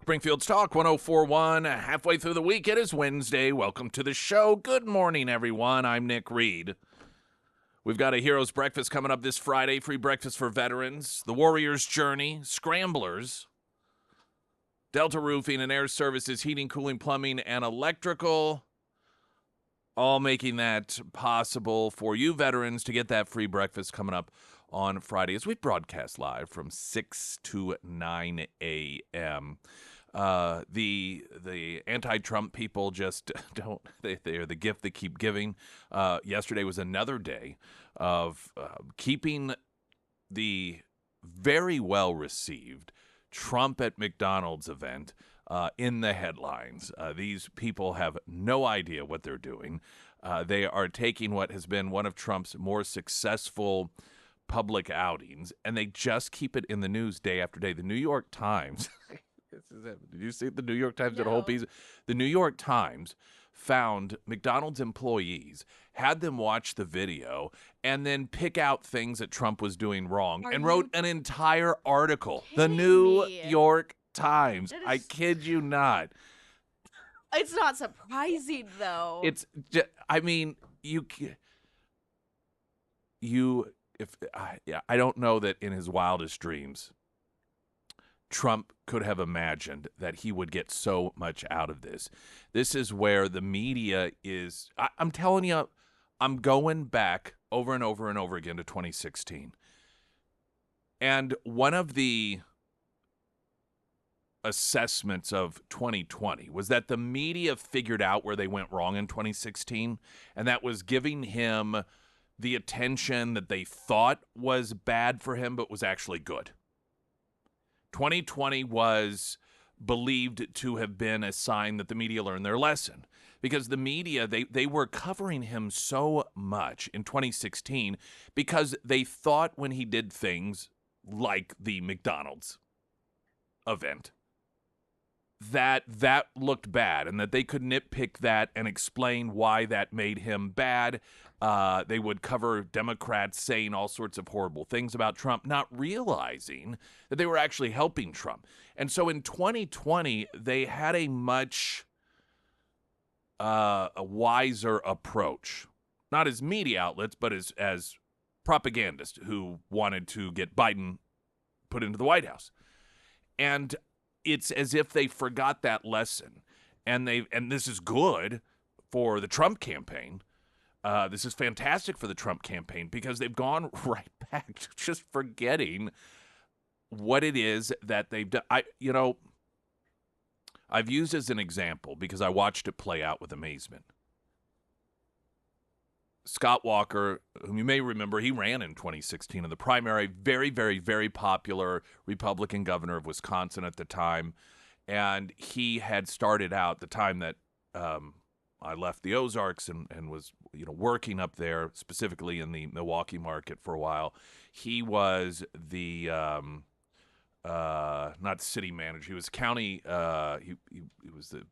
Springfield's Talk 1041, halfway through the week. It is Wednesday. Welcome to the show. Good morning, everyone. I'm Nick Reed. We've got a Heroes Breakfast coming up this Friday, free breakfast for veterans, the Warrior's Journey, Scramblers, Delta Roofing and Air Services, heating, cooling, plumbing, and electrical, all making that possible for you veterans to get that free breakfast coming up on Friday as we broadcast live from 6 to 9 a.m. The anti-Trump people just don't, they're the gift they keep giving. Yesterday was another day of keeping the very well-received Trump at McDonald's event in the headlines. These people have no idea what they're doing. They are taking what has been one of Trump's more successful public outings, and they just keep it in the news day after day. The New York Times... Did you see the New York Times did a whole piece? The New York Times found McDonald's employees, had them watch the video, and then pick out things that Trump was doing wrong, and wrote an entire article. The New York Times. I kid you not. It's not surprising, though. It's just, I mean, I don't know that in his wildest dreams Trump could have imagined that he would get so much out of this. This is where the media is. I'm telling you, I'm going back over and over and over again to 2016. And one of the assessments of 2020 was that the media figured out where they went wrong in 2016, and that was giving him the attention that they thought was bad for him, but was actually good. 2020 was believed to have been a sign that the media learned their lesson, because the media, they were covering him so much in 2016 because they thought when he did things like the McDonald's event that looked bad and that they could nitpick that and explain why that made him bad. They would cover Democrats saying all sorts of horrible things about Trump, not realizing that they were actually helping Trump. And so in 2020, they had a much a wiser approach, not as media outlets, but as propagandists who wanted to get Biden put into the White House. And it's as if they forgot that lesson. And this is good for the Trump campaign. This is fantastic for the Trump campaign because they've gone right back to just forgetting what it is that they've done. I've used as an example because I watched it play out with amazement. Scott Walker, whom you may remember, he ran in 2016 in the primary, very, very, very popular Republican governor of Wisconsin at the time. And he had started out the time that I left the Ozarks and was working up there, specifically in the Milwaukee market for a while. He was the not city manager. He was county. He was the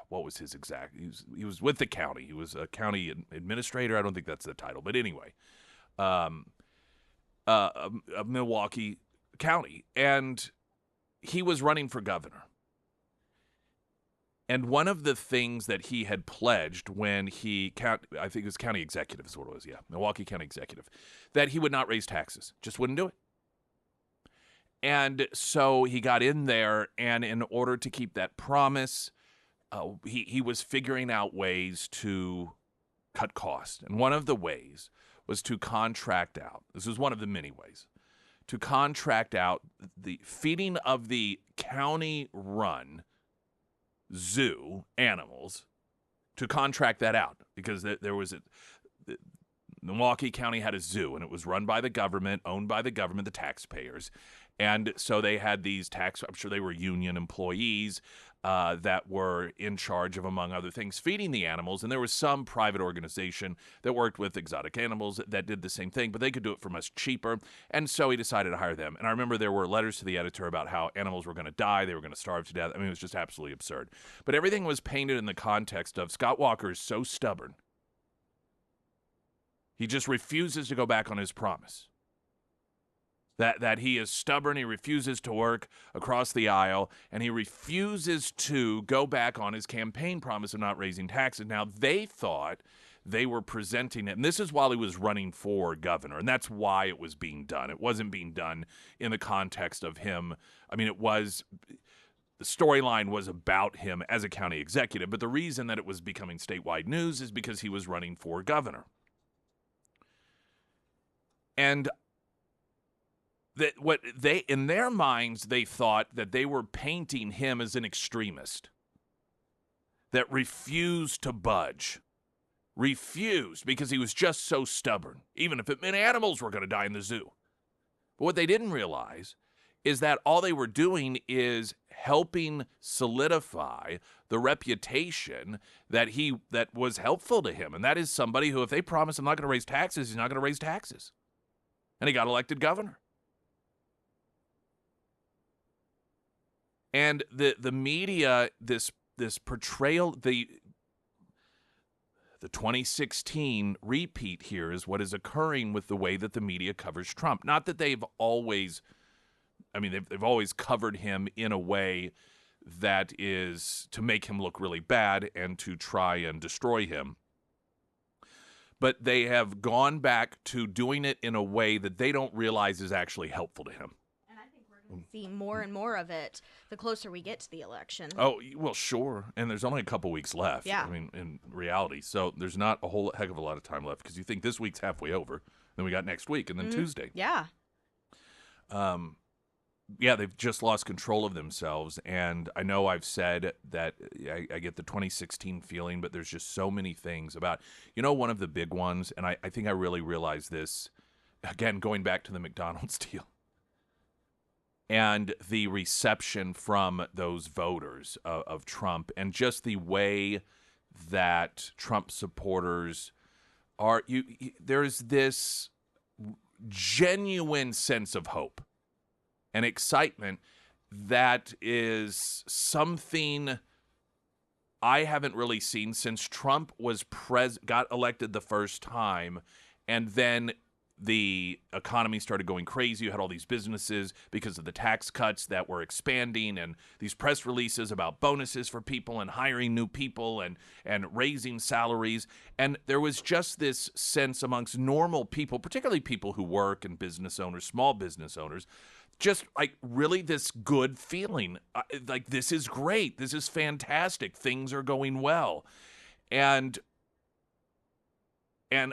what was his exact? He was with the county. He was a county administrator. I don't think that's the title, but anyway, of Milwaukee County, and he was running for governor. And one of the things that he had pledged when I think it was county executive is what it was, Milwaukee County executive, that he would not raise taxes, just wouldn't do it. And so he got in there, and in order to keep that promise, he was figuring out ways to cut costs. And one of the ways was to contract out. This was one of the many ways to contract out the feeding of the county-run zoo animals, to contract that out, because there was Milwaukee County had a zoo, and it was run by the government, owned by the government, the taxpayers. And so they had these I'm sure they were union employees that were in charge of, among other things, feeding the animals. And there was some private organization that worked with exotic animals that did the same thing, but they could do it for much cheaper. And so he decided to hire them. And I remember there were letters to the editor about how animals were going to die. They were going to starve to death. I mean, it was just absolutely absurd. But everything was painted in the context of Scott Walker is so stubborn. He just refuses to go back on his promise that he is stubborn, he refuses to work across the aisle, and he refuses to go back on his campaign promise of not raising taxes. Now, they thought they were presenting it, and this is while he was running for governor, and that's why it was being done. It wasn't being done in the context of him. I mean, the storyline was about him as a county executive, but the reason that it was becoming statewide news is because he was running for governor. And that what they, in their minds, they thought that they were painting him as an extremist that refused to budge, refused because he was just so stubborn, even if it meant animals were going to die in the zoo. But what they didn't realize is that all they were doing is helping solidify the reputation that was helpful to him, and that is somebody who, if they promise I'm not going to raise taxes, he's not going to raise taxes. And he got elected governor. And the media, this portrayal, the 2016 repeat here is what is occurring with the way that the media covers Trump. Not that they've always covered him in a way that is to make him look really bad and to try and destroy him. But they have gone back to doing it in a way that they don't realize is actually helpful to him. See more and more of it the closer we get to the election. Oh, well, sure. And there's only a couple weeks left. Yeah. I mean, in reality. So there's not a whole heck of a lot of time left because you think this week's halfway over. Then we got next week and then Tuesday. Yeah. Yeah, they've just lost control of themselves. And I know I've said that I get the 2016 feeling, but there's just so many things about, one of the big ones, and I think I really realized this, again, going back to the McDonald's deal. And the reception from those voters of Trump, and just the way that Trump supporters are, there's this genuine sense of hope and excitement that is something I haven't really seen since Trump was got elected the first time, and then the economy started going crazy. You had all these businesses because of the tax cuts that were expanding, and these press releases about bonuses for people and hiring new people and raising salaries. And there was just this sense amongst normal people, particularly people who work and business owners, small business owners, just like really this good feeling. Like, this is great. This is fantastic. Things are going well. And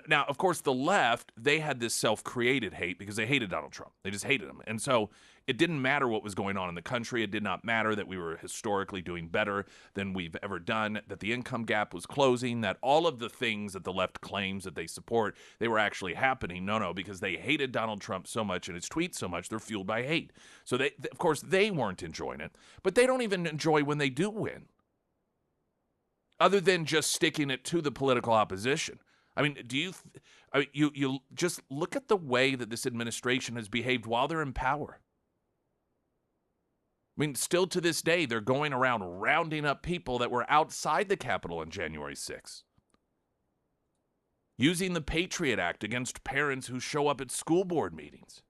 now, of course, the left, they had this self-created hate because they hated Donald Trump. They just hated him. And so it didn't matter what was going on in the country. It did not matter that we were historically doing better than we've ever done, that the income gap was closing, that all of the things that the left claims that they support, they were actually happening. No, because they hated Donald Trump so much and his tweets so much, they're fueled by hate. So, of course, they weren't enjoying it. But they don't even enjoy when they do win, other than just sticking it to the political opposition. I mean, you just look at the way that this administration has behaved while they're in power. I mean, still to this day, they're going around rounding up people that were outside the Capitol on January 6th, using the Patriot Act against parents who show up at school board meetings,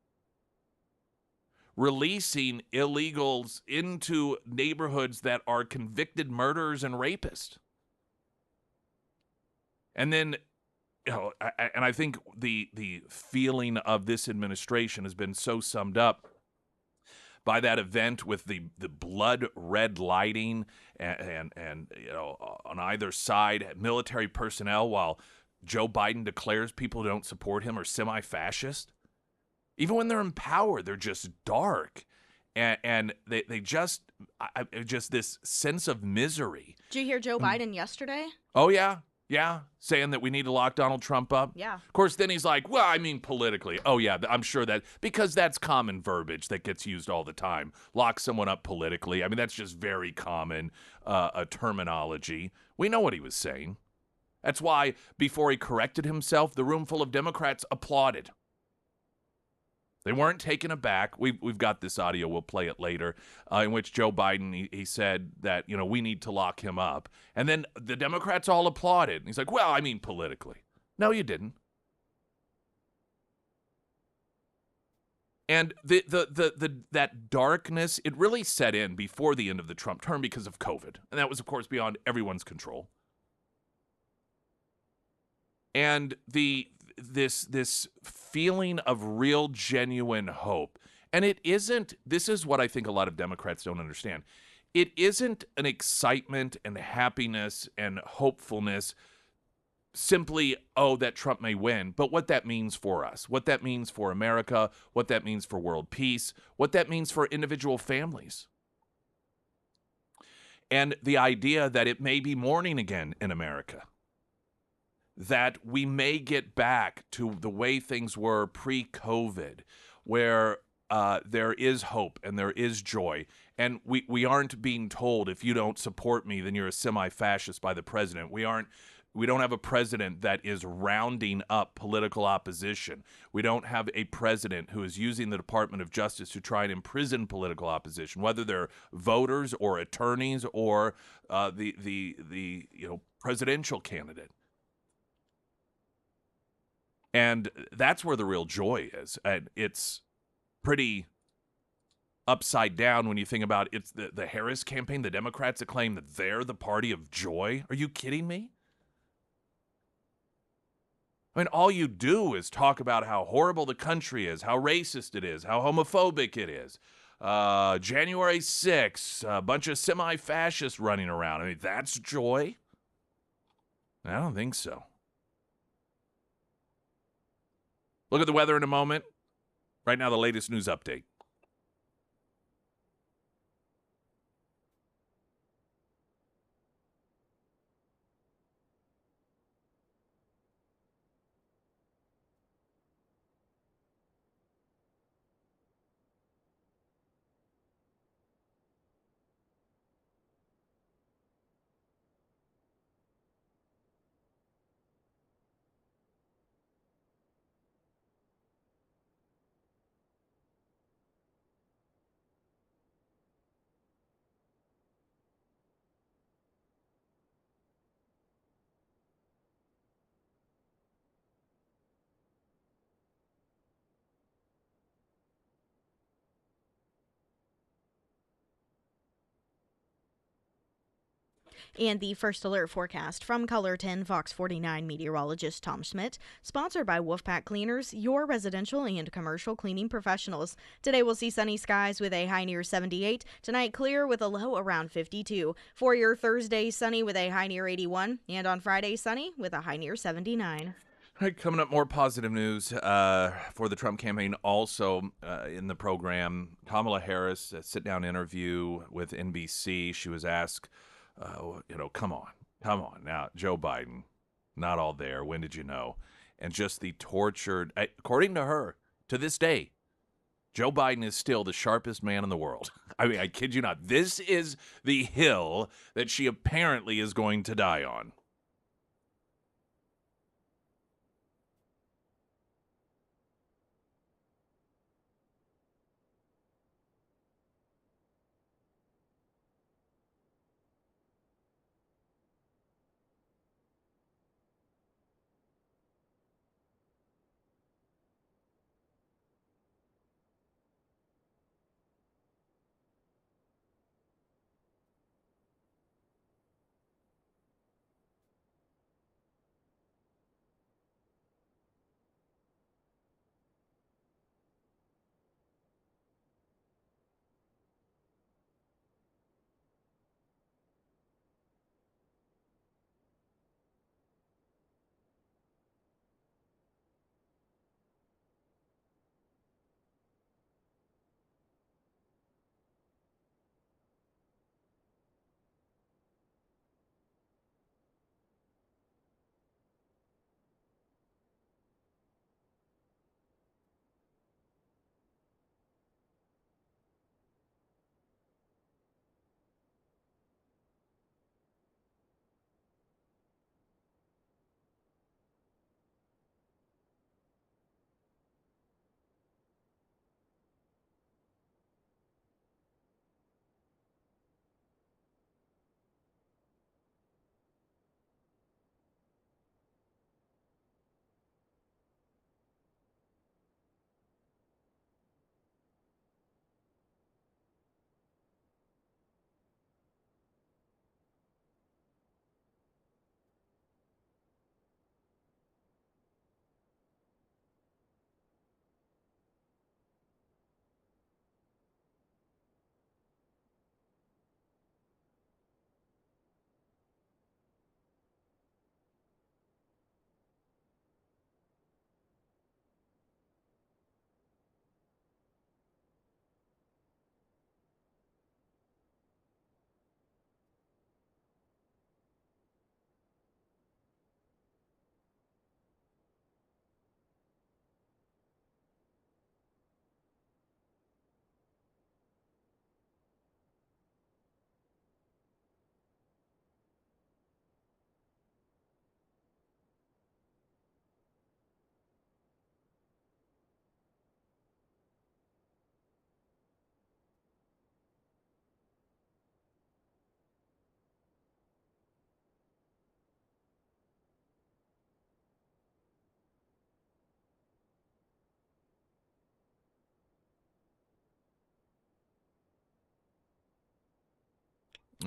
releasing illegals into neighborhoods that are convicted murderers and rapists. And then, and I think the feeling of this administration has been so summed up by that event with the blood red lighting and on either side military personnel, while Joe Biden declares people who don't support him are semi-fascist. Even when they're in power, they're just dark, and they just this sense of misery. Did you hear Joe Biden yesterday? Oh yeah. Yeah, saying that we need to lock Donald Trump up. Yeah. Of course, then he's like, well, I mean politically. Oh, yeah, I'm sure that, because that's common verbiage that gets used all the time. Lock someone up politically. I mean, that's just very common terminology. We know what he was saying. That's why, before he corrected himself, the room full of Democrats applauded. They weren't taken aback. We've got this audio. We'll play it later, in which Joe Biden, he said that, we need to lock him up. And then the Democrats all applauded. And he's like, well, I mean politically. No, you didn't. And that darkness, it really set in before the end of the Trump term because of COVID. And that was, of course, beyond everyone's control. And this feeling of real genuine hope. And it isn't, this is what I think a lot of Democrats don't understand. It isn't an excitement and happiness and hopefulness simply, oh, that Trump may win, but what that means for us, what that means for America, what that means for world peace, what that means for individual families. And the idea that it may be morning again in America, that we may get back to the way things were pre-COVID, where there is hope and there is joy. And we aren't being told, if you don't support me, then you're a semi-fascist by the president. We don't have a president that is rounding up political opposition. We don't have a president who is using the Department of Justice to try and imprison political opposition, whether they're voters or attorneys or the presidential candidate. And that's where the real joy is. And it's pretty upside down when you think about it's the Harris campaign, the Democrats that claim that they're the party of joy. Are you kidding me? I mean, all you do is talk about how horrible the country is, how racist it is, how homophobic it is. January 6th, a bunch of semi-fascists running around. I mean, that's joy? I don't think so. Look at the weather in a moment. Right now, the latest news update. And the first alert forecast from Color 10 Fox 49 meteorologist Tom Schmidt, sponsored by Wolfpack Cleaners, your residential and commercial cleaning professionals. Today we'll see sunny skies with a high near 78. Tonight clear with a low around 52. For your Thursday, sunny with a high near 81. And on Friday, sunny with a high near 79. All right, coming up, more positive news for the Trump campaign. Also in the program, Kamala Harris, a sit-down interview with NBC. She was asked, come on. Now, Joe Biden, not all there. When did you know? And just the tortured, according to her, to this day, Joe Biden is still the sharpest man in the world. I mean, I kid you not. This is the hill that she apparently is going to die on.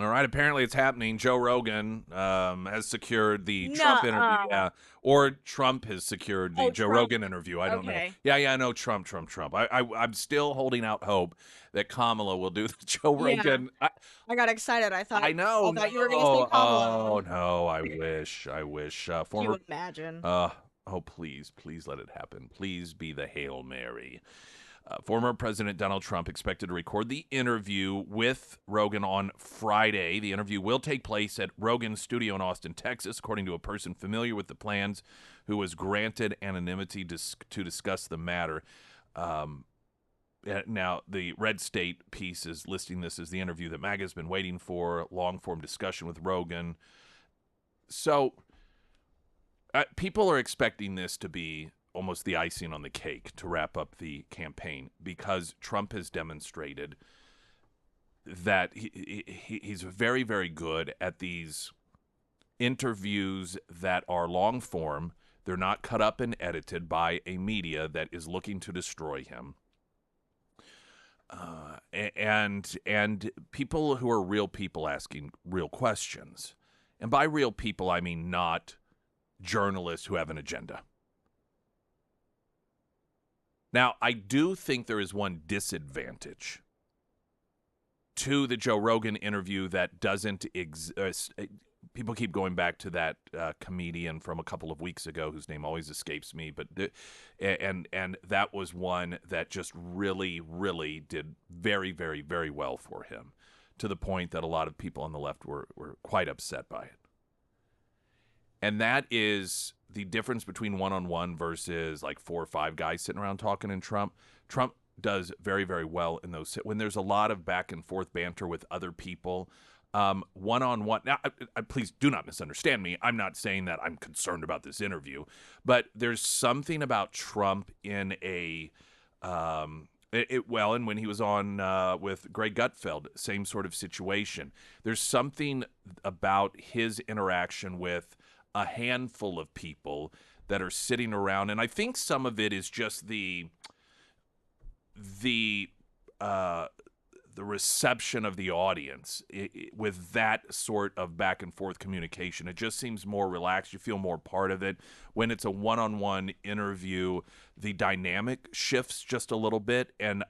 All right, apparently it's happening. Joe Rogan has secured the Trump interview. Nuh-uh. Yeah, or Trump has secured the Oh, Joe Trump. Rogan interview. I don't know. Okay. Yeah, no, Trump. I'm still holding out hope that Kamala will do the Joe Yeah. Rogan. I got excited. I thought I know. I No. thought you were gonna say Kamala. Oh no. I wish. Can you Former. imagine? Uh. Oh please let it happen. Please be the Hail Mary. Former President Donald Trump expected to record the interview with Rogan on Friday. The interview will take place at Rogan's studio in Austin, Texas, according to a person familiar with the plans who was granted anonymity to discuss the matter. Now, the Red State piece is listing this as the interview that MAGA has been waiting for, long-form discussion with Rogan. So people are expecting this to be almost the icing on the cake to wrap up the campaign, because Trump has demonstrated that he's very, very good at these interviews that are long form. They're not cut up and edited by a media that is looking to destroy him. And people who are real people asking real questions. And by real people, I mean not journalists who have an agenda. Now, I do think there is one disadvantage to the Joe Rogan interview that doesn't exist. People keep going back to that comedian from a couple of weeks ago whose name always escapes me, but and that was one that just really, really did very, very, very well for him, to the point that a lot of people on the left were quite upset by it. And that is the difference between one-on-one versus like 4 or 5 guys sitting around talking. And Trump does very, very well in those, when there's a lot of back and forth banter with other people. One-on-one. Now, please do not misunderstand me. I'm not saying that I'm concerned about this interview, but there's something about Trump in a and when he was on with Greg Gutfeld, same sort of situation. There's something about his interaction with a handful of people that are sitting around, and I think some of it is just the reception of the audience with that sort of back and forth communication. It just seems more relaxed. You feel more part of it. When it's a one-on-one interview, the dynamic shifts just a little bit, and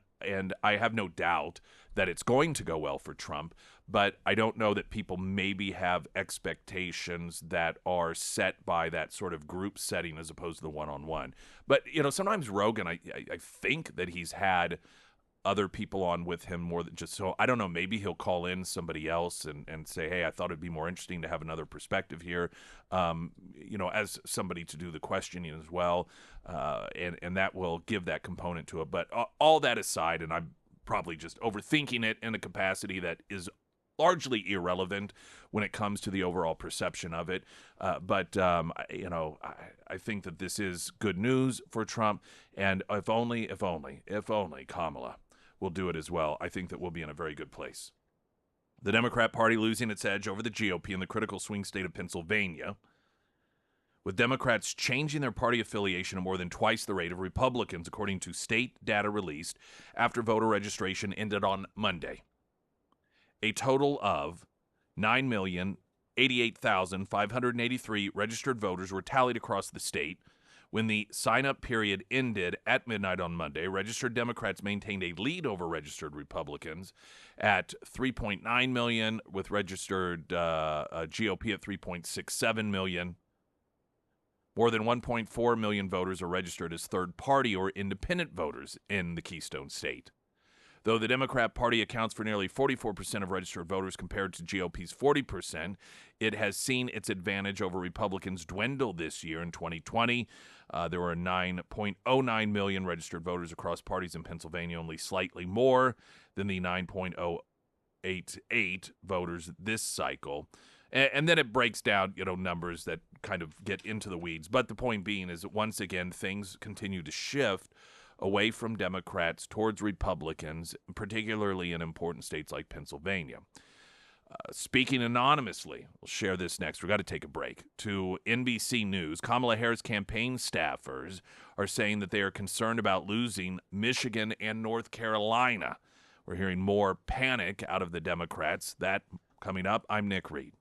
I have no doubt that it's going to go well for Trump, but I don't know that people maybe have expectations that are set by that sort of group setting as opposed to the one-on-one. But, sometimes Rogan, I think that he's had other people on with him more than just, so I don't know, maybe he'll call in somebody else and say, hey, I thought it'd be more interesting to have another perspective here, as somebody to do the questioning as well, and that will give that component to it. But all that aside, and I'm probably just overthinking it in a capacity that is largely irrelevant when it comes to the overall perception of it. But I think that this is good news for Trump. And if only Kamala will do it as well, I think that we'll be in a very good place. The Democrat Party losing its edge over the GOP in the critical swing state of Pennsylvania, with Democrats changing their party affiliation at more than twice the rate of Republicans, according to state data released after voter registration ended on Monday. A total of 9,088,583 registered voters were tallied across the state. When the sign-up period ended at midnight on Monday, registered Democrats maintained a lead over registered Republicans at 3.9 million, with registered GOP at 3.67 million. More than 1.4 million voters are registered as third-party or independent voters in the Keystone State. Though the Democrat Party accounts for nearly 44% of registered voters compared to GOP's 40%, it has seen its advantage over Republicans dwindle this year. In 2020, there were 9.09 million registered voters across parties in Pennsylvania, only slightly more than the 9.088 voters this cycle. And then it breaks down, numbers that kind of get into the weeds. But the point being is that once again, things continue to shift away from Democrats towards Republicans, particularly in important states like Pennsylvania. Speaking anonymously, we'll share this next. We've got to take a break. To NBC News, Kamala Harris campaign staffers are saying that they are concerned about losing Michigan and North Carolina. We're hearing more panic out of the Democrats. That Coming up, I'm Nick Reed.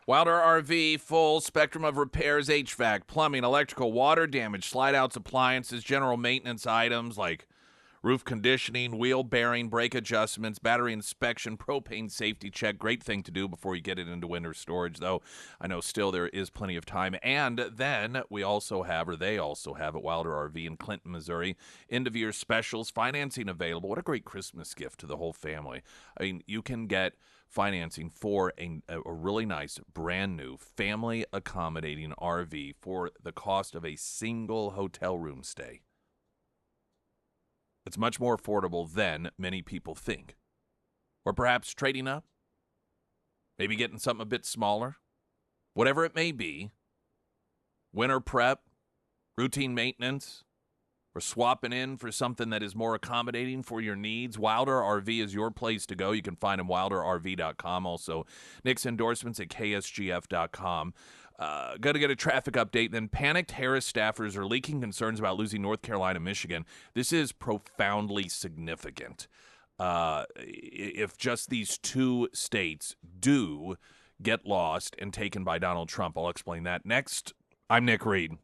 Wilder RV, full spectrum of repairs, HVAC, plumbing, electrical, water damage, slide outs, appliances, general maintenance items like roof conditioning, wheel bearing, brake adjustments, battery inspection, propane safety check. Great thing to do before you get it into winter storage, though I know still there is plenty of time. And then we also have, or they also have at Wilder RV in Clinton, Missouri, end of year specials, financing available. What a great Christmas gift to the whole family. I mean, you can get financing for a really nice, brand new, family accommodating RV for the cost of a single hotel room stay. It's much more affordable than many people think. Or perhaps trading up, maybe getting something a bit smaller. Whatever it may be, winter prep, routine maintenance, or swapping in for something that is more accommodating for your needs, Wilder RV is your place to go. You can find them wilderrv.com. Also, Nick's endorsements at ksgf.com. Got to get a traffic update. Then panicked Harris staffers are leaking concerns about losing North Carolina, Michigan. This is profoundly significant. If just these two states do get lost and taken by Donald Trump, I'll explain that next. I'm Nick Reed.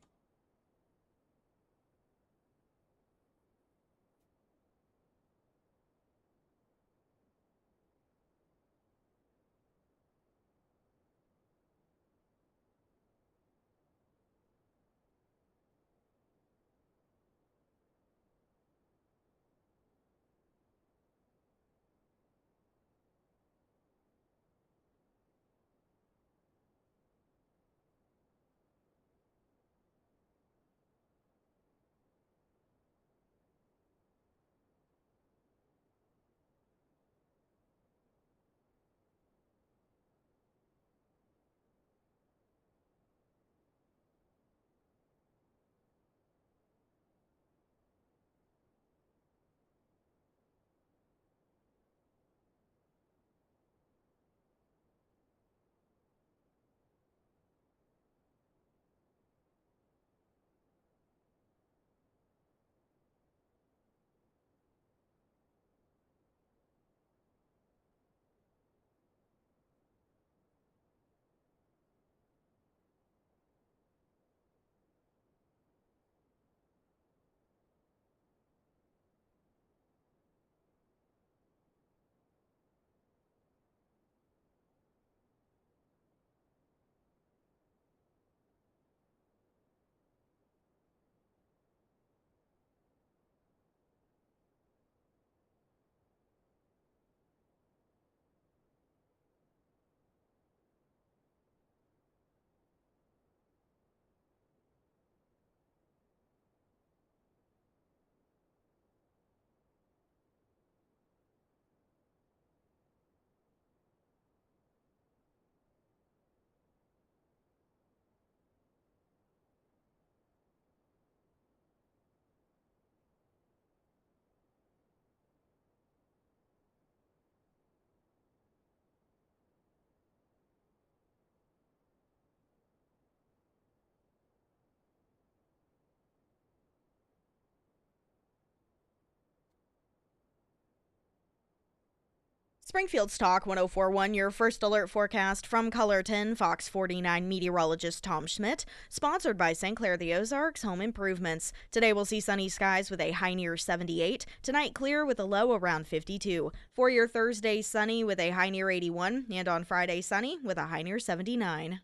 Springfield's Talk 1041, your first alert forecast from Color 10, Fox 49 meteorologist Tom Schmidt, sponsored by St. Clair the Ozarks Home Improvements. Today we'll see sunny skies with a high near 78. Tonight clear with a low around 52. For your Thursday, sunny with a high near 81. And on Friday, sunny with a high near 79.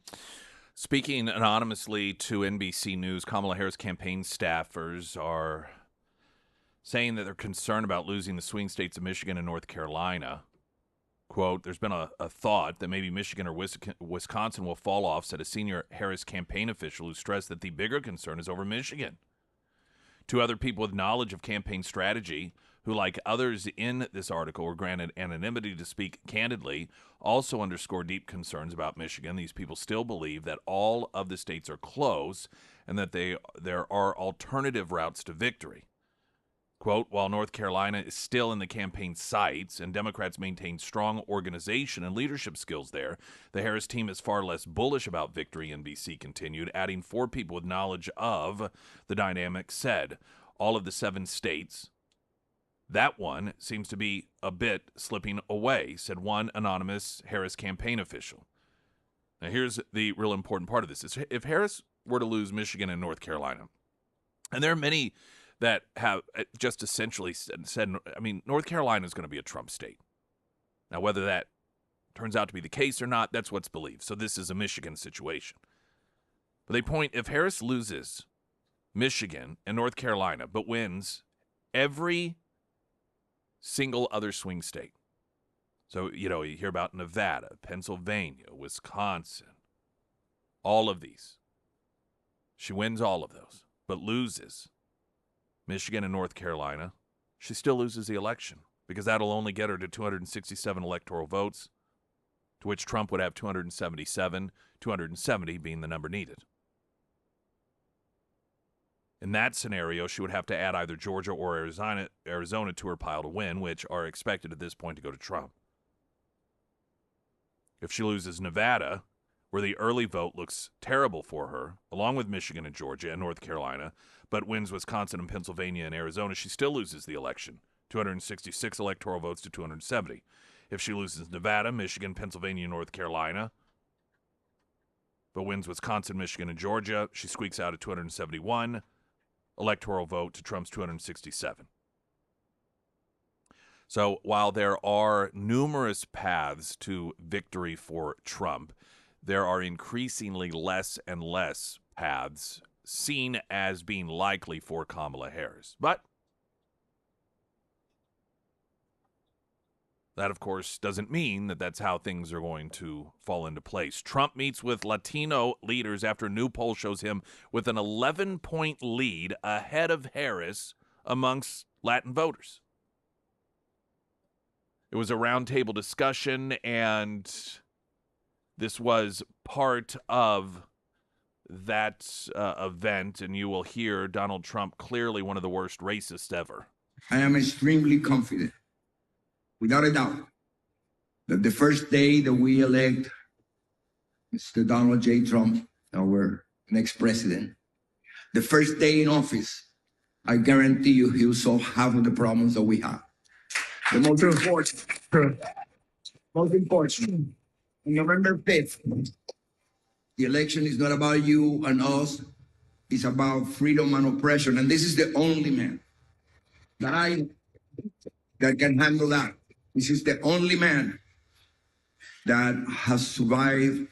Speaking anonymously to NBC News, Kamala Harris campaign staffers are saying that they're concerned about losing the swing states of Michigan and North Carolina. Quote, there's been a thought that maybe Michigan or Wisconsin will fall off, said a senior Harris campaign official who stressed that the bigger concern is over Michigan. Two other people with knowledge of campaign strategy, who, like others in this article, were granted anonymity to speak candidly, also underscore deep concerns about Michigan. These people still believe that all of the states are close and that there are alternative routes to victory. Quote, while North Carolina is still in the campaign sights and Democrats maintain strong organization and leadership skills there, the Harris team is far less bullish about victory, NBC continued, adding four people with knowledge of the dynamic said. All of the 7 states, that one seems to be a bit slipping away, said one anonymous Harris campaign official. Now, here's the real important part of this. Is if Harris were to lose Michigan and North Carolina, and there are many that have just essentially said, I mean, North Carolina is going to be a Trump state. Now, whether that turns out to be the case or not, that's what's believed. So this is a Michigan situation. But they point, if Harris loses Michigan and North Carolina, but wins every single other swing state. So, you hear about Nevada, Pennsylvania, Wisconsin, all of these. She wins all of those, but loses Michigan and North Carolina. She still loses the election because that'll only get her to 267 electoral votes, to which Trump would have 277, 270 being the number needed. In that scenario, she would have to add either Georgia or Arizona to her pile to win, which are expected at this point to go to Trump. If she loses Nevada, where the early vote looks terrible for her, along with Michigan and Georgia and North Carolina, but wins Wisconsin and Pennsylvania and Arizona, she still loses the election, 266 electoral votes to 270. If she loses Nevada, Michigan, Pennsylvania, and North Carolina, but wins Wisconsin, Michigan, and Georgia, she squeaks out at 271 electoral vote to Trump's 267. So while there are numerous paths to victory for Trump, there are increasingly less and less paths seen as being likely for Kamala Harris. But that, of course, doesn't mean that that's how things are going to fall into place. Trump meets with Latino leaders after a new poll shows him with an 11-point lead ahead of Harris amongst Latin voters. It was a roundtable discussion, and this was part of that event, and you will hear Donald Trump, clearly one of the worst racists ever. I am extremely confident, without a doubt, that the first day that we elect Mr. Donald J. Trump, our next president, the first day in office, I guarantee you he'll solve half of the problems that we have. The most important, on November 5th, the election is not about you and us. It's about freedom and oppression. And this is the only man that can handle that. This is the only man that has survived,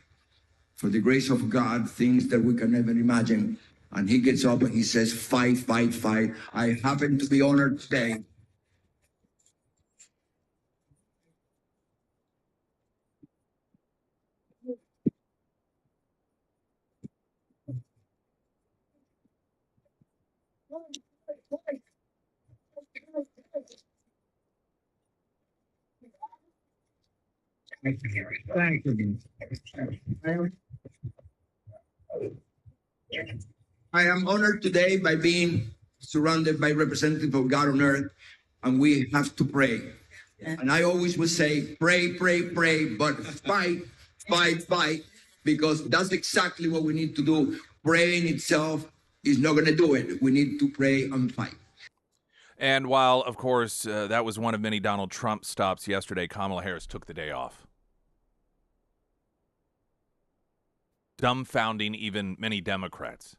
for the grace of God, things that we can never imagine. And he gets up and he says, fight, fight, fight. I happen to be honored today. Thank you. I am honored today by being surrounded by representatives of God on earth, and we have to pray. And I always would say, pray, pray, pray, but fight, fight, fight, because that's exactly what we need to do. Praying itself is not going to do it. We need to pray and fight. And while, of course, that was one of many Donald Trump stops yesterday, Kamala Harris took the day off. Dumbfounding even many Democrats.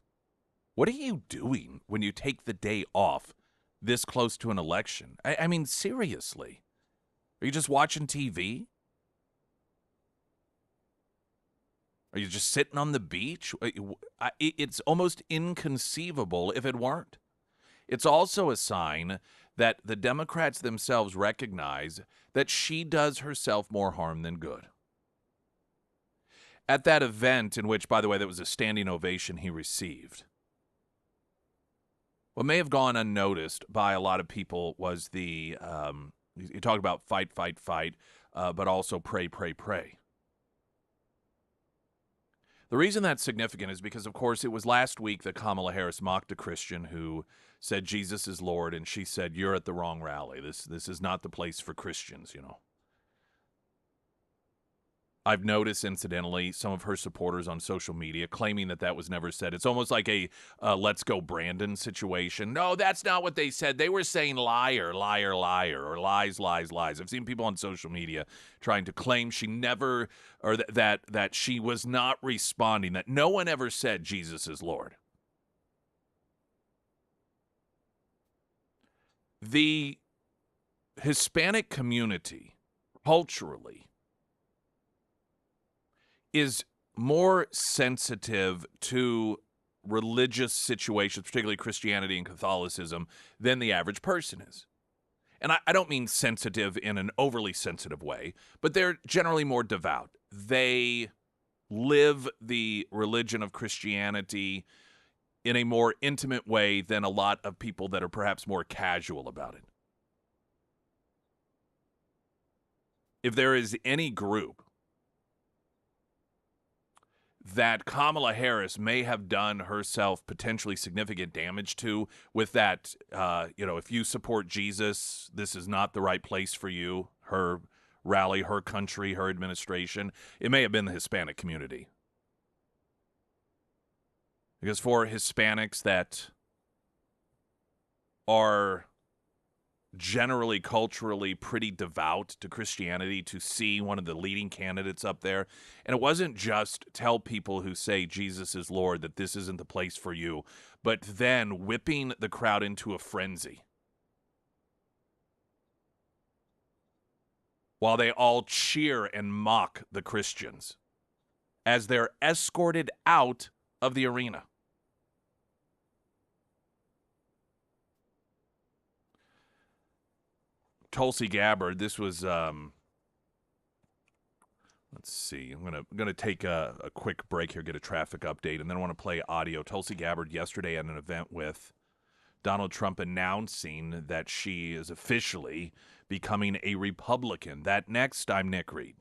What are you doing when you take the day off this close to an election? I mean, seriously. Are you just watching TV? Are you just sitting on the beach? It's almost inconceivable if it weren't. It's also a sign that the Democrats themselves recognize that she does herself more harm than good. At that event, in which, by the way, that was a standing ovation he received, what may have gone unnoticed by a lot of people was you talked about fight, fight, fight, but also pray, pray, pray. The reason that's significant is because, of course, it was last week that Kamala Harris mocked a Christian who said Jesus is Lord, and she said, "You're at the wrong rally. This is not the place for Christians, you know." I've noticed, incidentally, some of her supporters on social media claiming that that was never said. It's almost like a let's go Brandon situation. No, that's not what they said. They were saying liar, liar, liar, or lies, lies, lies. I've seen people on social media trying to claim she never, or that she was not responding, that no one ever said Jesus is Lord. The Hispanic community, culturally, is more sensitive to religious situations, particularly Christianity and Catholicism, than the average person is. And I don't mean sensitive in an overly sensitive way, but they're generally more devout. They live the religion of Christianity in a more intimate way than a lot of people that are perhaps more casual about it. If there is any group that Kamala Harris may have done herself potentially significant damage to with that, if you support Jesus, this is not the right place for you, her rally, her country, her administration, it may have been the Hispanic community. Because for Hispanics that are generally culturally pretty devout to Christianity, to see one of the leading candidates up there, and it wasn't just tell people who say Jesus is Lord that this isn't the place for you, but then whipping the crowd into a frenzy while they all cheer and mock the Christians as they're escorted out of the arena. Tulsi Gabbard, this was, let's see, I'm gonna take a quick break here, get a traffic update, and then I want to play audio. Tulsi Gabbard yesterday at an event with Donald Trump announcing that she is officially becoming a Republican. That next, I'm Nick Reed.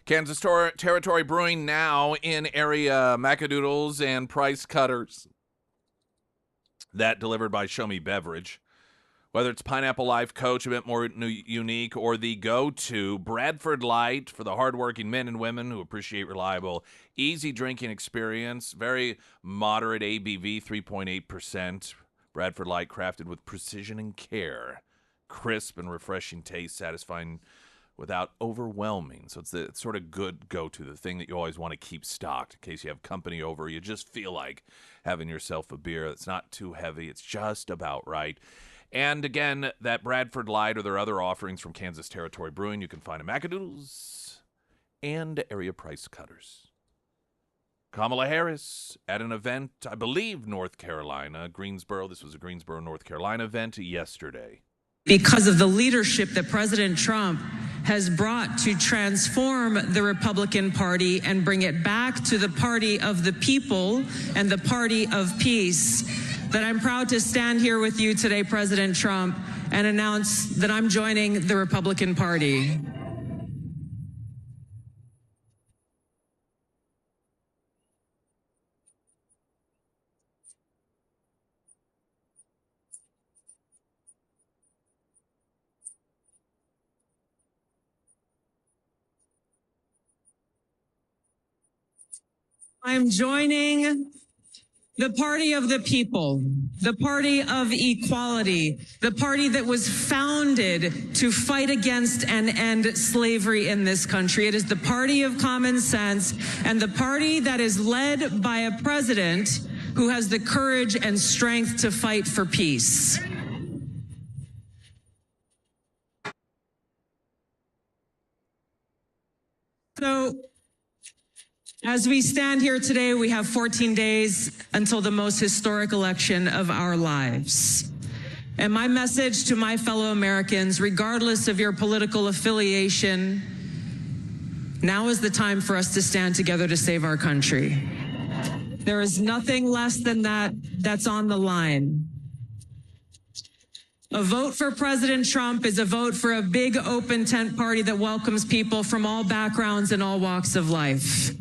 Kansas territory brewing now in area Macadoodles and Price Cutters. That delivered by Show Me Beverage. Whether it's Pineapple Life Coach, a bit more unique, or the go-to Bradford Light for the hardworking men and women who appreciate reliable, easy drinking experience. Very moderate ABV, 3.8%. Bradford Light, crafted with precision and care. Crisp and refreshing taste, satisfying without overwhelming. So it's the sort of good go-to, the thing that you always want to keep stocked in case you have company over. You just feel like having yourself a beer. It's not too heavy. It's just about right. And again, that Bradford Light or their other offerings from Kansas Territory Brewing, you can find at Macadoodles and area price cutters. Kamala Harris at an event, I believe, North Carolina, Greensboro. This was a Greensboro, North Carolina event yesterday. Because of the leadership that President Trump has brought to transform the Republican Party and bring it back to the party of the people and the party of peace, that I'm proud to stand here with you today, President Trump, and announce that I'm joining the Republican Party. I'm joining the party of the people, the party of equality, the party that was founded to fight against and end slavery in this country. It is the party of common sense and the party that is led by a president who has the courage and strength to fight for peace. So, as we stand here today, we have 14 days until the most historic election of our lives. And my message to my fellow Americans, regardless of your political affiliation, now is the time for us to stand together to save our country. There is nothing less than that that's on the line. A vote for President Trump is a vote for a big open tent party that welcomes people from all backgrounds and all walks of life.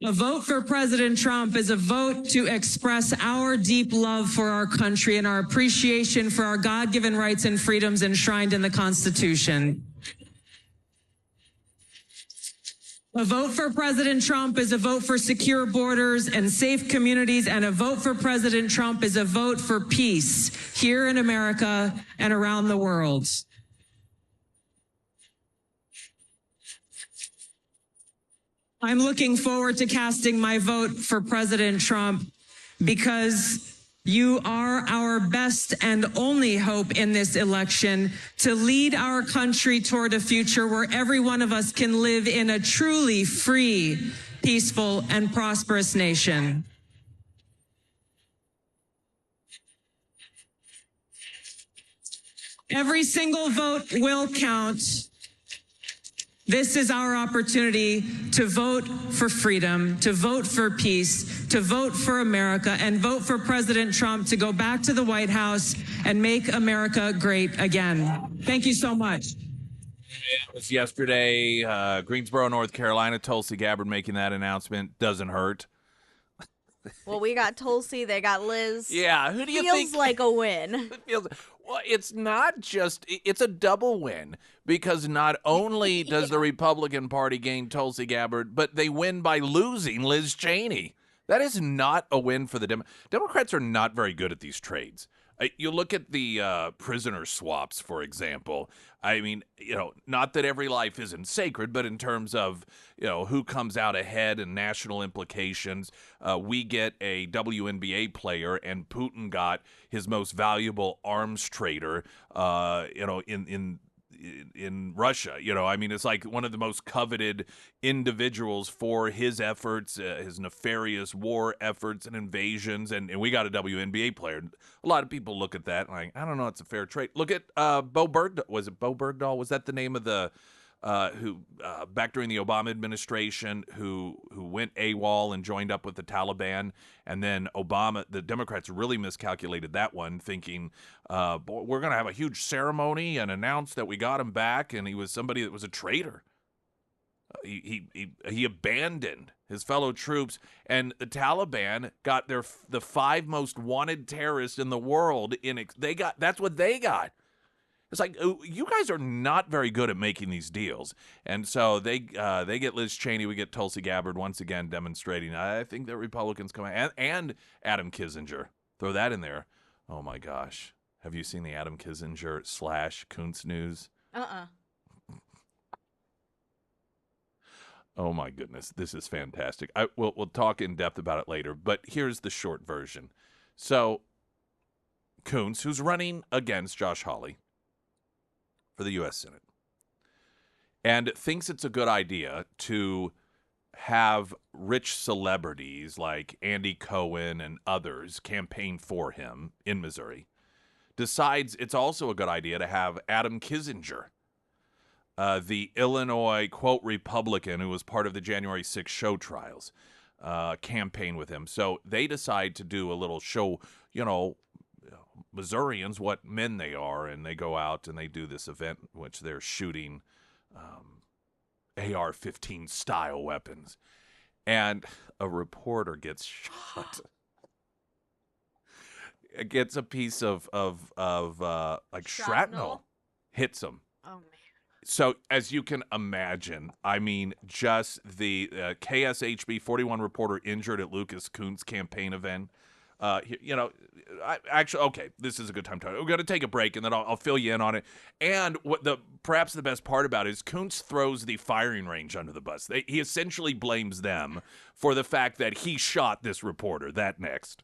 A vote for President Trump is a vote to express our deep love for our country and our appreciation for our God-given rights and freedoms enshrined in the Constitution. A vote for President Trump is a vote for secure borders and safe communities, and a vote for President Trump is a vote for peace here in America and around the world. I'm looking forward to casting my vote for President Trump because you are our best and only hope in this election to lead our country toward a future where every one of us can live in a truly free, peaceful, and prosperous nation. Every single vote will count. This is our opportunity to vote for freedom, to vote for peace, to vote for America, and vote for President Trump to go back to the White House and make America great again. Thank you so much. It was yesterday, Greensboro, North Carolina. Tulsi Gabbard making that announcement doesn't hurt. Well, we got Tulsi, they got Liz. Yeah, who do you Feels think? like a win. It feels, well, it's not just, it's a double win because not only does the Republican Party gain Tulsi Gabbard, but they win by losing Liz Cheney. That is not a win for the Democrats are not very good at these trades. You look at the prisoner swaps, for example. I mean, not that every life isn't sacred, but in terms of, who comes out ahead and national implications, we get a WNBA player and Putin got his most valuable arms trader, in Russia. I mean, it's like one of the most coveted individuals for his efforts, his nefarious war efforts and invasions, and we got a WNBA player. A lot of people look at that and like, I don't know, it's a fair trade. Look at Bo Bergdahl. Was it Bo Bergdahl? Was that the name of the who back during the Obama administration who went AWOL and joined up with the Taliban, and then the Democrats really miscalculated that one, thinking, boy, we're going to have a huge ceremony and announce that we got him back, and he was somebody that was a traitor. He abandoned his fellow troops, and the Taliban got the 5 most wanted terrorists in the world. That's what they got. It's like, you guys are not very good at making these deals. And so they get Liz Cheney, we get Tulsi Gabbard once again demonstrating. I think that Republicans come out, and Adam Kinzinger. Throw that in there. Oh my gosh. Have you seen the Adam Kinzinger / Kuntz news? Oh my goodness, this is fantastic. We'll talk in depth about it later, but here's the short version. So Kuntz, who's running against Josh Hawley for the U.S. Senate, and thinks it's a good idea to have rich celebrities like Andy Cohen and others campaign for him in Missouri, decides it's also a good idea to have Adam Kinzinger, the Illinois, quote, Republican who was part of the January 6th show trials, campaign with him. So they decide to do a little show, Missourians, what men they are, and they go out and they do this event in which they're shooting AR-15 style weapons. And a reporter gets shot. It gets a piece of like shrapnel hits him. Oh, man. So as you can imagine, I mean, just the KSHB 41 reporter injured at Lucas Kuntz campaign event. Okay, this is a good time to talk. We're going to take a break, and then I'll fill you in on it. And perhaps the best part about it is Kuntz throws the firing range under the bus. He essentially blames them for the fact that he shot this reporter. That next.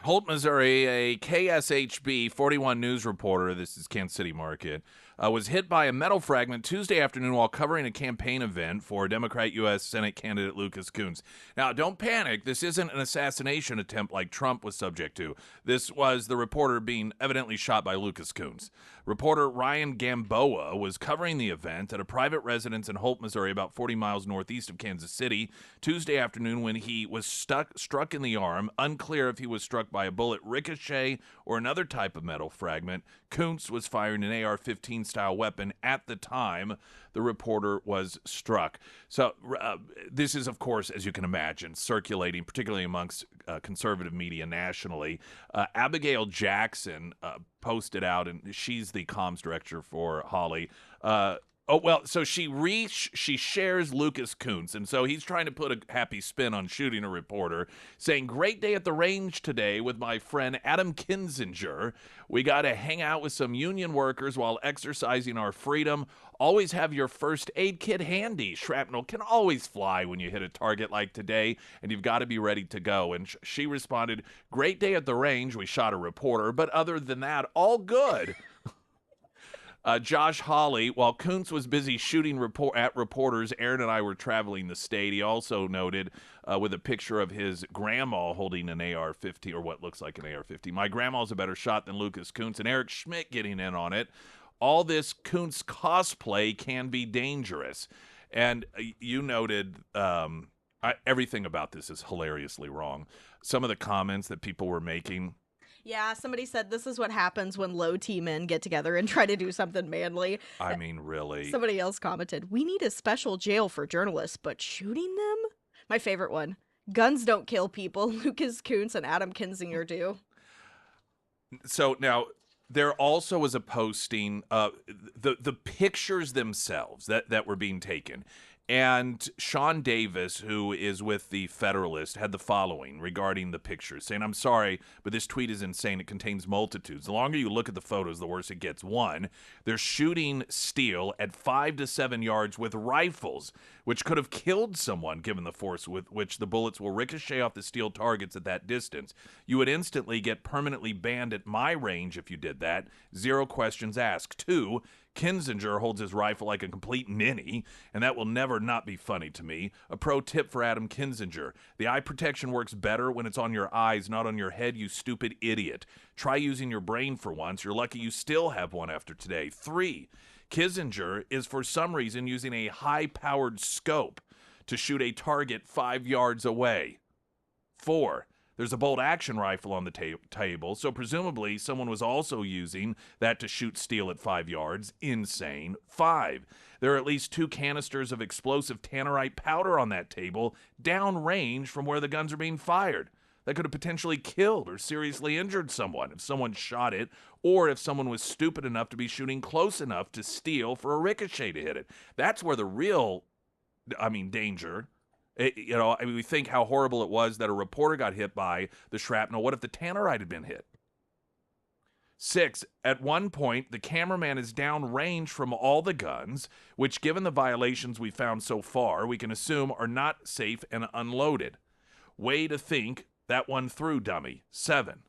Holt, Missouri, a KSHB 41 news reporter, this is Kansas City Market, was hit by a metal fragment Tuesday afternoon while covering a campaign event for Democrat U.S. Senate candidate Lucas Kuntz. Now, don't panic. This isn't an assassination attempt like Trump was subject to. This was the reporter being evidently shot by Lucas Kuntz. Reporter Ryan Gamboa was covering the event at a private residence in Holt, Missouri, about 40 miles northeast of Kansas City, Tuesday afternoon when he was struck in the arm. Unclear if he was struck by a bullet ricochet or another type of metal fragment. Kuntz was firing an AR-15 style weapon at the time the reporter was struck. So this is, of course, as you can imagine, circulating, particularly amongst conservative media nationally. Abigail Jackson posted out, and she's the comms director for Holly. So she shares Lucas Kuntz, and so he's trying to put a happy spin on shooting a reporter, saying, "Great day at the range today with my friend Adam Kinzinger. We got to hang out with some union workers while exercising our freedom. Always have your first aid kit handy. Shrapnel can always fly when you hit a target like today, and you've got to be ready to go." And she responded, "Great day at the range. We shot a reporter, but other than that, all good." Josh Hawley, while Kuntz was busy shooting at reporters, Aaron and I were traveling the state. He also noted with a picture of his grandma holding an AR-15, or what looks like an AR-15. "My grandma's a better shot than Lucas Kuntz," and Eric Schmidt getting in on it. "All this Kuntz cosplay can be dangerous." And you noted everything about this is hilariously wrong. Some of the comments that people were making. Yeah, somebody said this is what happens when low T men get together and try to do something manly. I mean, really. Somebody else commented, "We need a special jail for journalists, but shooting them?" My favorite one, "Guns don't kill people. Lucas Kuntz and Adam Kinzinger do." So now there also was a posting, the pictures themselves that were being taken. And Sean Davis, who is with the Federalist, had the following regarding the pictures, saying, "I'm sorry, but this tweet is insane. It contains multitudes. The longer you look at the photos, the worse it gets. One, they're shooting steel at 5 to 7 yards with rifles, which could have killed someone given the force with which the bullets will ricochet off the steel targets at that distance. You would instantly get permanently banned at my range if you did that. Zero questions asked. Two, Kinzinger holds his rifle like a complete ninny, and that will never not be funny to me. A pro tip for Adam Kinzinger: the eye protection works better when it's on your eyes, not on your head, you stupid idiot. Try using your brain for once. You're lucky you still have one after today. 3, Kinzinger is for some reason using a high-powered scope to shoot a target 5 yards away. 4, there's a bolt-action rifle on the table, so presumably someone was also using that to shoot steel at 5 yards. Insane. 5, there are at least 2 canisters of explosive tannerite powder on that table, downrange from where the guns are being fired. That could have potentially killed or seriously injured someone if someone shot it, or if someone was stupid enough to be shooting close enough to steal for a ricochet to hit it. That's where the real, danger. We think how horrible it was that a reporter got hit by the shrapnel. What if the tannerite had been hit? 6, at one point, the cameraman is downrange from all the guns, which, given the violations we found so far, we can assume are not safe and unloaded. Way to think that one through, dummy. 7,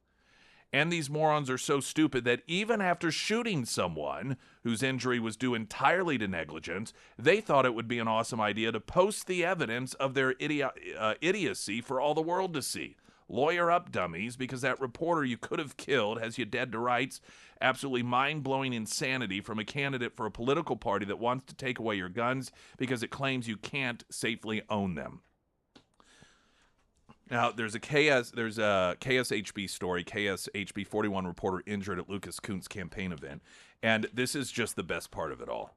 and these morons are so stupid that even after shooting someone whose injury was due entirely to negligence, they thought it would be an awesome idea to post the evidence of their idiocy for all the world to see. Lawyer up, dummies, because that reporter you could have killed has you dead to rights. Absolutely mind-blowing insanity from a candidate for a political party that wants to take away your guns because it claims you can't safely own them." Now, there's a KSHB story, KSHB 41 reporter injured at Lucas Kuntz campaign event, and this is just the best part of it all.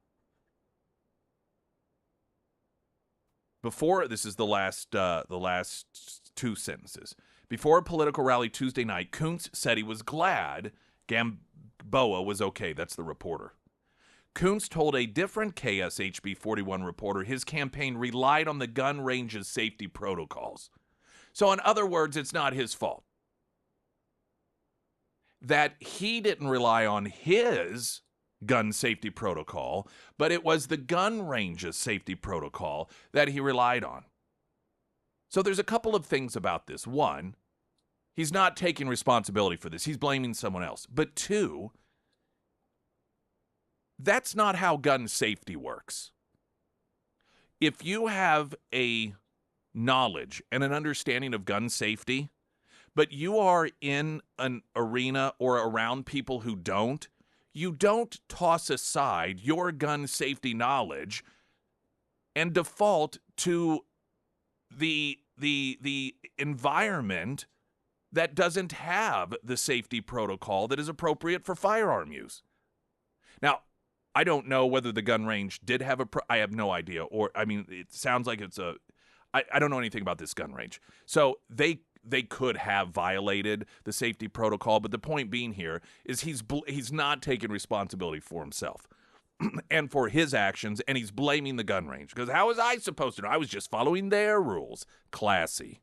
This is the last 2 sentences. Before a political rally Tuesday night, Kuntz said he was glad Gamboa was okay. That's the reporter. Kuntz told a different KSHB 41 reporter his campaign relied on the gun range's safety protocols. So in other words, it's not his fault that he didn't rely on his gun safety protocol, but it was the gun range's safety protocol that he relied on. So there's a couple of things about this. 1, he's not taking responsibility for this. He's blaming someone else. But 2, that's not how gun safety works. If you have a knowledge and an understanding of gun safety, but you are in an arena or around people who don't, You don't toss aside your gun safety knowledge and default to the environment that doesn't have the safety protocol that is appropriate for firearm use. Now, I don't know whether the gun range did have I have no idea. Or, I mean, it sounds like I don't know anything about this gun range. So they could have violated the safety protocol, but the point being here is he's not taking responsibility for himself and for his actions, and he's blaming the gun range. Because how was I supposed to know? I was just following their rules. Classy.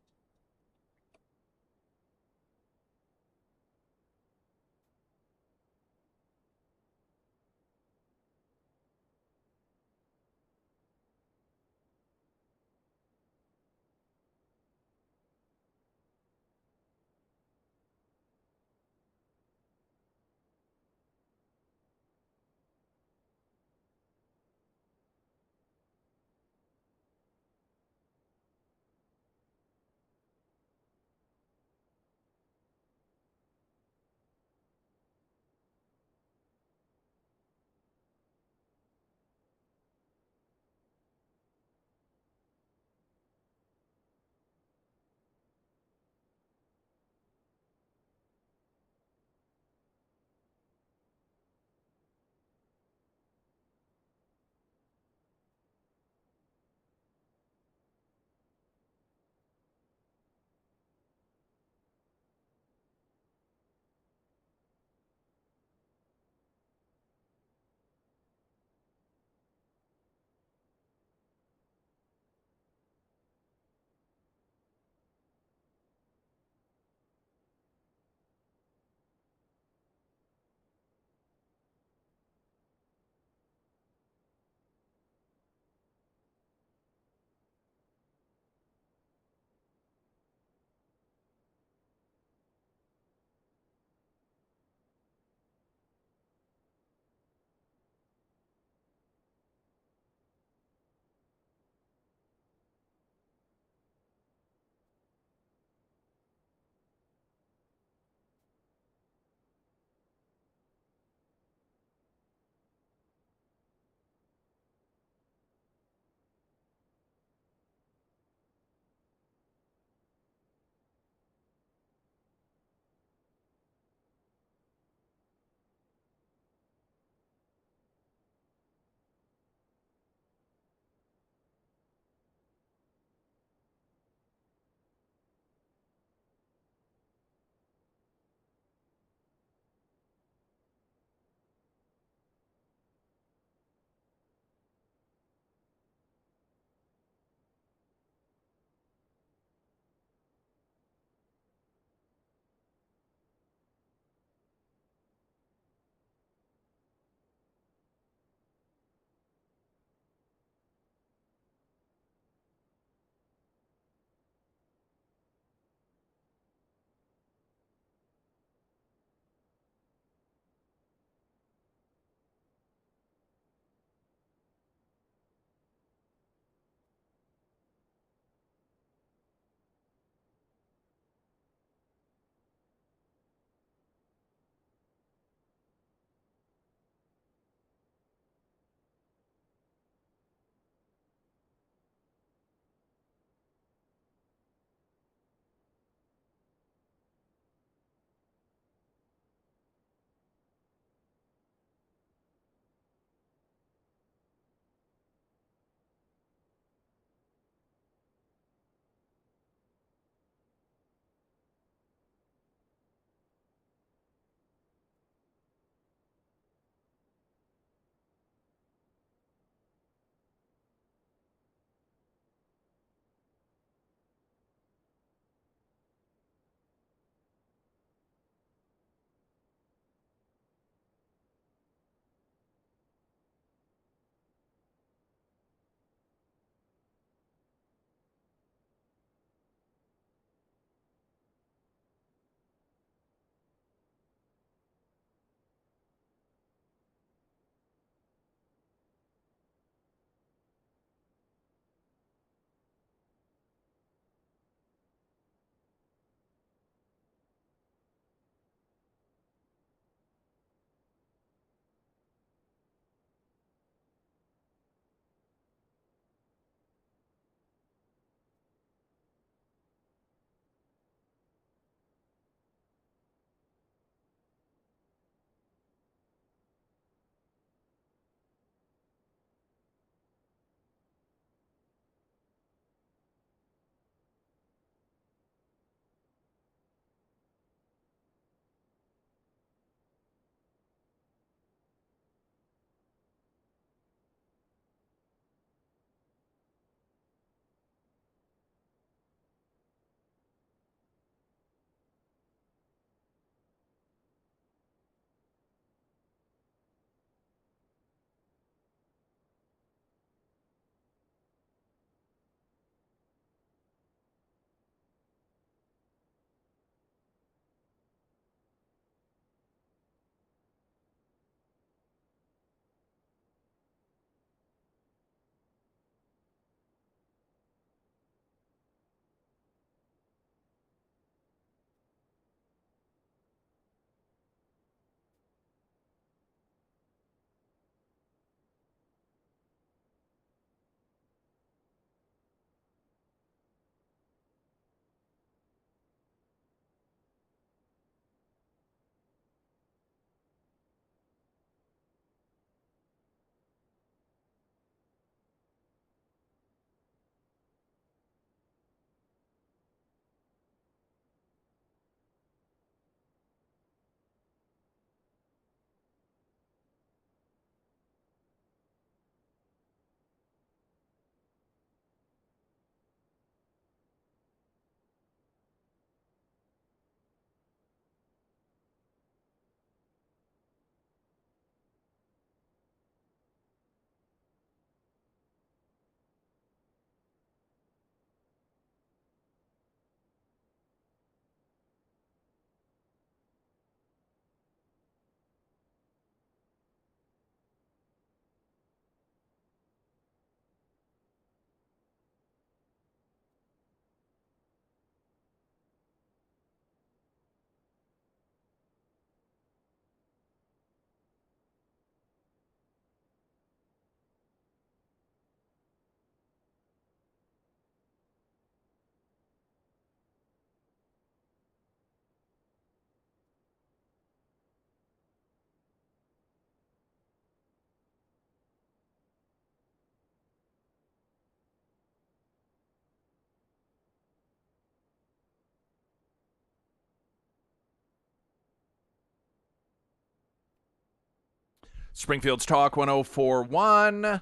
Springfield's Talk 1041.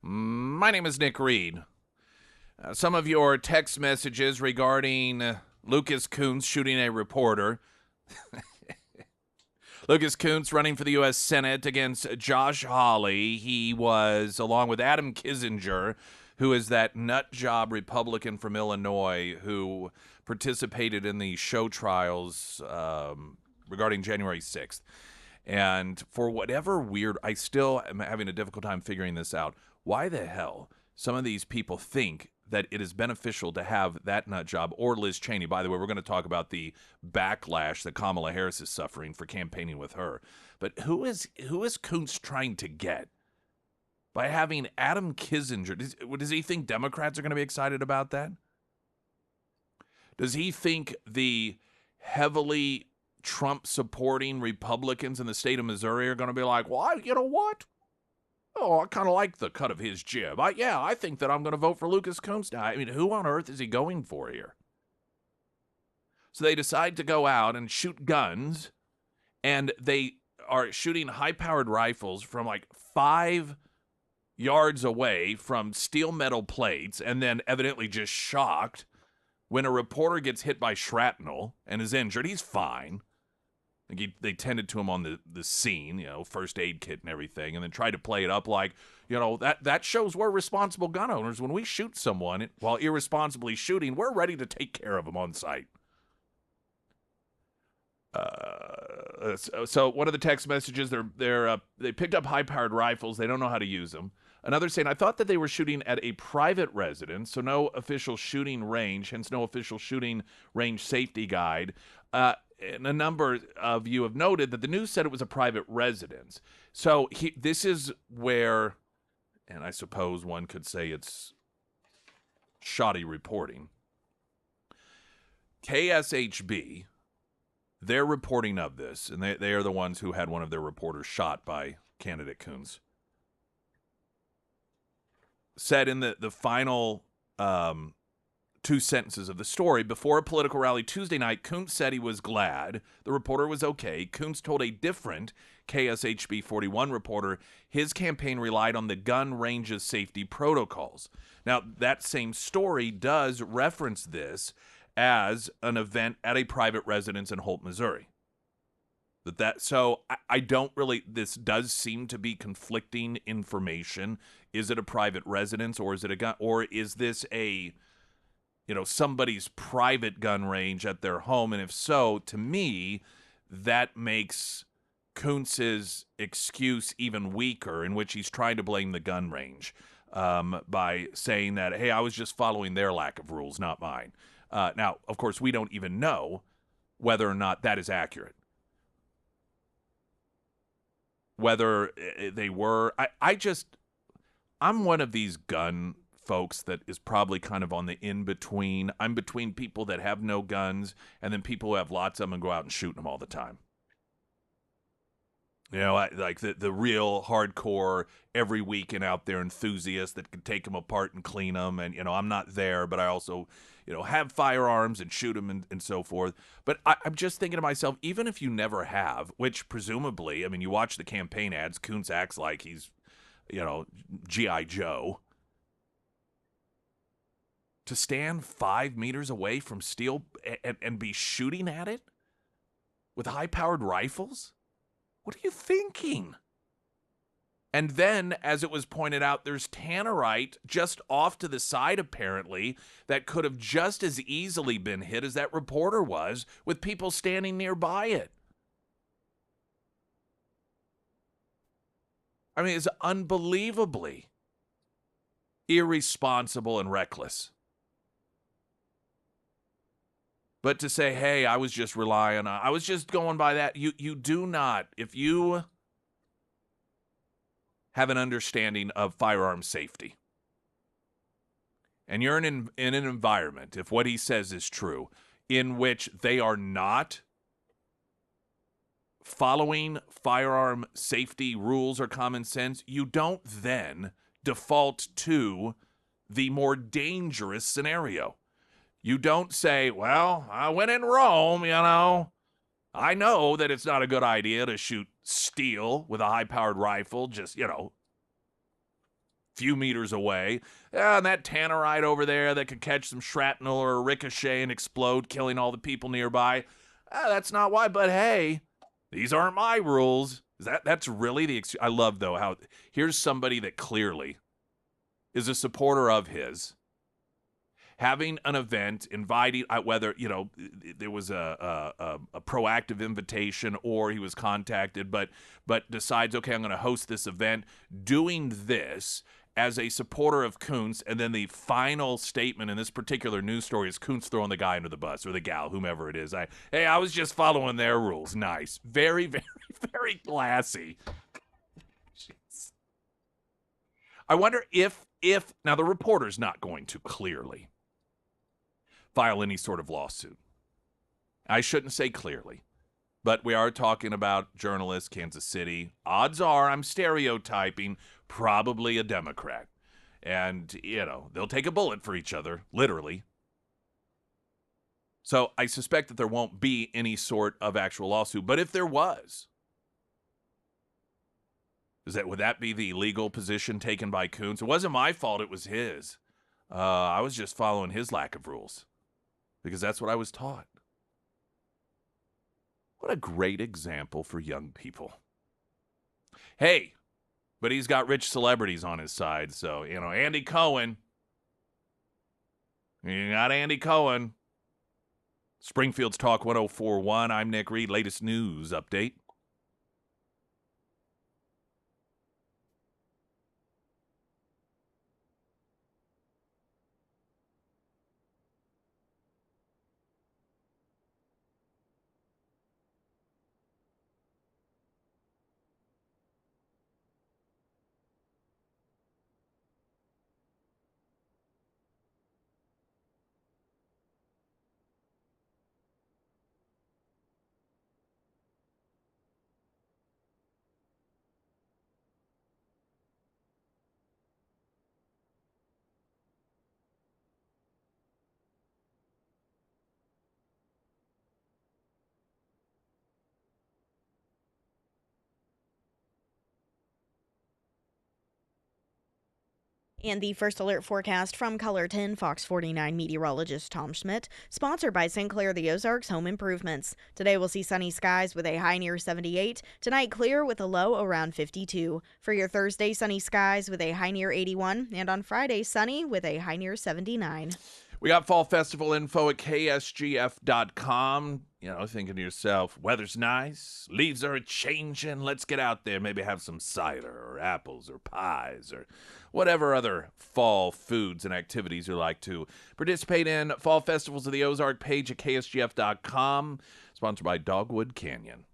My name is Nick Reed. Some of your text messages regarding Lucas Kunce shooting a reporter. Lucas Kunce running for the U.S. Senate against Josh Hawley. He was, along with Adam Kinzinger, who is that nut job Republican from Illinois who participated in the show trials regarding January 6th. And for whatever weird, I still am having a difficult time figuring this out. Why the hell some of these people think that it is beneficial to have that nut job or Liz Cheney? By the way, we're going to talk about the backlash that Kamala Harris is suffering for campaigning with her. But who is Kunce trying to get by having Adam Kinzinger? Does he think Democrats are going to be excited about that? Does he think the heavily Trump-supporting Republicans in the state of Missouri are going to be like, well, you know what? Oh, I kind of like the cut of his jib. I think that I'm going to vote for Lucas Kunce now. I mean, who on earth is he going for here? So they decide to go out and shoot guns, and they are shooting high-powered rifles from like 5 yards away from steel metal plates, and then evidently just shocked when a reporter gets hit by shrapnel and is injured. He's fine. They tended to him on the scene, first aid kit and everything, and then tried to play it up like, that shows we're responsible gun owners. When we shoot someone while irresponsibly shooting, we're ready to take care of them on site. So one of the text messages, they picked up high-powered rifles. They don't know how to use them. Another saying, I thought that they were shooting at a private residence, so no official shooting range, hence no official shooting range safety guide. And a number of you have noted that the news said it was a private residence. So this is where, and I suppose one could say it's shoddy reporting. KSHB, their reporting of this, and they are the ones who had one of their reporters shot by candidate Kunce, said in the final 2 sentences of the story, before a political rally Tuesday night, Kunce said he was glad the reporter was okay. Kunce told a different KSHB 41 reporter his campaign relied on the gun range's safety protocols. Now, that same story does reference this as an event at a private residence in Holt, Missouri. So I don't really, this does seem to be conflicting information. Is it a private residence, or is it a gun, or is this a somebody's private gun range at their home? And if so, to me, that makes Kunce's excuse even weaker, in which he's trying to blame the gun range by saying that, hey, I was just following their lack of rules, not mine. Now, of course, we don't even know whether or not that is accurate. Whether they were, I'm one of these gun folks that is probably kind of on the in-between. I'm between people that have no guns and then people who have lots of them and go out and shoot them all the time. Like the real hardcore, every weekend out there enthusiasts that can take them apart and clean them. And, I'm not there, but I also, have firearms and shoot them and so forth. But I'm just thinking to myself, even if you never have, which presumably, you watch the campaign ads, Kunce acts like he's, G.I. Joe. To stand 5 meters away from steel and be shooting at it with high-powered rifles? What are you thinking? And then, as it was pointed out, there's tannerite just off to the side, apparently, that could have just as easily been hit as that reporter was, with people standing nearby it. It's unbelievably irresponsible and reckless. But to say, hey, I was just I was just going by that. You do not, if you have an understanding of firearm safety, and you're in an environment, if what he says is true, in which they are not following firearm safety rules or common sense, you don't then default to the more dangerous scenario. You don't say, well, when in Rome, I know that it's not a good idea to shoot steal with a high-powered rifle, just, few meters away. And that tannerite over there that could catch some shrapnel or a ricochet and explode, killing all the people nearby. That's not why, but hey, these aren't my rules. That's really the I love, though, how here's somebody that clearly is a supporter of his, having an event, inviting, whether, there was a proactive invitation or he was contacted, but decides, okay, I'm going to host this event, doing this as a supporter of Kuntz, and then the final statement in this particular news story is Kuntz throwing the guy under the bus, or the gal, whomever it is. I was just following their rules. Nice. Very, very, very classy. Jeez. I wonder if now the reporter's not going to clearly file any sort of lawsuit. I shouldn't say clearly, but we are talking about journalists, Kansas City. Odds are, I'm stereotyping, probably a Democrat. And, they'll take a bullet for each other, literally. So I suspect that there won't be any sort of actual lawsuit. But if there was, would that be the legal position taken by Kuntz? It wasn't my fault, it was his. I was just following his lack of rules, because that's what I was taught. What a great example for young people. Hey, but he's got rich celebrities on his side, so, Andy Cohen. You got Andy Cohen. Springfield's Talk 104.1. I'm Nick Reed. Latest news update. And the first alert forecast from Color 10 Fox 49 meteorologist Tom Schmidt, sponsored by Sinclair the Ozarks Home Improvements. Today we'll see sunny skies with a high near 78. Tonight clear with a low around 52. For your Thursday, sunny skies with a high near 81. And on Friday, sunny with a high near 79. We got fall festival info at ksgf.com. Thinking to yourself, weather's nice, leaves are a-changing, let's get out there, maybe have some cider or apples or pies or whatever other fall foods and activities you like to participate in. Fall Festivals of the Ozark page at ksgf.com, sponsored by Dogwood Canyon.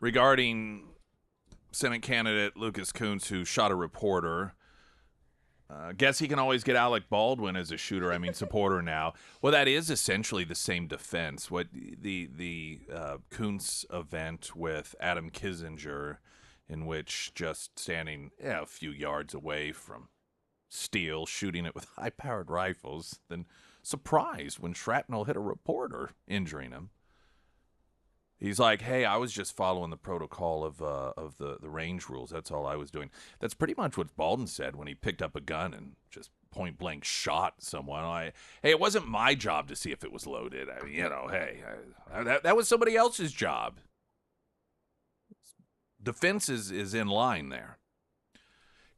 regarding Senate candidate Lucas Coons, who shot a reporter. Guess he can always get Alec Baldwin as a supporter now. Well, that is essentially the same defense. What the Coons event with Adam Kinzinger, in which just standing a few yards away from Steele, shooting it with high-powered rifles, then surprised when shrapnel hit a reporter, injuring him. He's like, hey, I was just following the protocol of the range rules. That's all I was doing. That's pretty much what Baldwin said when he picked up a gun and just point blank shot someone. Hey, it wasn't my job to see if it was loaded. I mean, that was somebody else's job. Defense is in line there.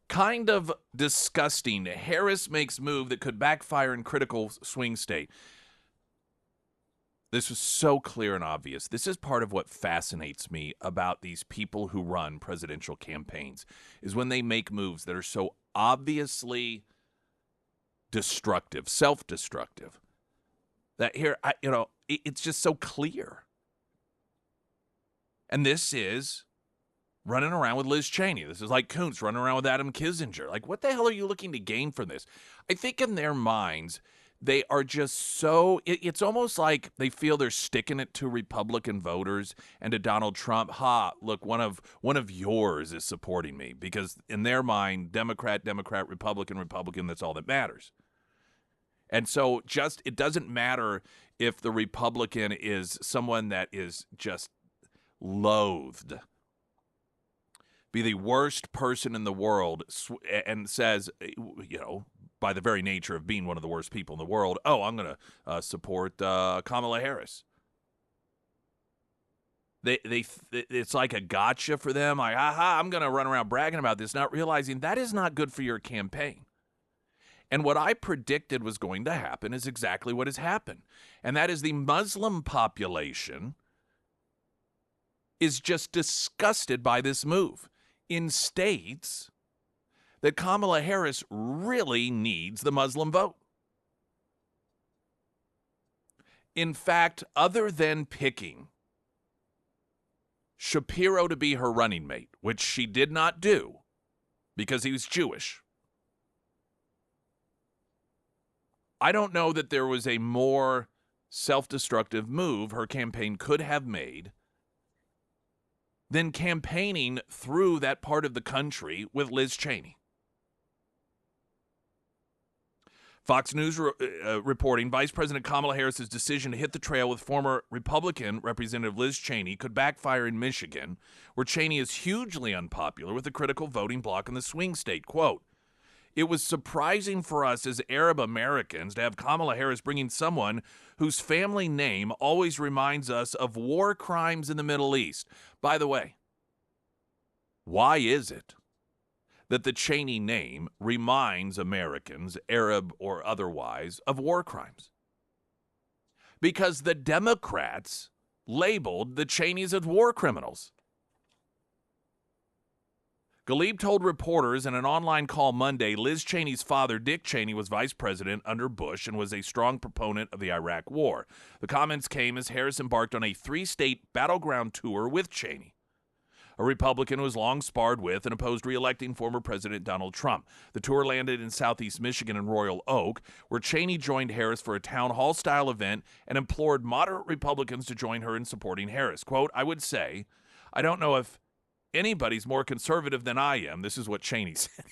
Kind of disgusting. Harris makes move that could backfire in critical swing state. This was so clear and obvious. This is part of what fascinates me about these people who run presidential campaigns, is when they make moves that are so obviously destructive, self-destructive, that here, it's just so clear. And this is running around with Liz Cheney. This is like Coons running around with Adam Kinzinger. Like, what the hell are you looking to gain from this? I think in their minds, they are just so, it's almost like they feel they're sticking it to Republican voters and to Donald Trump. Look, one of yours is supporting me, because in their mind, Democrat, Republican, that's all that matters. And so it doesn't matter if the Republican is someone that is just loathed, be the worst person in the world, and says, by the very nature of being one of the worst people in the world, I'm going to support Kamala Harris. It's like a gotcha for them. Like, I'm going to run around bragging about this, not realizing that is not good for your campaign. And what I predicted was going to happen is exactly what has happened. And that is the Muslim population is just disgusted by this move in states that Kamala Harris really needs the Muslim vote. In fact, other than picking Shapiro to be her running mate, which she did not do because he was Jewish, I don't know that there was a more self-destructive move her campaign could have made than campaigning through that part of the country with Liz Cheney. Fox News reporting Vice President Kamala Harris's decision to hit the trail with former Republican Representative Liz Cheney could backfire in Michigan, where Cheney is hugely unpopular with the critical voting bloc in the swing state. Quote, "It was surprising for us as Arab Americans to have Kamala Harris bringing someone whose family name always reminds us of war crimes in the Middle East." By the way, why is it that the Cheney name reminds Americans, Arab or otherwise, of war crimes? Because the Democrats labeled the Cheneys as war criminals. Galib told reporters in an online call Monday Liz Cheney's father, Dick Cheney, was vice president under Bush and was a strong proponent of the Iraq War. The comments came as Harris embarked on a 3-state battleground tour with Cheney, a Republican who has long sparred with and opposed re-electing former President Donald Trump. The tour landed in southeast Michigan and Royal Oak, where Cheney joined Harris for a town hall-style event and implored moderate Republicans to join her in supporting Harris. Quote, "I would say, I don't know if anybody's more conservative than I am." This is what Cheney said.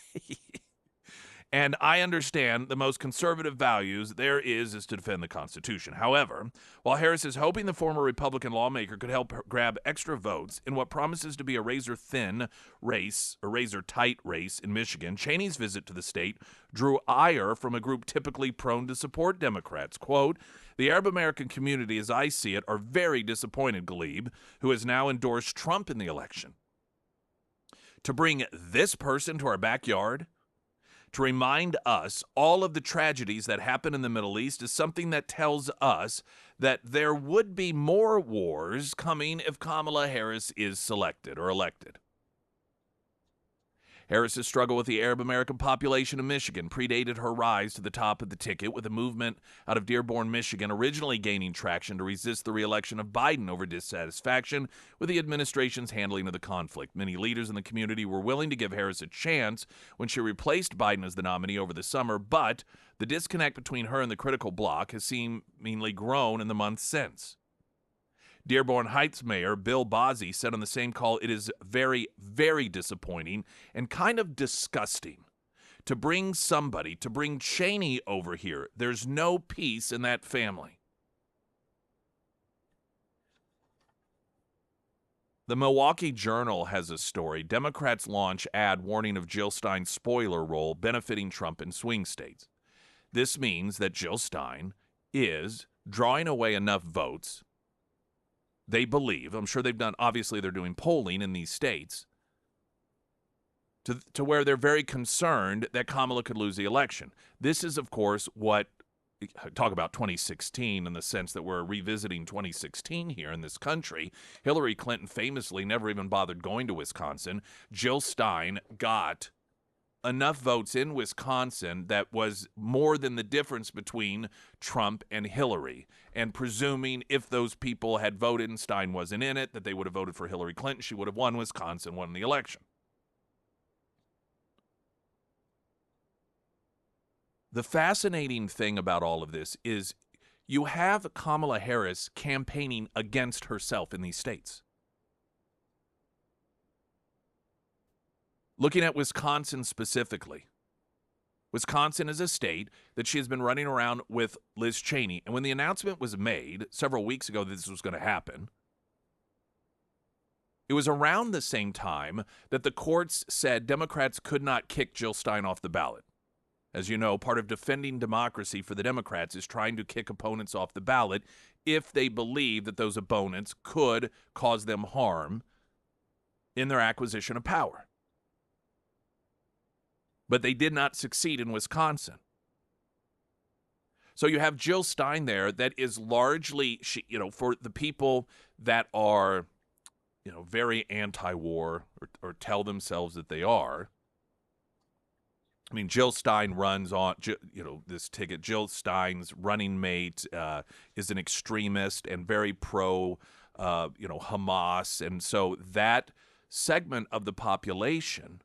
"And I understand the most conservative values there is to defend the Constitution. However, while Harris is hoping the former Republican lawmaker could help her grab extra votes in what promises to be a razor-thin race, a razor-tight race in Michigan, Cheney's visit to the state drew ire from a group typically prone to support Democrats. Quote, "The Arab American community, as I see it, are very disappointed," Galib, who has now endorsed Trump in the election. "To bring this person to our backyard, to remind us all of the tragedies that happen in the Middle East, is something that tells us that there would be more wars coming if Kamala Harris is selected or elected." Harris's struggle with the Arab American population of Michigan predated her rise to the top of the ticket, with a movement out of Dearborn, Michigan, originally gaining traction to resist the re-election of Biden over dissatisfaction with the administration's handling of the conflict. Many leaders in the community were willing to give Harris a chance when she replaced Biden as the nominee over the summer, but the disconnect between her and the critical bloc has seemingly grown in the months since. Dearborn Heights Mayor Bill Bozzi said on the same call, "It is very, very disappointing and kind of disgusting to bring Cheney over here. There's no peace in that family." The Milwaukee Journal has a story. Democrats launch ad warning of Jill Stein's spoiler role benefiting Trump in swing states. This means that Jill Stein is drawing away enough votes, they believe, I'm sure obviously they're doing polling in these states, to where they're very concerned that Kamala could lose the election. This is, of course, talk about 2016 in the sense that we're revisiting 2016 here in this country. Hillary Clinton famously never even bothered going to Wisconsin. Jill Stein got enough votes in Wisconsin that was more than the difference between Trump and Hillary. And presuming if those people had voted and Stein wasn't in it, that they would have voted for Hillary Clinton, she would have won Wisconsin, won the election. The fascinating thing about all of this is you have Kamala Harris campaigning against herself in these states. Looking at Wisconsin specifically, Wisconsin is a state that she has been running around with Liz Cheney. And when the announcement was made several weeks ago that this was going to happen, it was around the same time that the courts said Democrats could not kick Jill Stein off the ballot. As you know, part of defending democracy for the Democrats is trying to kick opponents off the ballot if they believe that those opponents could cause them harm in their acquisition of power. But they did not succeed in Wisconsin. So you have Jill Stein there that is largely, for the people that are, very anti-war or tell themselves that they are. I mean, Jill Stein runs on, this ticket. Jill Stein's running mate is an extremist and very pro, Hamas. And so that segment of the population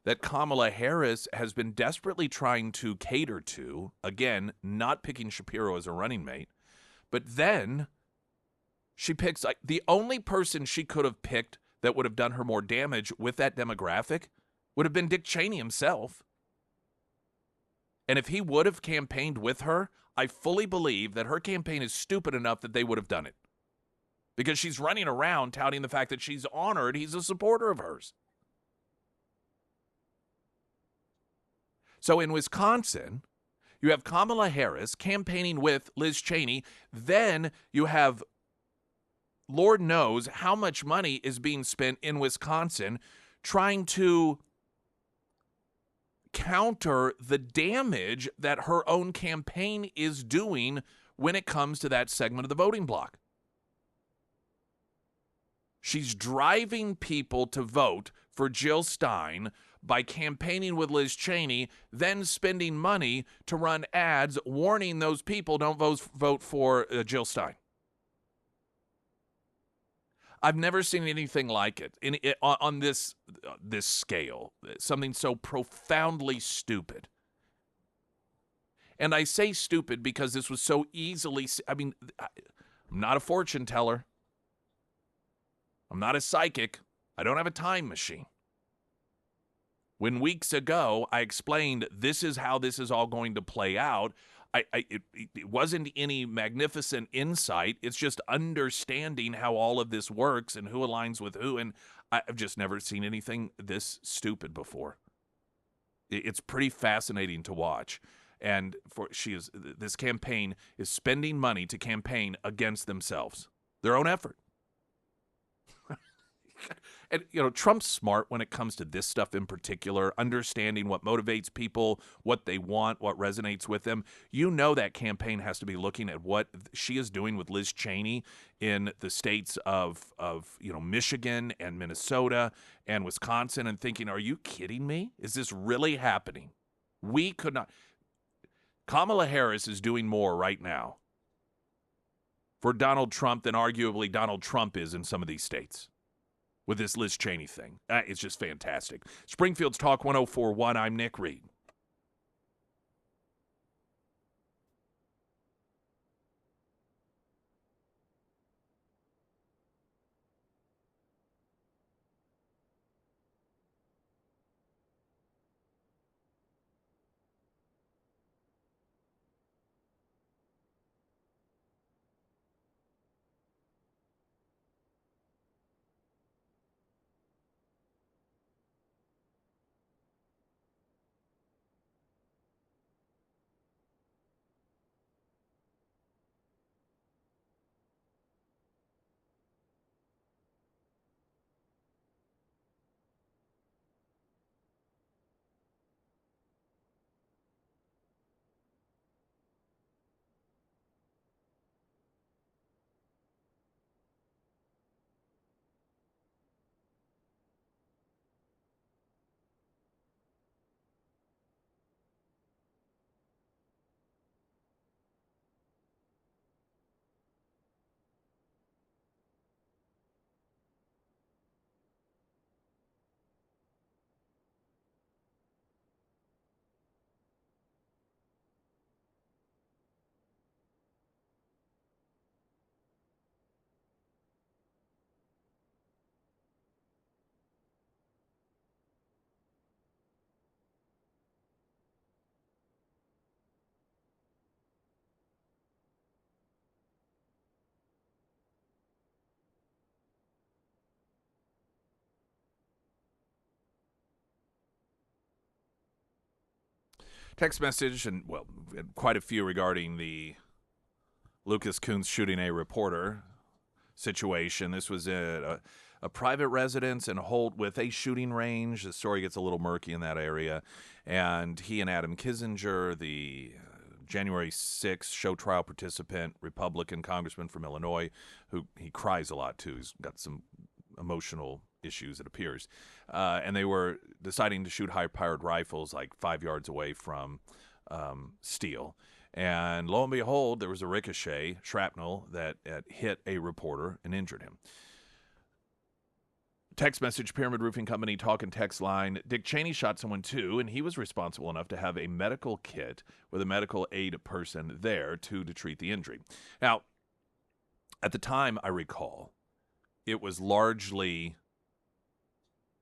that Kamala Harris has been desperately trying to cater to, again, not picking Shapiro as a running mate, but then she picks, the only person she could have picked that would have done her more damage with that demographic would have been Dick Cheney himself. And if he would have campaigned with her, I fully believe that her campaign is stupid enough that they would have done it. Because she's running around touting the fact that she's honored he's a supporter of hers. So in Wisconsin, you have Kamala Harris campaigning with Liz Cheney. Then you have, Lord knows how much money is being spent in Wisconsin trying to counter the damage that her own campaign is doing when it comes to that segment of the voting bloc. She's driving people to vote for Jill Stein by campaigning with Liz Cheney, then spending money to run ads warning those people don't vote for Jill Stein. I've never seen anything like it on this scale, something so profoundly stupid. And I say stupid because this was so easily, I'm not a fortune teller. I'm not a psychic. I don't have a time machine. When weeks ago I explained this is how this is all going to play out, it wasn't any magnificent insight. It's just understanding how all of this works and who aligns with who. And I've just never seen anything this stupid before. It's pretty fascinating to watch. And this campaign is spending money to campaign against themselves, their own effort. And, Trump's smart when it comes to this stuff in particular, understanding what motivates people, what they want, what resonates with them. That campaign has to be looking at what she is doing with Liz Cheney in the states of Michigan and Minnesota and Wisconsin and thinking, are you kidding me? Is this really happening? We could not. Kamala Harris is doing more right now for Donald Trump than arguably Donald Trump is in some of these states with this Liz Cheney thing. It's just fantastic. Springfield's Talk 104.1. I'm Nick Reed. Text message, and, quite a few regarding the Lucas Coons shooting a reporter situation. This was a private residence in Holt with a shooting range. The story gets a little murky in that area. And he and Adam Kinzinger, the January 6th show trial participant, Republican congressman from Illinois, who he cries a lot too. He's got some emotional issues, it appears. And they were deciding to shoot high-powered rifles like 5 yards away from Steele. And lo and behold, there was a ricochet, shrapnel, that hit a reporter and injured him. Text message, Pyramid Roofing Company, talk and text line. Dick Cheney shot someone too, and he was responsible enough to have a medical kit with a medical aid person there to treat the injury. Now, at the time, I recall, it was largely,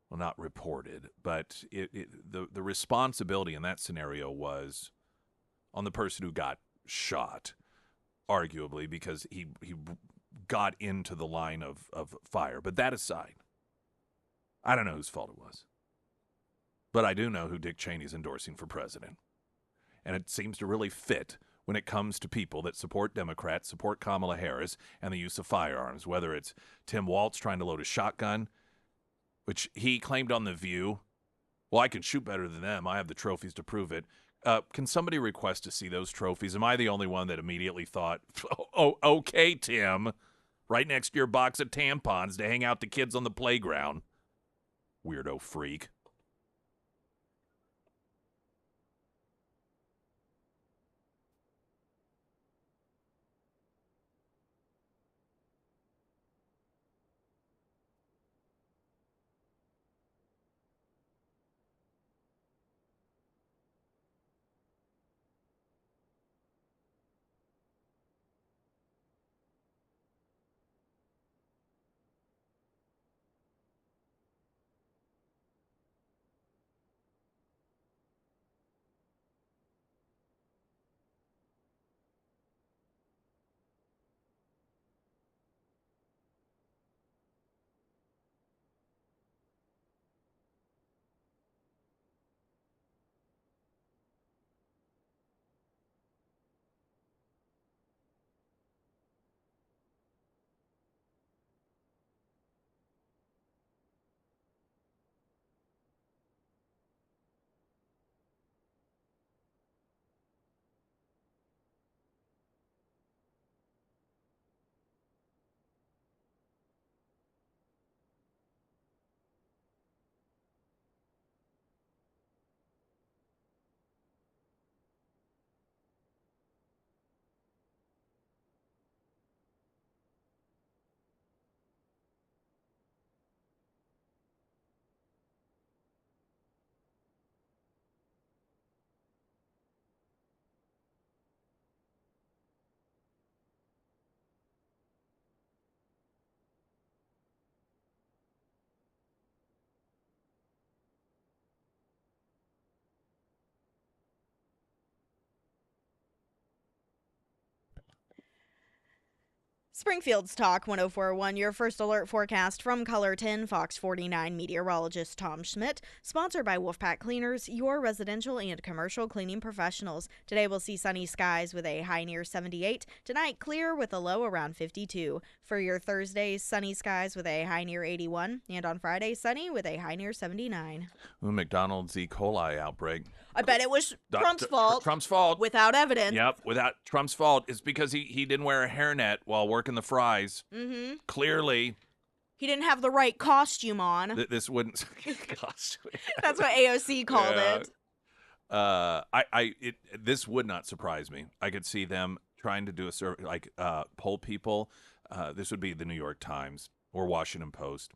well, not reported, but the responsibility in that scenario was on the person who got shot, arguably, because he got into the line of fire. But that aside, I don't know whose fault it was. But I do know who Dick Cheney's endorsing for president. And it seems to really fit when it comes to people that support Democrats, support Kamala Harris, and the use of firearms, whether it's Tim Walz trying to load a shotgun, which he claimed on The View, well, I can shoot better than them. I have the trophies to prove it. Can somebody request to see those trophies? Am I the only one that immediately thought, oh, okay, Tim, right next to your box of tampons to hang out the kids on the playground? Weirdo freak. Springfield's Talk 1041, your first alert forecast from Color 10, Fox 49 meteorologist Tom Schmidt, sponsored by Wolfpack Cleaners, your residential and commercial cleaning professionals. Today we'll see sunny skies with a high near 78. Tonight, clear with a low around 52. For your Thursdays, sunny skies with a high near 81. And on Friday, sunny with a high near 79. McDonald's E. coli outbreak. I bet it was Trump's fault. Trump's fault. Without evidence. Yep, without Trump's fault. It's because he didn't wear a hairnet while working the fries. Mm-hmm. Clearly. He didn't have the right costume on. This wouldn't costume. That's what AOC called it. This would not surprise me. I could see them trying to do a survey, like poll people. This would be the New York Times or Washington Post.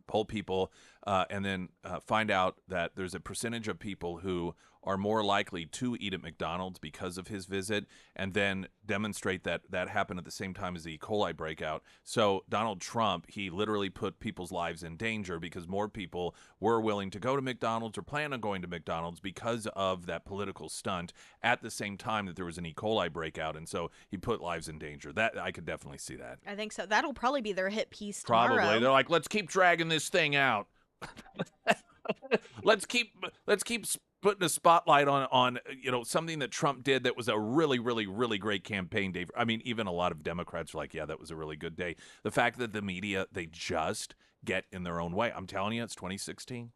Poll people and then find out that there's a percentage of people who are more likely to eat at McDonald's because of his visit, and then demonstrate that that happened at the same time as the E. coli breakout. So Donald Trump, he literally put people's lives in danger because more people were willing to go to McDonald's or plan on going to McDonald's because of that political stunt at the same time that there was an E. coli breakout, and so he put lives in danger. That I could definitely see that. I think so. That'll probably be their hit piece tomorrow. Probably. They're like, let's keep dragging this thing out. let's keep putting a spotlight on something that Trump did that was a really, really, really great campaign day. I mean, even a lot of Democrats were like, yeah, that was a really good day. The fact that the media, they just get in their own way. I'm telling you, it's 2016.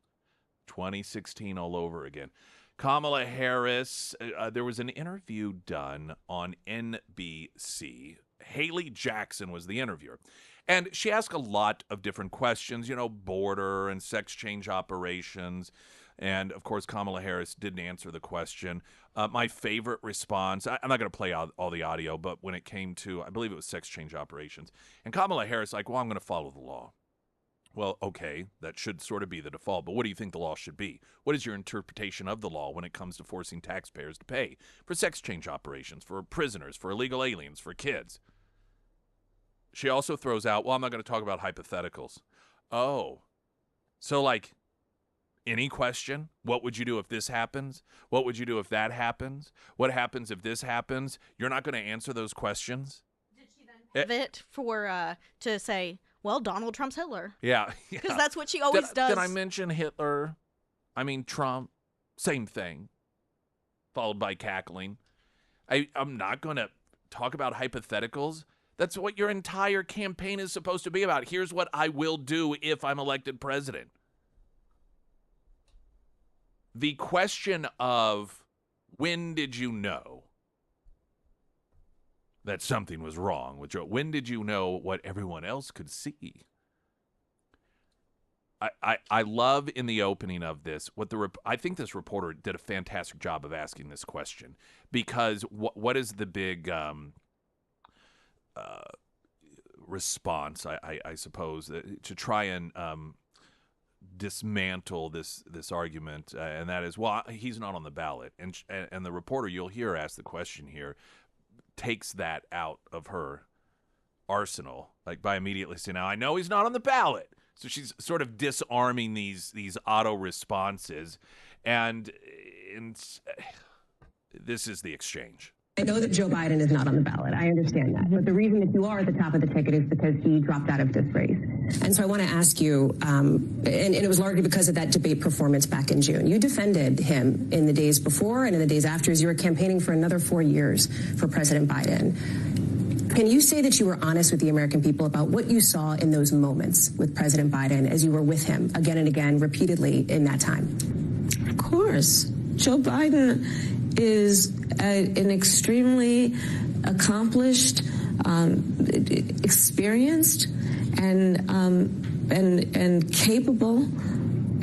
2016 all over again. Kamala Harris, there was an interview done on NBC. Haley Jackson was the interviewer. And she asked a lot of different questions, border and sex change operations. And, of course, Kamala Harris didn't answer the question. My favorite response, I'm not going to play all the audio, but when it came to, I believe it was sex change operations. And Kamala Harris, I'm going to follow the law. Well, okay, that should sort of be the default, but what do you think the law should be? What is your interpretation of the law when it comes to forcing taxpayers to pay for sex change operations, for prisoners, for illegal aliens, for kids? She also throws out, well, I'm not going to talk about hypotheticals. Oh, so any question? What would you do if this happens? What would you do if that happens? What happens if this happens? You're not going to answer those questions? Did she then pivot to say, well, Donald Trump's Hitler? Yeah. Because that's what she always does. Did I mention Hitler? I mean, Trump. Same thing. Followed by cackling. I'm not going to talk about hypotheticals. That's what your entire campaign is supposed to be about. Here's what I will do if I'm elected president. The question of when did you know that something was wrong with Joe? When did you know what everyone else could see? I love in the opening of this I think this reporter did a fantastic job of asking this question, because what is the big response, I suppose, to try and dismantle this argument, and that is, well, he's not on the ballot, and the reporter, you'll hear ask the question here, takes that out of her arsenal, by immediately saying, now I know he's not on the ballot. So she's sort of disarming these auto responses, and this is the exchange. I know that Joe Biden is not on the ballot. I understand that. But the reason that you are at the top of the ticket is because he dropped out of this race. And so I want to ask you, and it was largely because of that debate performance back in June. You defended him in the days before and in the days after as you were campaigning for another 4 years for President Biden. Can you say that you were honest with the American people about what you saw in those moments with President Biden as you were with him again and again, repeatedly in that time? Of course. Joe Biden is an extremely accomplished, experienced, and capable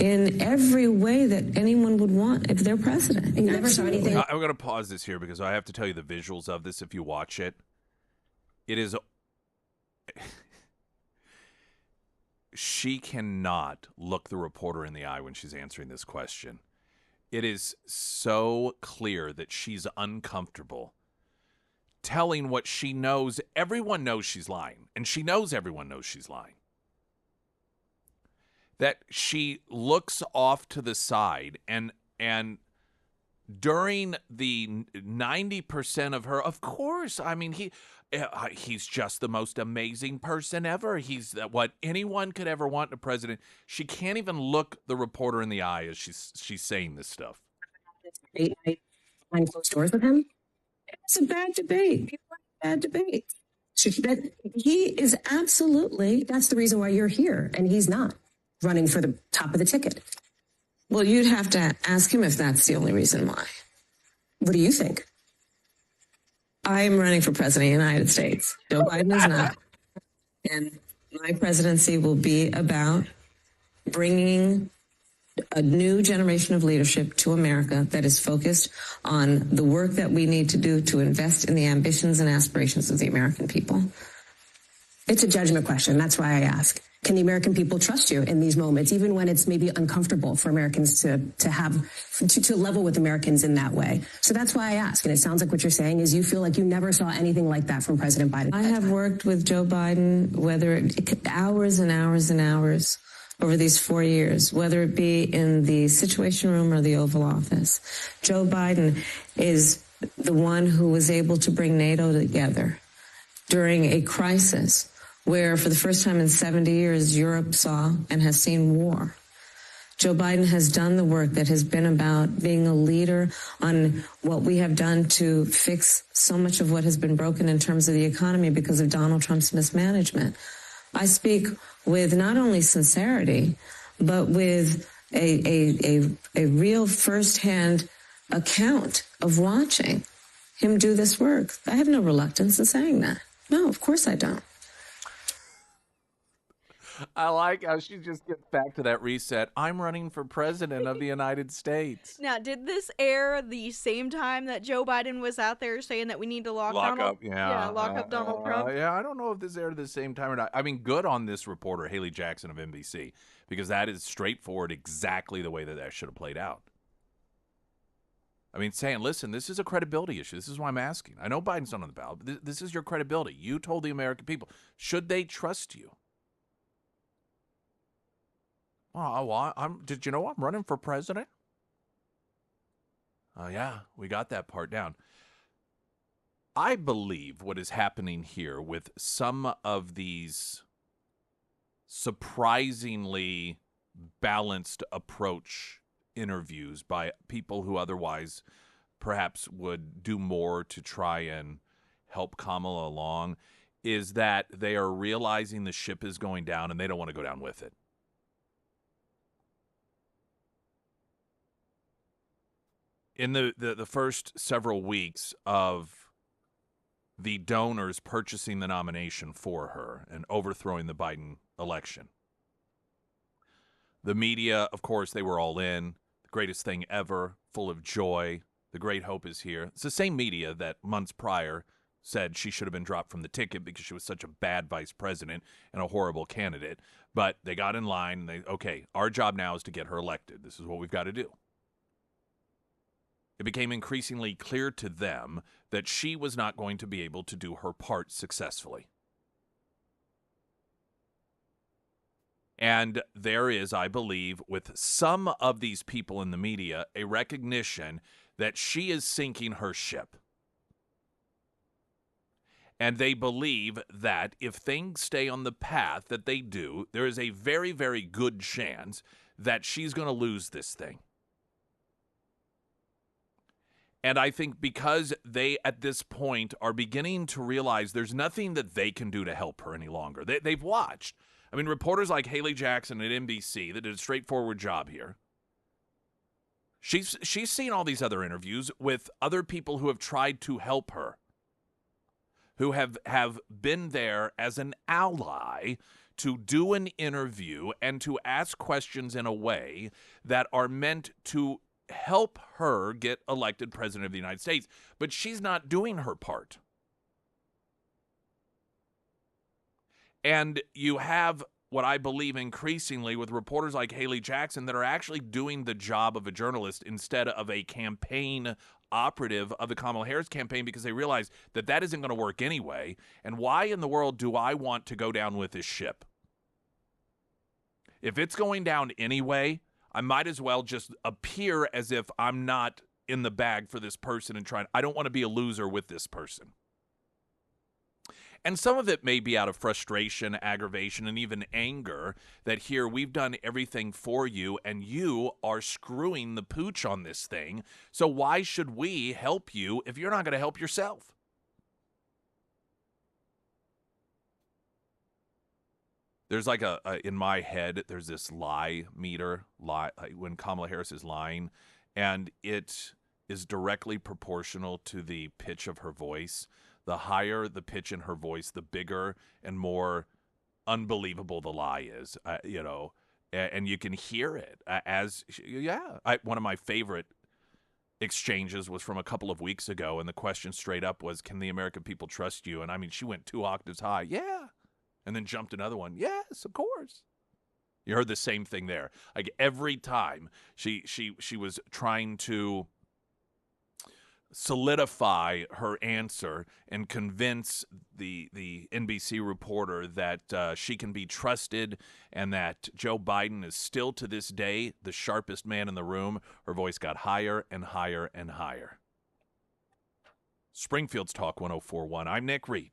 in every way that anyone would want if they're president. You never saw anything. I'm going to pause this here because I have to tell you the visuals of this if you watch it. It is... She cannot look the reporter in the eye when she's answering this question. It is so clear that she's uncomfortable telling what she knows. Everyone knows she's lying, and she knows everyone knows she's lying. That she looks off to the side and during the 90% of her, of course, I mean, he's just the most amazing person ever. He's what anyone could ever want in a president. She can't even look the reporter in the eye as she's saying this stuff. Debate night behind closed doors with him. It's a bad debate. People like bad debate. He is absolutely, that's the reason why you're here, and he's not running for the top of the ticket. Well, you'd have to ask him if that's the only reason why. What do you think? I'm running for president of the United States. Joe Biden is not. And my presidency will be about bringing a new generation of leadership to America that is focused on the work that we need to do to invest in the ambitions and aspirations of the American people. It's a judgment question. That's why I ask. Can the American people trust you in these moments, even when it's maybe uncomfortable for Americans to level with Americans in that way? So that's why I ask. And it sounds like what you're saying is you feel like you never saw anything like that from President Biden. I have worked with Joe Biden, hours and hours and hours over these 4 years, whether it be in the Situation Room or the Oval Office. Joe Biden is the one who was able to bring NATO together during a crisis where for the first time in 70 years, Europe saw and has seen war. Joe Biden has done the work that has been about being a leader on what we have done to fix so much of what has been broken in terms of the economy because of Donald Trump's mismanagement. I speak with not only sincerity, but with a real firsthand account of watching him do this work. I have no reluctance in saying that. No, of course I don't. I like how she just gets back to that reset. I'm running for president of the United States. Now, did this air the same time that Joe Biden was out there saying that we need to lock up Donald Trump? Yeah, I don't know if this aired at the same time or not. I mean, good on this reporter, Haley Jackson of NBC, because that is straightforward, exactly the way that should have played out. I mean, saying, listen, this is a credibility issue. This is why I'm asking. I know Biden's not on the ballot, but this is your credibility. You told the American people. Should they trust you? Well, did you know I'm running for president? Oh, yeah, we got that part down. I believe what is happening here with some of these surprisingly balanced approach interviews by people who otherwise perhaps would do more to try and help Kamala along is that they are realizing the ship is going down and they don't want to go down with it. In the first several weeks of the donors purchasing the nomination for her and overthrowing the Biden election, the media, of course, they were all in. The greatest thing ever, full of joy. The great hope is here. It's the same media that months prior said she should have been dropped from the ticket because she was such a bad vice president and a horrible candidate. But they got in line and okay, our job now is to get her elected. This is what we've got to do. It became increasingly clear to them that she was not going to be able to do her part successfully. And there is, I believe, with some of these people in the media, a recognition that she is sinking her ship. And they believe that if things stay on the path that they do, there is a very, very good chance that she's going to lose this thing. And I think because they, at this point, are beginning to realize there's nothing that they can do to help her any longer. They've watched. I mean, reporters like Haley Jackson at NBC that did a straightforward job here. She's seen all these other interviews with other people who have tried to help her, who have been there as an ally to do an interview and to ask questions in a way that are meant to help her get elected president of the United States, but she's not doing her part. And you have what I believe increasingly with reporters like Haley Jackson that are actually doing the job of a journalist instead of a campaign operative of the Kamala Harris campaign because they realize that that isn't going to work anyway. And why in the world do I want to go down with this ship? If it's going down anyway, I might as well just appear as if I'm not in the bag for this person and I don't want to be a loser with this person. And some of it may be out of frustration, aggravation, and even anger that here we've done everything for you and you are screwing the pooch on this thing. So why should we help you if you're not going to help yourself? There's like in my head, there's this lie meter, when Kamala Harris is lying, and it is directly proportional to the pitch of her voice. The higher the pitch in her voice, the bigger and more unbelievable the lie is, and you can hear it one of my favorite exchanges was from a couple of weeks ago, and the question straight up was, can the American people trust you? And I mean, she went 2 octaves high. Yeah. And then jumped another one. Yes, of course. You heard the same thing there. Like every time she was trying to solidify her answer and convince the NBC reporter that she can be trusted and that Joe Biden is still to this day the sharpest man in the room, her voice got higher and higher and higher. Springfield's Talk 104.1. I'm Nick Reed.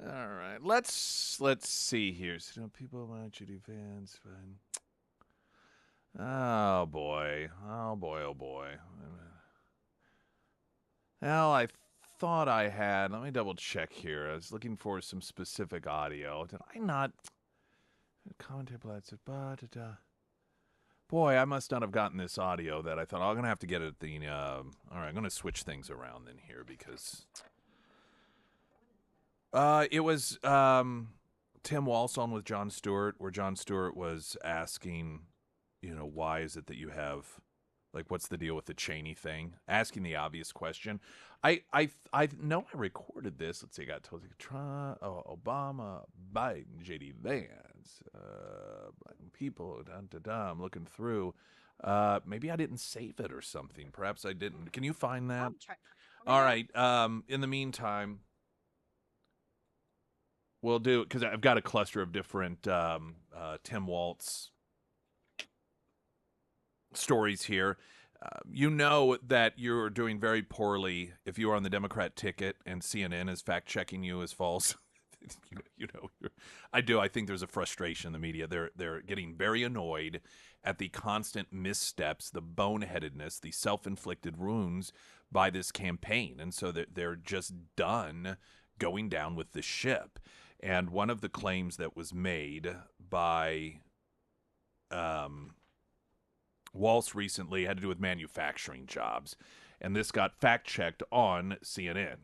All right, let's see here. So people want you to fans, fine. Oh boy, oh boy, oh boy. Well, I thought I had. Let me double check here. I was looking for some specific audio. Did I not? Commentary plat said, boy, I must not have gotten this audio that I thought I'm gonna have to get it at the. All right, I'm gonna switch things around then here because. It was Tim Walz on with Jon Stewart, where Jon Stewart was asking, why is it that you have, like, what's the deal with the Cheney thing? Asking the obvious question. I know I recorded this. Let's see, I got told Trump, Obama, Biden, J.D. Vance, Biden people, I'm looking through. Maybe I didn't save it or something. Perhaps I didn't. Can you find that? All right. In the meantime. We'll do it because I've got a cluster of different Tim Walz stories here. You know that you're doing very poorly if you are on the Democrat ticket and CNN is fact-checking you as false. I do. I think there's a frustration in the media. They're getting very annoyed at the constant missteps, the boneheadedness, the self-inflicted wounds by this campaign, and so they're just done going down with the ship. And one of the claims that was made by Waltz recently had to do with manufacturing jobs, and this got fact-checked on CNN.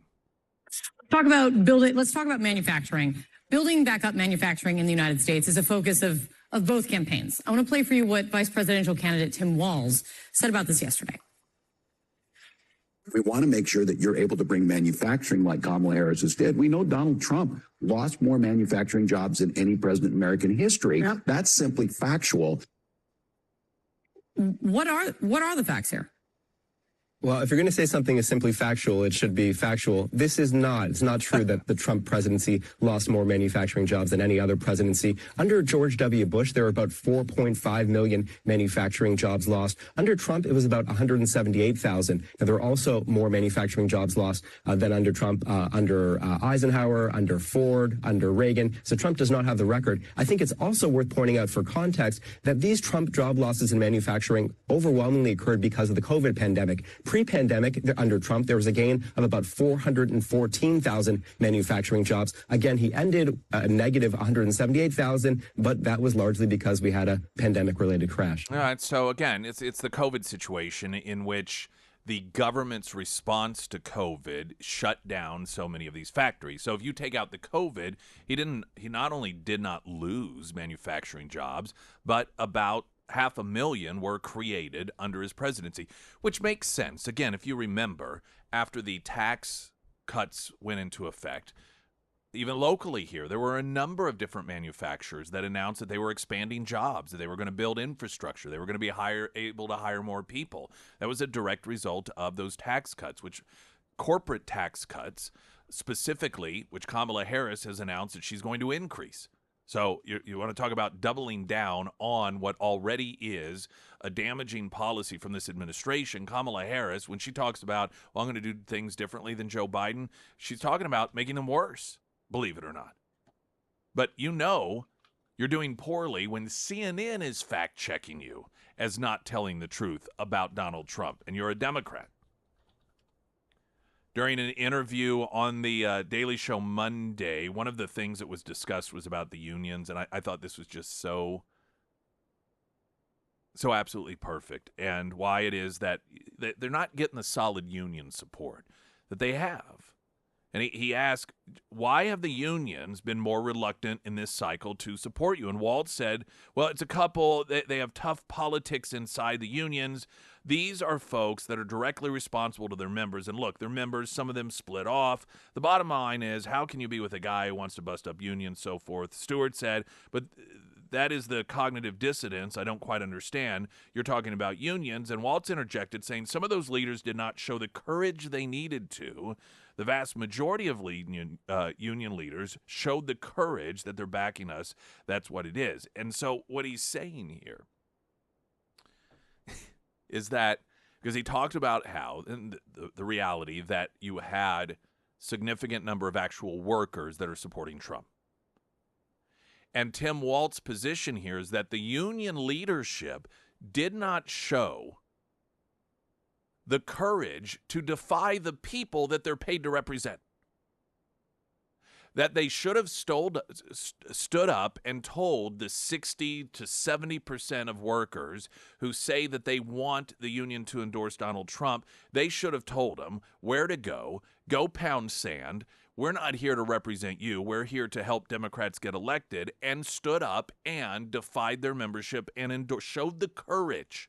Let's talk about manufacturing. Building back up manufacturing in the United States is a focus of both campaigns. I want to play for you what Vice Presidential candidate Tim Walz said about this yesterday. We want to make sure that you're able to bring manufacturing like Kamala Harris has did. We know Donald Trump lost more manufacturing jobs than any president in American history. Yep. That's simply factual. What are the facts here? Well, if you're going to say something is simply factual, it should be factual. It's not true that the Trump presidency lost more manufacturing jobs than any other presidency. Under George W. Bush, there were about 4.5 million manufacturing jobs lost. Under Trump, it was about 178,000. Now, there were also more manufacturing jobs lost than under Trump, under Eisenhower, under Ford, under Reagan. So Trump does not have the record. I think it's also worth pointing out for context that these Trump job losses in manufacturing overwhelmingly occurred because of the COVID pandemic. Pre-pandemic, under Trump, there was a gain of about 414,000 manufacturing jobs. Again, he ended a negative 178,000, but that was largely because we had a pandemic-related crash. All right, so again, it's the COVID situation in which the government's response to COVID shut down so many of these factories. So if you take out the COVID, he not only did not lose manufacturing jobs, but about 500,000 were created under his presidency, which makes sense. Again, if you remember, after the tax cuts went into effect, even locally here, there were a number of different manufacturers that announced that they were expanding jobs, that they were going to build infrastructure, they were going to be able to hire more people. That was a direct result of those tax cuts, which corporate tax cuts specifically, which Kamala Harris has announced that she's going to increase. So you want to talk about doubling down on what already is a damaging policy from this administration. Kamala Harris, when she talks about, well, I'm going to do things differently than Joe Biden, she's talking about making them worse, believe it or not. But you're doing poorly when CNN is fact-checking you as not telling the truth about Donald Trump, and you're a Democrat. During an interview on the Daily Show Monday, one of the things that was discussed was about the unions, and I thought this was just so absolutely perfect, and why it is that they're not getting the solid union support that they have. And he asked, why have the unions been more reluctant in this cycle to support you? And Walt said, well, it's a couple, they have tough politics inside the unions. These are folks that are directly responsible to their members. And look, their members, some of them split off. The bottom line is, how can you be with a guy who wants to bust up unions, so forth? Stewart said, but that is the cognitive dissonance I don't quite understand. You're talking about unions. And Waltz interjected, saying some of those leaders did not show the courage they needed to. The vast majority of union leaders showed the courage that they're backing us. That's what it is. And so what he's saying here is that, because he talked about how, and the reality that you had significant number of actual workers that are supporting Trump. And Tim Waltz's position here is that the union leadership did not show the courage to defy the people that they're paid to represent. That they should have stood up and told the 60 to 70% of workers who say that they want the union to endorse Donald Trump, they should have told them where to go pound sand. We're not here to represent you. We're here to help Democrats get elected, and stood up and defied their membership and showed the courage.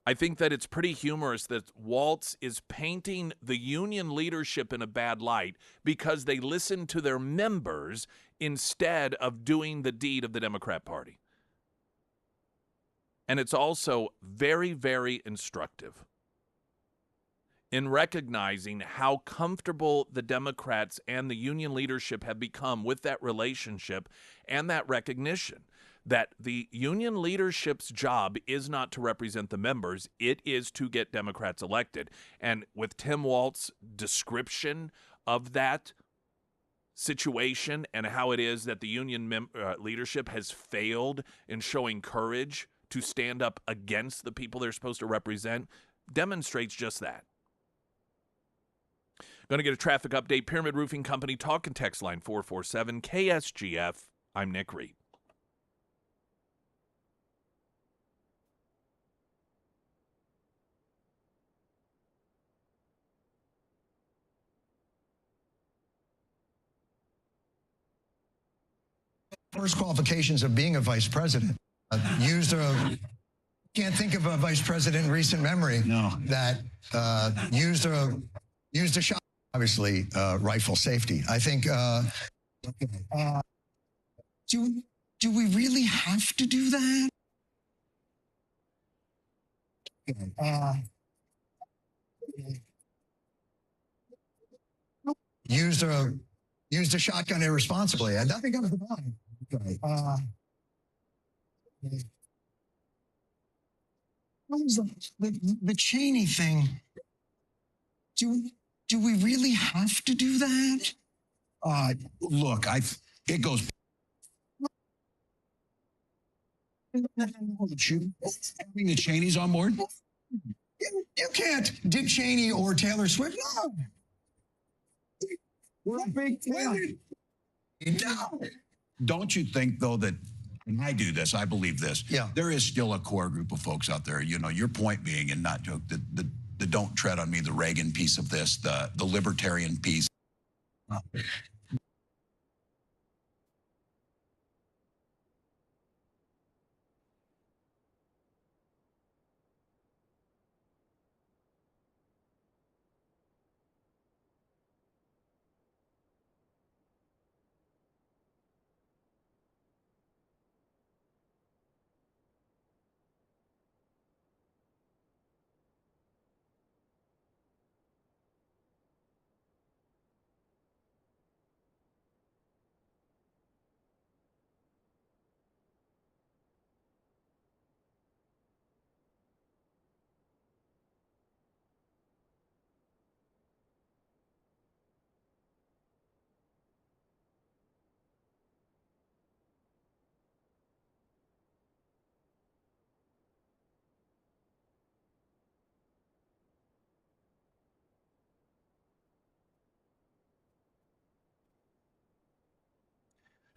I think that it's pretty humorous that Waltz is painting the union leadership in a bad light because they listened to their members instead of doing the deed of the Democrat Party. And it's also very, very instructive in recognizing how comfortable the Democrats and the union leadership have become with that relationship and that recognition that the union leadership's job is not to represent the members, it is to get Democrats elected. And with Tim Waltz's description of that situation and how it is that the union leadership has failed in showing courage to stand up against the people they're supposed to represent demonstrates just that. Going to get a traffic update. Pyramid Roofing Company, talk and text line 447 KSGF. I'm Nick Reed. First qualifications of being a vice president. Can't think of a vice president in recent memory that used a shot. Obviously, rifle safety. I think. Do we really have to do that? Used a shotgun irresponsibly. I think I was the guy. Okay. What was the Cheney thing? Do we really have to do that? Look, it goes. Having the Cheneys on board? You can't Dick Cheney or Taylor Swift. No. We're a big fan. No. Don't you think, though, that, and I do this, I believe this, there is still a core group of folks out there, you know, your point being, and not joke, the don't tread on me, the Reagan piece of this, the libertarian piece.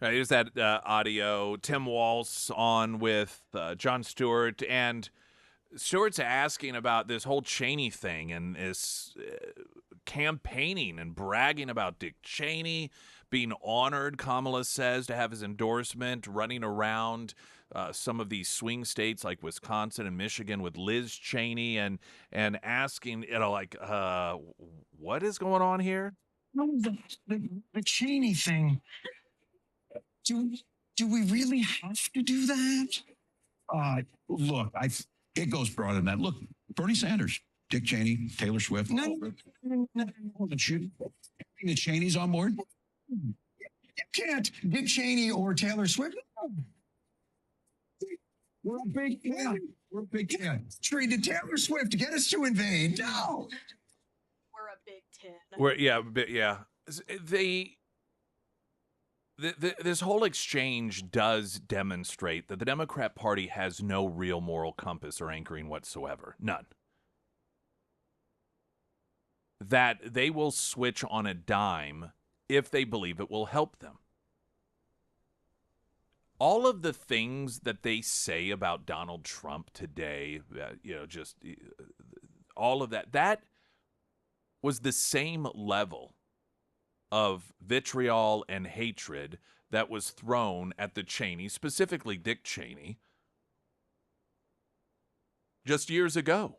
Right, here's that audio. Tim Walz on with Jon Stewart, and Stewart's asking about this whole Cheney thing and this campaigning and bragging about Dick Cheney, being honored, Kamala says, to have his endorsement, running around some of these swing states like Wisconsin and Michigan with Liz Cheney, and asking, you know, like, what is going on here? What was the Cheney thing? Do we really have to do that? Look, it goes broader than that. Look, Bernie Sanders, Dick Cheney, Taylor Swift. No. The Cheneys on board? You can't Dick Cheney or Taylor Swift. No. We're a big fan. We're a big fan. Treated Taylor Swift to get us to invade. No. We're a Big Ten. This whole exchange does demonstrate that the Democrat Party has no real moral compass or anchoring whatsoever. None. That they will switch on a dime if they believe it will help them. All of the things that they say about Donald Trump today, just all of that was the same level of vitriol and hatred that was thrown at the Cheney, specifically Dick Cheney, just years ago.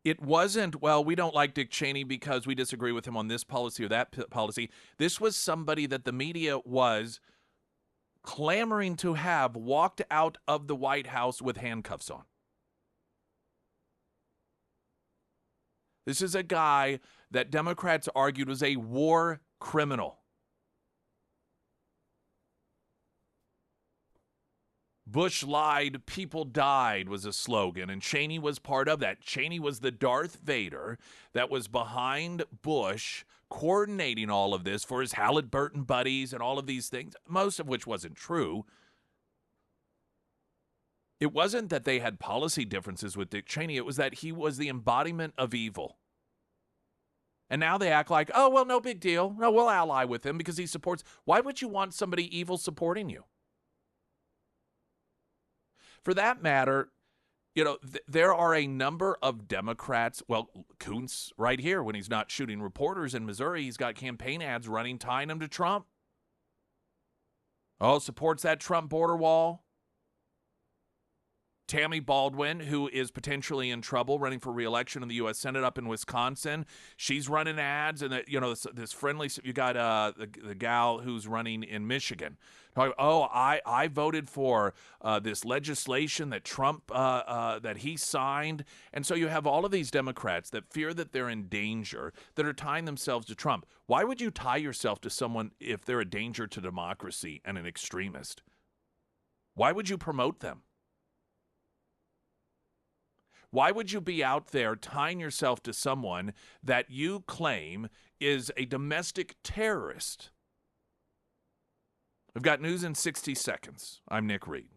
It wasn't, well, we don't like Dick Cheney because we disagree with him on this policy or that policy. This was somebody that the media was clamoring to have walked out of the White House with handcuffs on. This is a guy that Democrats argued was a war criminal. Bush lied, people died was a slogan, and Cheney was part of that. Cheney was the Darth Vader that was behind Bush, coordinating all of this for his Halliburton buddies and all of these things, most of which wasn't true. It wasn't that they had policy differences with Dick Cheney. It was that he was the embodiment of evil. And now they act like, oh, well, no big deal. No, we'll ally with him because he supports. Why would you want somebody evil supporting you? For that matter, you know, there are a number of Democrats. Well, Kuntz right here, when he's not shooting reporters in Missouri, he's got campaign ads running tying him to Trump. Oh, supports that Trump border wall. Tammy Baldwin, who is potentially in trouble running for re-election in the U.S. Senate up in Wisconsin, she's running ads, and this friendly. You got the gal who's running in Michigan. Oh, I voted for this legislation that Trump that he signed, and so you have all of these Democrats that fear that they're in danger, that are tying themselves to Trump. Why would you tie yourself to someone if they're a danger to democracy and an extremist? Why would you promote them? Why would you be out there tying yourself to someone that you claim is a domestic terrorist? We've got news in 60 seconds. I'm Nick Reed.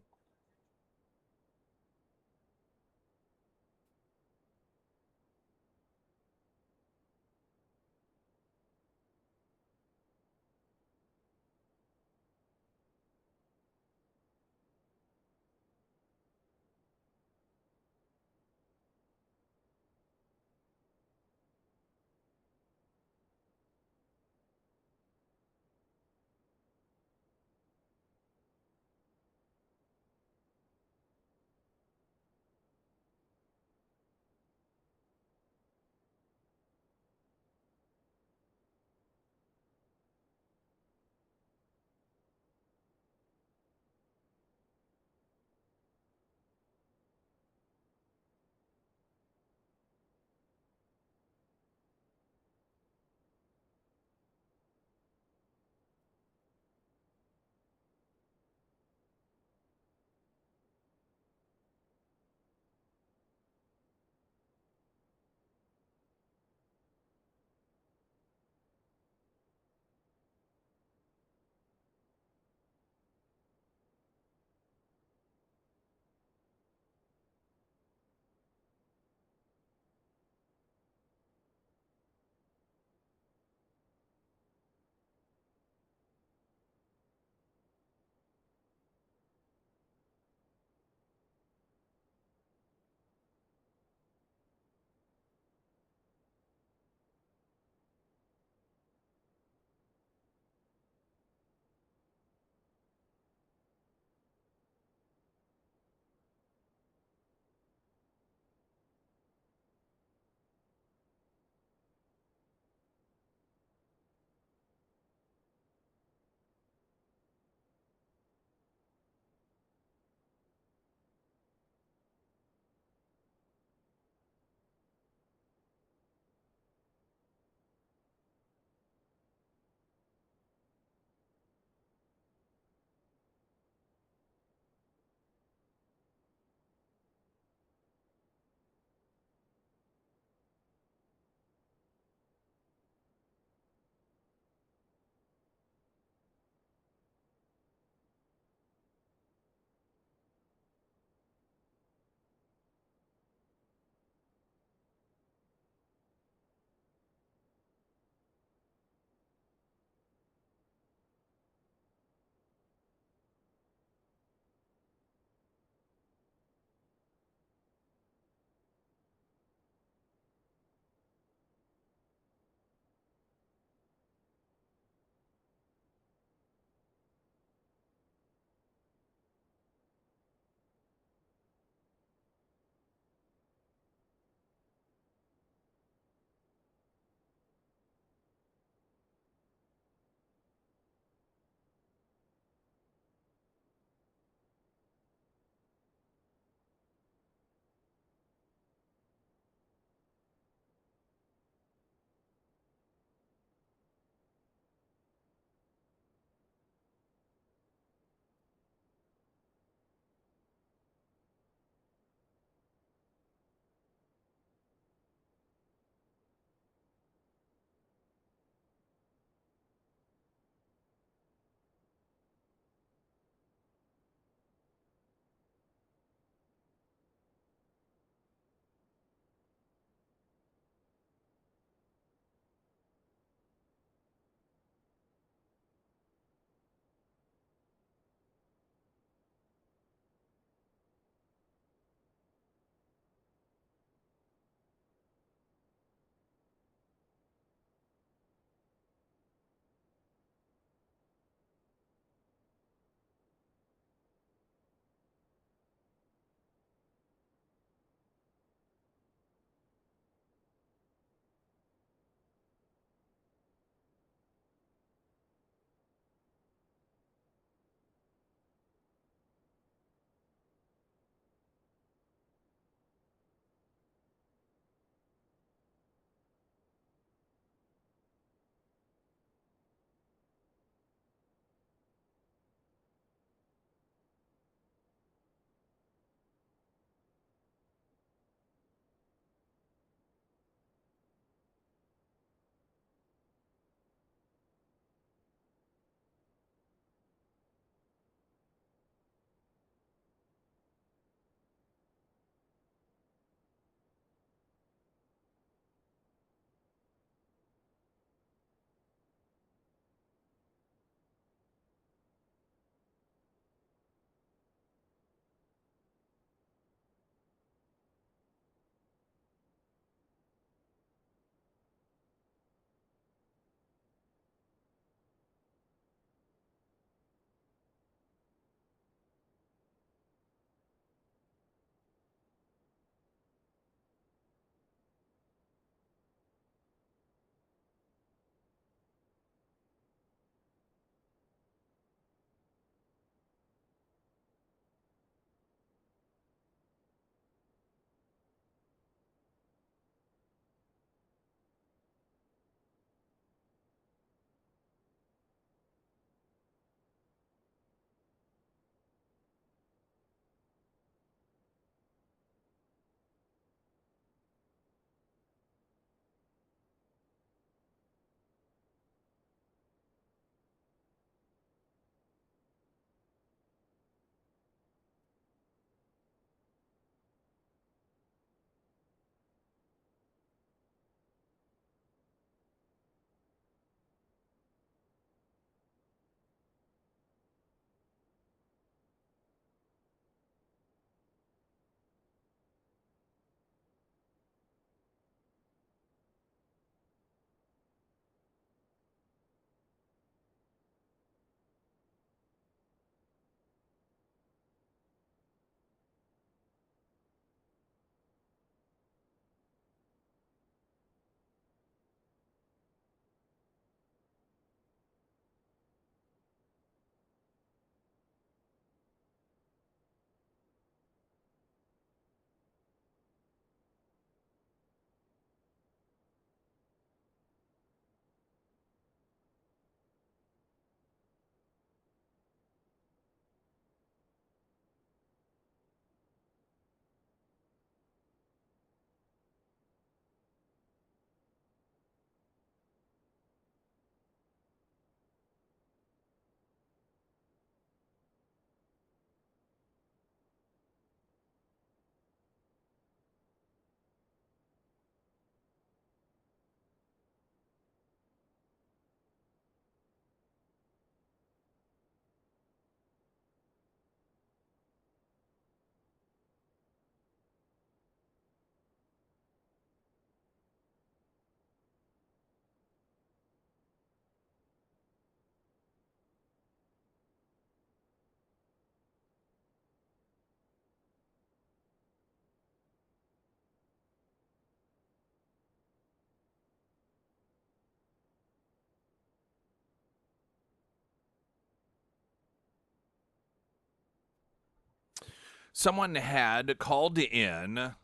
Someone had called in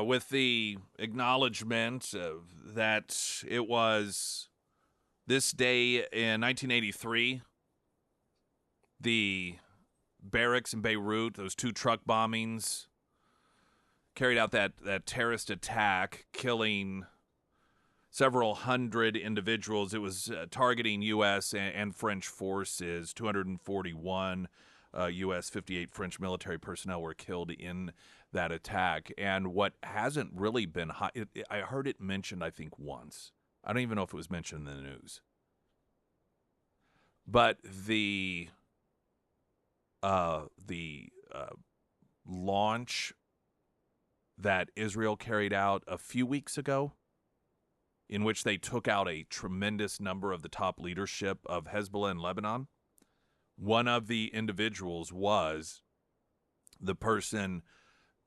with the acknowledgement that it was this day in 1983, the barracks in Beirut, those 2 truck bombings, carried out that terrorist attack, killing several hundred individuals. It was targeting U.S. and French forces. 241 U.S., 58 French military personnel were killed in that attack. And what hasn't really been I heard it mentioned, I think, once. I don't even know if it was mentioned in the news. But the launch that Israel carried out a few weeks ago, in which they took out a tremendous number of the top leadership of Hezbollah in Lebanon, one of the individuals was the person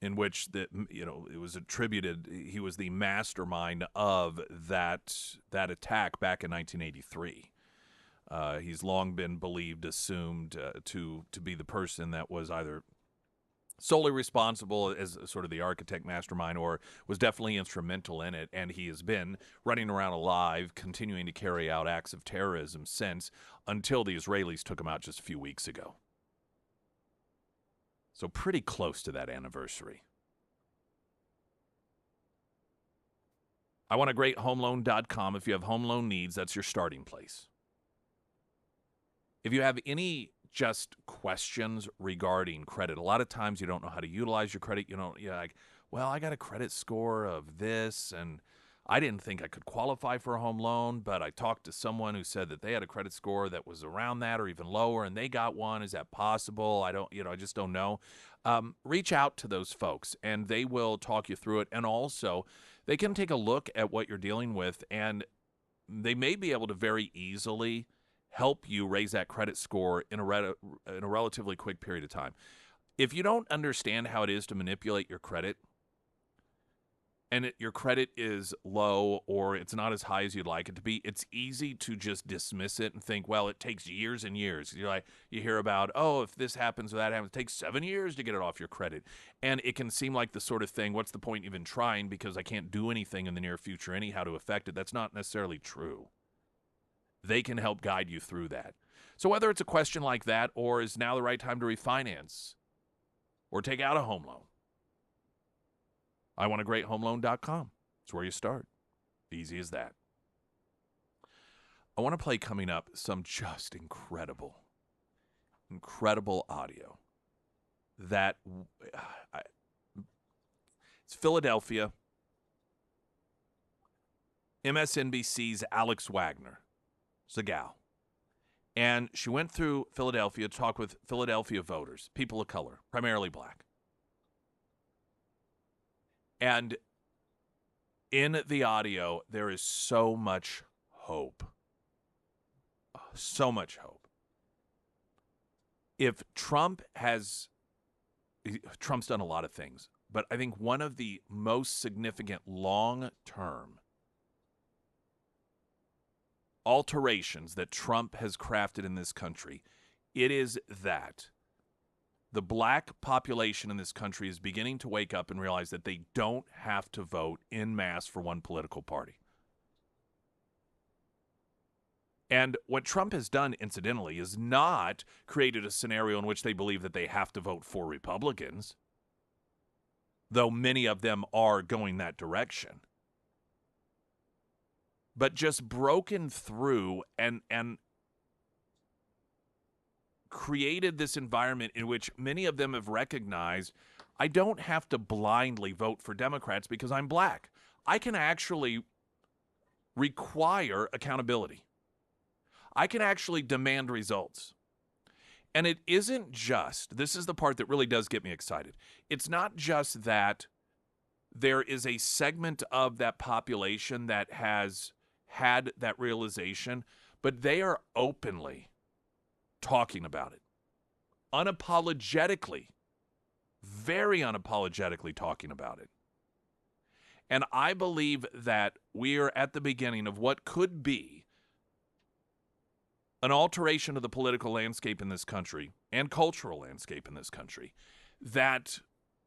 in which it was attributed, he was the mastermind of that attack back in 1983. He's long been assumed to be the person that was either solely responsible as sort of the architect mastermind or was definitely instrumental in it, and he has been running around alive, continuing to carry out acts of terrorism since, until the Israelis took him out just a few weeks ago. So pretty close to that anniversary. I want a great homeloan.com. If you have home loan needs, that's your starting place. If you have any just questions regarding credit, a lot of times you don't know how to utilize your credit. You're like, well, I got a credit score of this, and I didn't think I could qualify for a home loan, but I talked to someone who said that they had a credit score that was around that or even lower, and they got one. Is that possible? I just don't know. Reach out to those folks, and they will talk you through it. And also, they can take a look at what you're dealing with, and they may be able to very easily help you raise that credit score in a relatively quick period of time. If you don't understand how it is to manipulate your credit, and your credit is low or it's not as high as you'd like it to be, it's easy to just dismiss it and think, well, it takes years and years. You hear about, if this happens or that happens, it takes 7 years to get it off your credit. And it can seem like the sort of thing, what's the point even trying, because I can't do anything in the near future anyhow to affect it. That's not necessarily true. They can help guide you through that. So whether it's a question like that, or is now the right time to refinance or take out a home loan, I want a great homeloan.com. It's where you start. Easy as that. I want to play coming up some just incredible audio that it's Philadelphia. MSNBC's Alex Wagner. It's a gal. And she went through Philadelphia to talk with Philadelphia voters, people of color, primarily black. And in the audio, there is so much hope. So much hope. If Trump's done a lot of things, but I think one of the most significant long-term alterations that Trump has crafted in this country, it is that the black population in this country is beginning to wake up and realize that they don't have to vote en masse for one political party. And what Trump has done, incidentally, is not created a scenario in which they believe that they have to vote for Republicans, though many of them are going that direction. But just broken through and created this environment in which many of them have recognized, I don't have to blindly vote for Democrats because I'm black. I can actually require accountability. I can actually demand results. And it isn't just, this is the part that really does get me excited. It's not just that there is a segment of that population that has had that realization, but they are openly talking about it. Unapologetically, very unapologetically talking about it. And I believe that we are at the beginning of what could be an alteration of the political landscape in this country and cultural landscape in this country that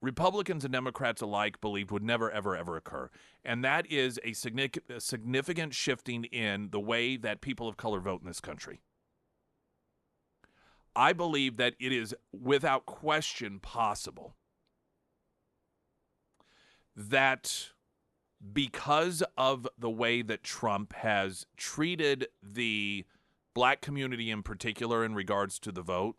Republicans and Democrats alike believed would never, ever, ever occur. And that is a significant shifting in the way that people of color vote in this country. I believe that it is without question possible that because of the way that Trump has treated the black community in particular in regards to the vote,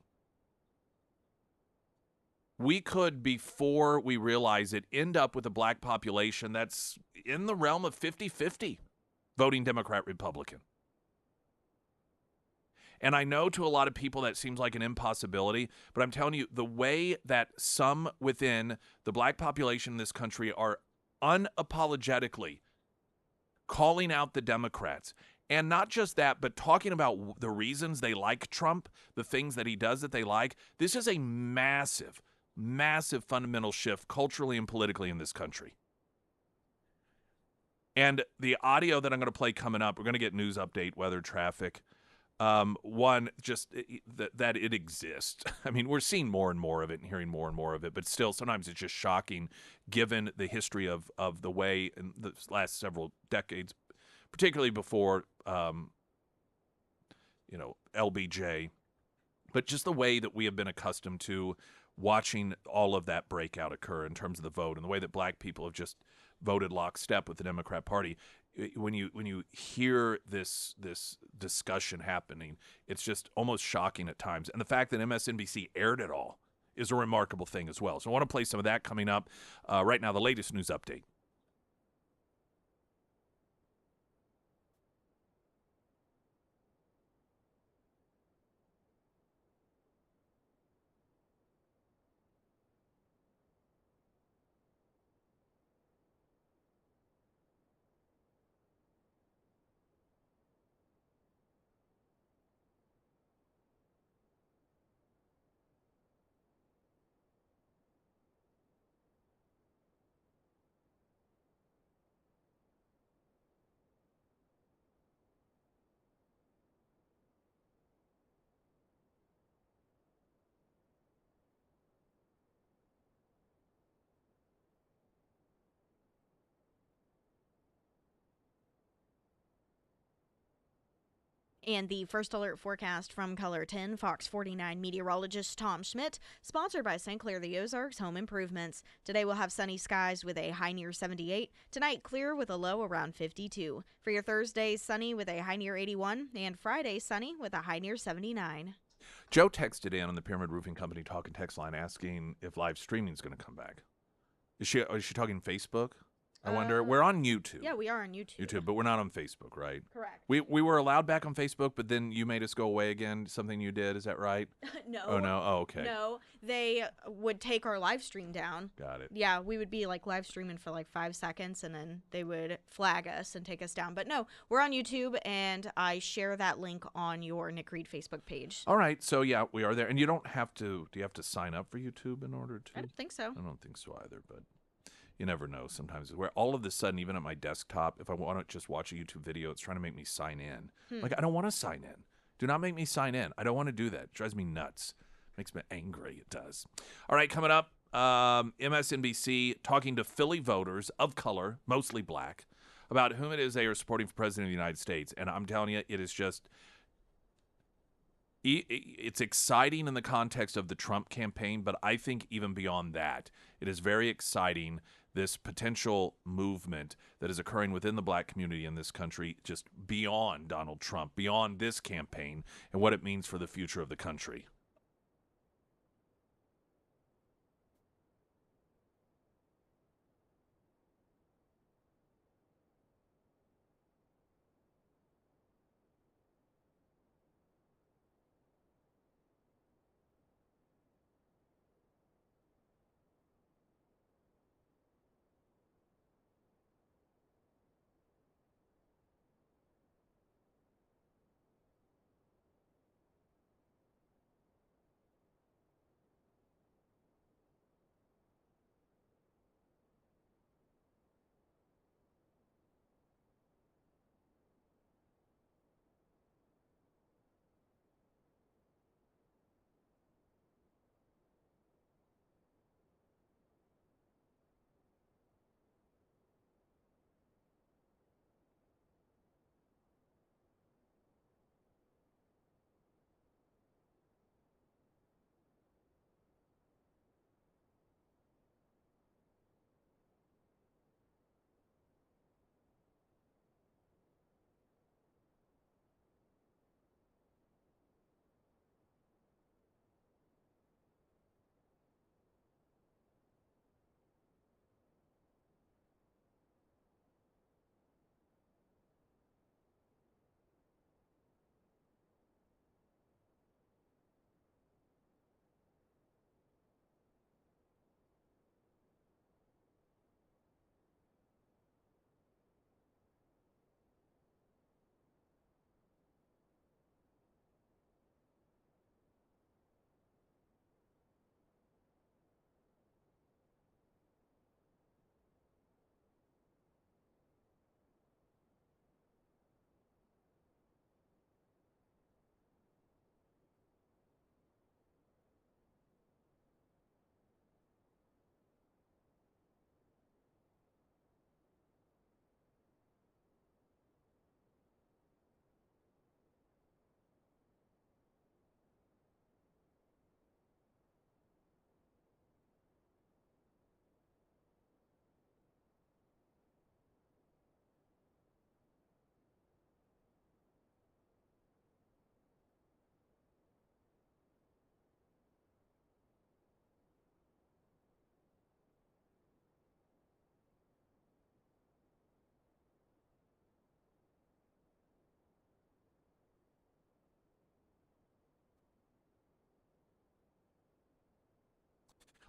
we could, before we realize it, end up with a black population that's in the realm of 50-50 voting Democrat, Republican. And I know to a lot of people that seems like an impossibility, but I'm telling you, the way that some within the black population in this country are unapologetically calling out the Democrats, and not just that, but talking about the reasons they like Trump, the things that he does that they like, this is a massive, massive fundamental shift culturally and politically in this country. And the audio that I'm going to play coming up, we're going to get news update, weather, traffic. One, just that it exists. I mean, we're seeing more and more of it and hearing more and more of it, but still, sometimes it's just shocking given the history of the way in the last several decades, particularly before, LBJ, but just the way that we have been accustomed to watching all of that breakout occur in terms of the vote and the way that black people have just voted lockstep with the Democrat Party. When you hear this discussion happening, it's just almost shocking at times. And the fact that MSNBC aired it all is a remarkable thing as well. So I want to play some of that coming up. Right now, the latest news update. And the first alert forecast from Color 10, Fox 49 meteorologist Tom Schmidt, sponsored by St. Clair the Ozarks Home Improvements. Today we'll have sunny skies with a high near 78. Tonight, clear with a low around 52. For your Thursday, sunny with a high near 81. And Friday, sunny with a high near 79. Joe texted in on the Pyramid Roofing Company talk and text line asking if live streaming is going to come back. Is she talking Facebook? I wonder. We're on YouTube. Yeah, we are on YouTube. But we're not on Facebook, right? Correct. We were allowed back on Facebook, but then you made us go away again. Something you did, is that right? No. Oh, no? Oh, okay. No, they would take our live stream down. Got it. Yeah, we would be like live streaming for like 5 seconds, and then they would flag us and take us down. But no, we're on YouTube, and I share that link on your Nick Reed Facebook page. All right. So, yeah, we are there. And you don't have to, do you have to sign up for YouTube in order to? I don't think so. I don't think so either, but you never know sometimes. Where all of a sudden, even at my desktop, if I want to just watch a YouTube video, it's trying to make me sign in. Like, I don't want to sign in. Do not make me sign in. I don't want to do that. It drives me nuts. Makes me angry. It does. All right, coming up, MSNBC talking to Philly voters of color, mostly black, about whom it is they are supporting for president of the United States. And I'm telling you, it is just, it's exciting in the context of the Trump campaign, but I think even beyond that, it is very exciting, this potential movement that is occurring within the black community in this country, just beyond Donald Trump, beyond this campaign, and what it means for the future of the country.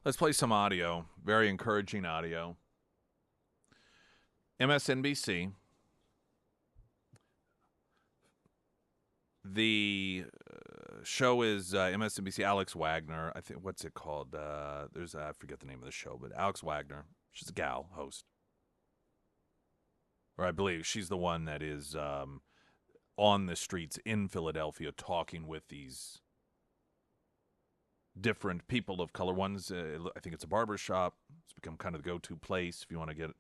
Let's play some audio. Very encouraging audio. MSNBC. The show is MSNBC. Alex Wagner. I think, what's it called? I forget the name of the show, but Alex Wagner. She's a gal host. Or I believe she's the one that is on the streets in Philadelphia talking with these different people of color. One's, I think it's a barber shop. It's become kind of the go-to place if you want to get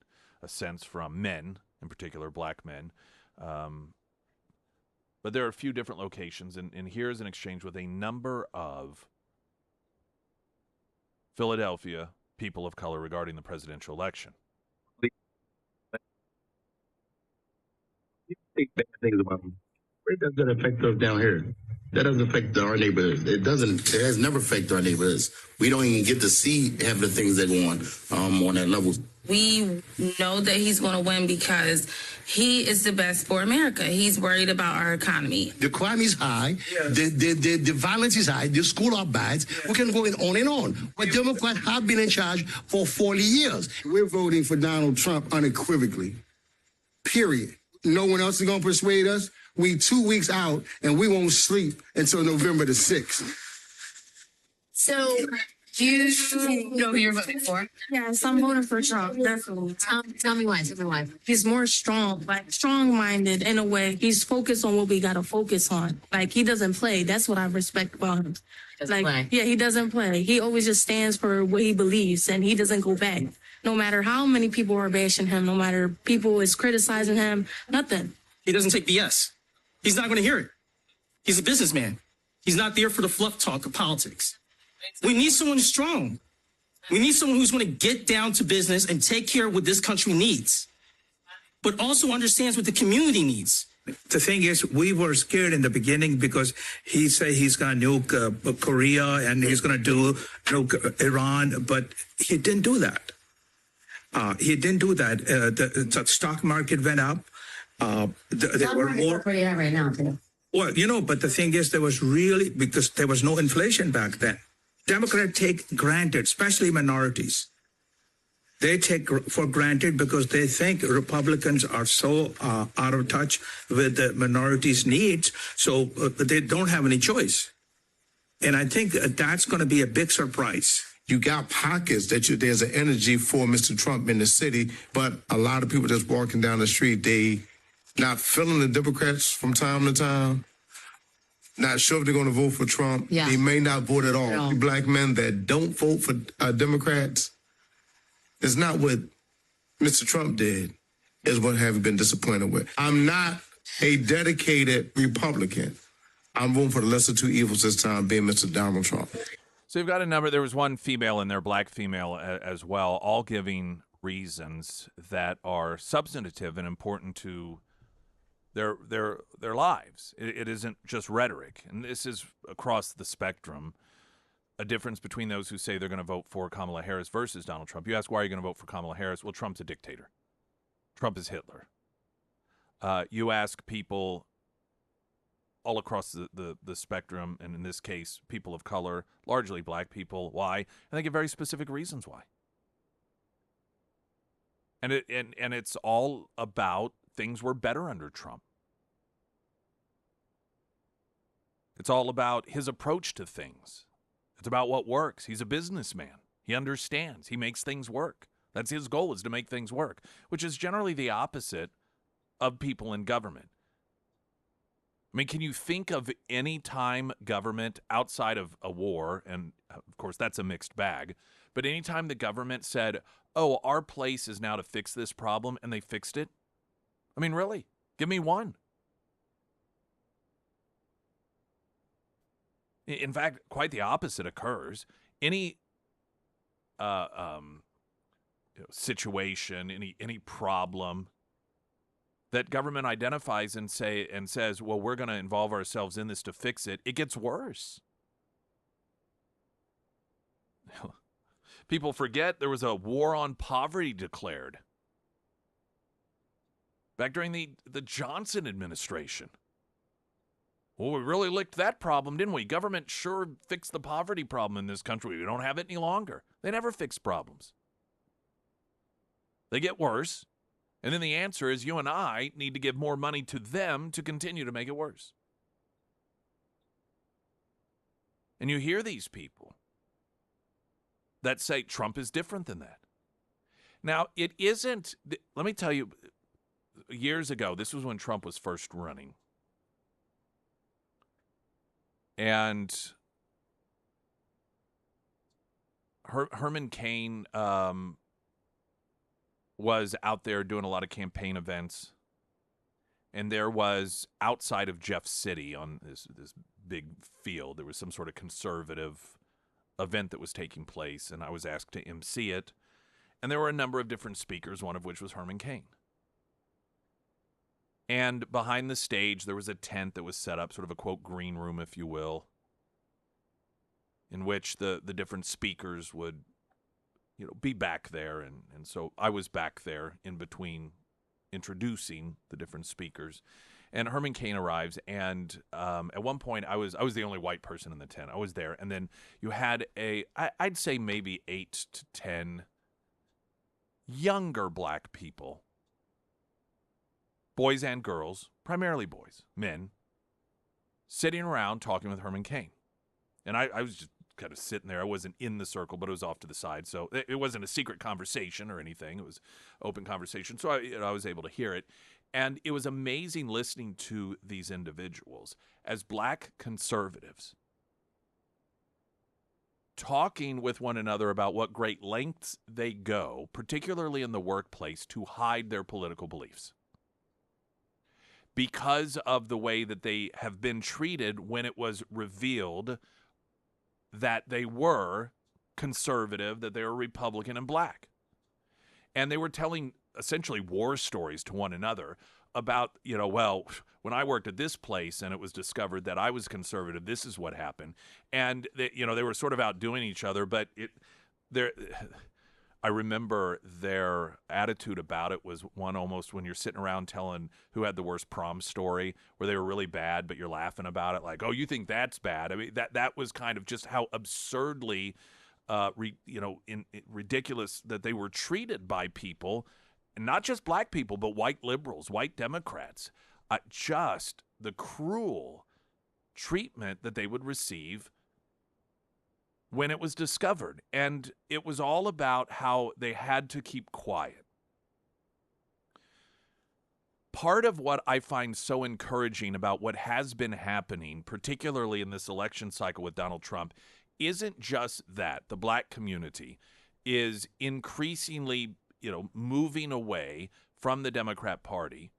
a sense from men, in particular black men. But there are a few different locations, and here's an exchange with a number of Philadelphia people of color regarding the presidential election. Think bad things about them. It doesn't affect us down here. That doesn't affect our neighborhoods. It has never affected our neighborhoods. We don't even get to see half the things that go on that level. We know that he's going to win because he is the best for America. He's worried about our economy. The crime is high. Yeah. The violence is high. The schools are bad. Yeah. We can go on and on. But Democrats have been in charge for 40 years. We're voting for Donald Trump unequivocally. Period. No one else is going to persuade us. We 2 weeks out, and we won't sleep until November the 6th. So, you know who you're voting for? Yes, I'm voting for Trump, definitely. Tell me why. Tell me why. He's more strong-minded in a way. He's focused on what we got to focus on. Like, he doesn't play. That's what I respect about him. Doesn't play. Yeah, he doesn't play. He always just stands for what he believes, and he doesn't go back. No matter how many people are bashing him, no matter people is criticizing him, nothing. He doesn't take BS. He's not going to hear it. He's a businessman. He's not there for the fluff talk of politics. We need someone strong. We need someone who's going to get down to business and take care of what this country needs, but also understands what the community needs. The thing is, we were scared in the beginning because he said he's going to nuke Korea and he's going to nuke Iran, but he didn't do that. He didn't do that. The stock market went up. There were more. Pretty high right now, too. Well, but the thing is, because there was no inflation back then. Democrats take granted, especially minorities. They take for granted because they think Republicans are so out of touch with the minorities' needs, so they don't have any choice. And I think that's going to be a big surprise. You got pockets that there's an energy for Mr. Trump in the city, but a lot of people just walking down the street, they not feeling the Democrats from time to time, not sure if they're going to vote for Trump. Yeah. They may not vote at all. No. Black men that don't vote for Democrats, it's not what Mr. Trump did, is what have been disappointed with. I'm not a dedicated Republican. I'm voting for the lesser two evils this time, being Mr. Donald Trump. So you've got a number. There was one female in there, black female as well, all giving reasons that are substantive and important to their lives. It isn't just rhetoric, and this is across the spectrum. A difference between those who say they're going to vote for Kamala Harris versus Donald Trump. You ask, why are you going to vote for Kamala Harris? Well, Trump's a dictator. Trump is Hitler. You ask people all across the spectrum, and in this case, people of color, largely black people, why? And they give very specific reasons why. And it's all about things were better under Trump. It's all about his approach to things. It's about what works. He's a businessman. He understands. He makes things work. That's his goal, is to make things work, which is generally the opposite of people in government. I mean, can you think of any time government outside of a war, and of course that's a mixed bag, but any time the government said, oh, our place is now to fix this problem, and they fixed it? I mean, really? Give me one. In fact, quite the opposite occurs. Any situation, any problem that government identifies and says, well, we're going to involve ourselves in this to fix it, it gets worse. People forget there was a war on poverty declared back during the Johnson administration. Well, we really licked that problem, didn't we? Government sure fixed the poverty problem in this country. We don't have it any longer. They never fix problems. They get worse. And then the answer is you and I need to give more money to them to continue to make it worse. And you hear these people that say Trump is different than that. Now, it isn't. Let me tell you, years ago, this was when Trump was first running. And Herman Cain was out there doing a lot of campaign events. And there was, outside of Jeff City on this big field, there was some sort of conservative event that was taking place, and I was asked to MC it. And there were a number of different speakers, one of which was Herman Cain. And behind the stage, there was a tent that was set up, sort of a, quote, green room, if you will, in which the different speakers would, be back there. And so I was back there in between introducing the different speakers. And Herman Cain arrives, and at one point, I was the only white person in the tent. I was there, and then you had I'd say maybe 8 to 10 younger black people, boys and girls, primarily boys, men, sitting around talking with Herman Cain. And I was just kind of sitting there. I wasn't in the circle, but it was off to the side. So it wasn't a secret conversation or anything. It was open conversation. So I was able to hear it. And it was amazing listening to these individuals as black conservatives talking with one another about what great lengths they go, particularly in the workplace, to hide their political beliefs because of the way that they have been treated when it was revealed that they were conservative, that they were Republican and black. And they were telling essentially war stories to one another about, well, when I worked at this place and it was discovered that I was conservative, this is what happened. And they were sort of outdoing each other, but I remember their attitude about it was one almost when you're sitting around telling who had the worst prom story, where they were really bad, but you're laughing about it like, oh, you think that's bad. I mean, that was kind of just how absurdly, ridiculous that they were treated by people, and not just black people, but white liberals, white Democrats. Just the cruel treatment that they would receive when it was discovered. And it was all about how they had to keep quiet. Part of what I find so encouraging about what has been happening, particularly in this election cycle with Donald Trump, isn't just that the black community is increasingly, moving away from the Democrat Party,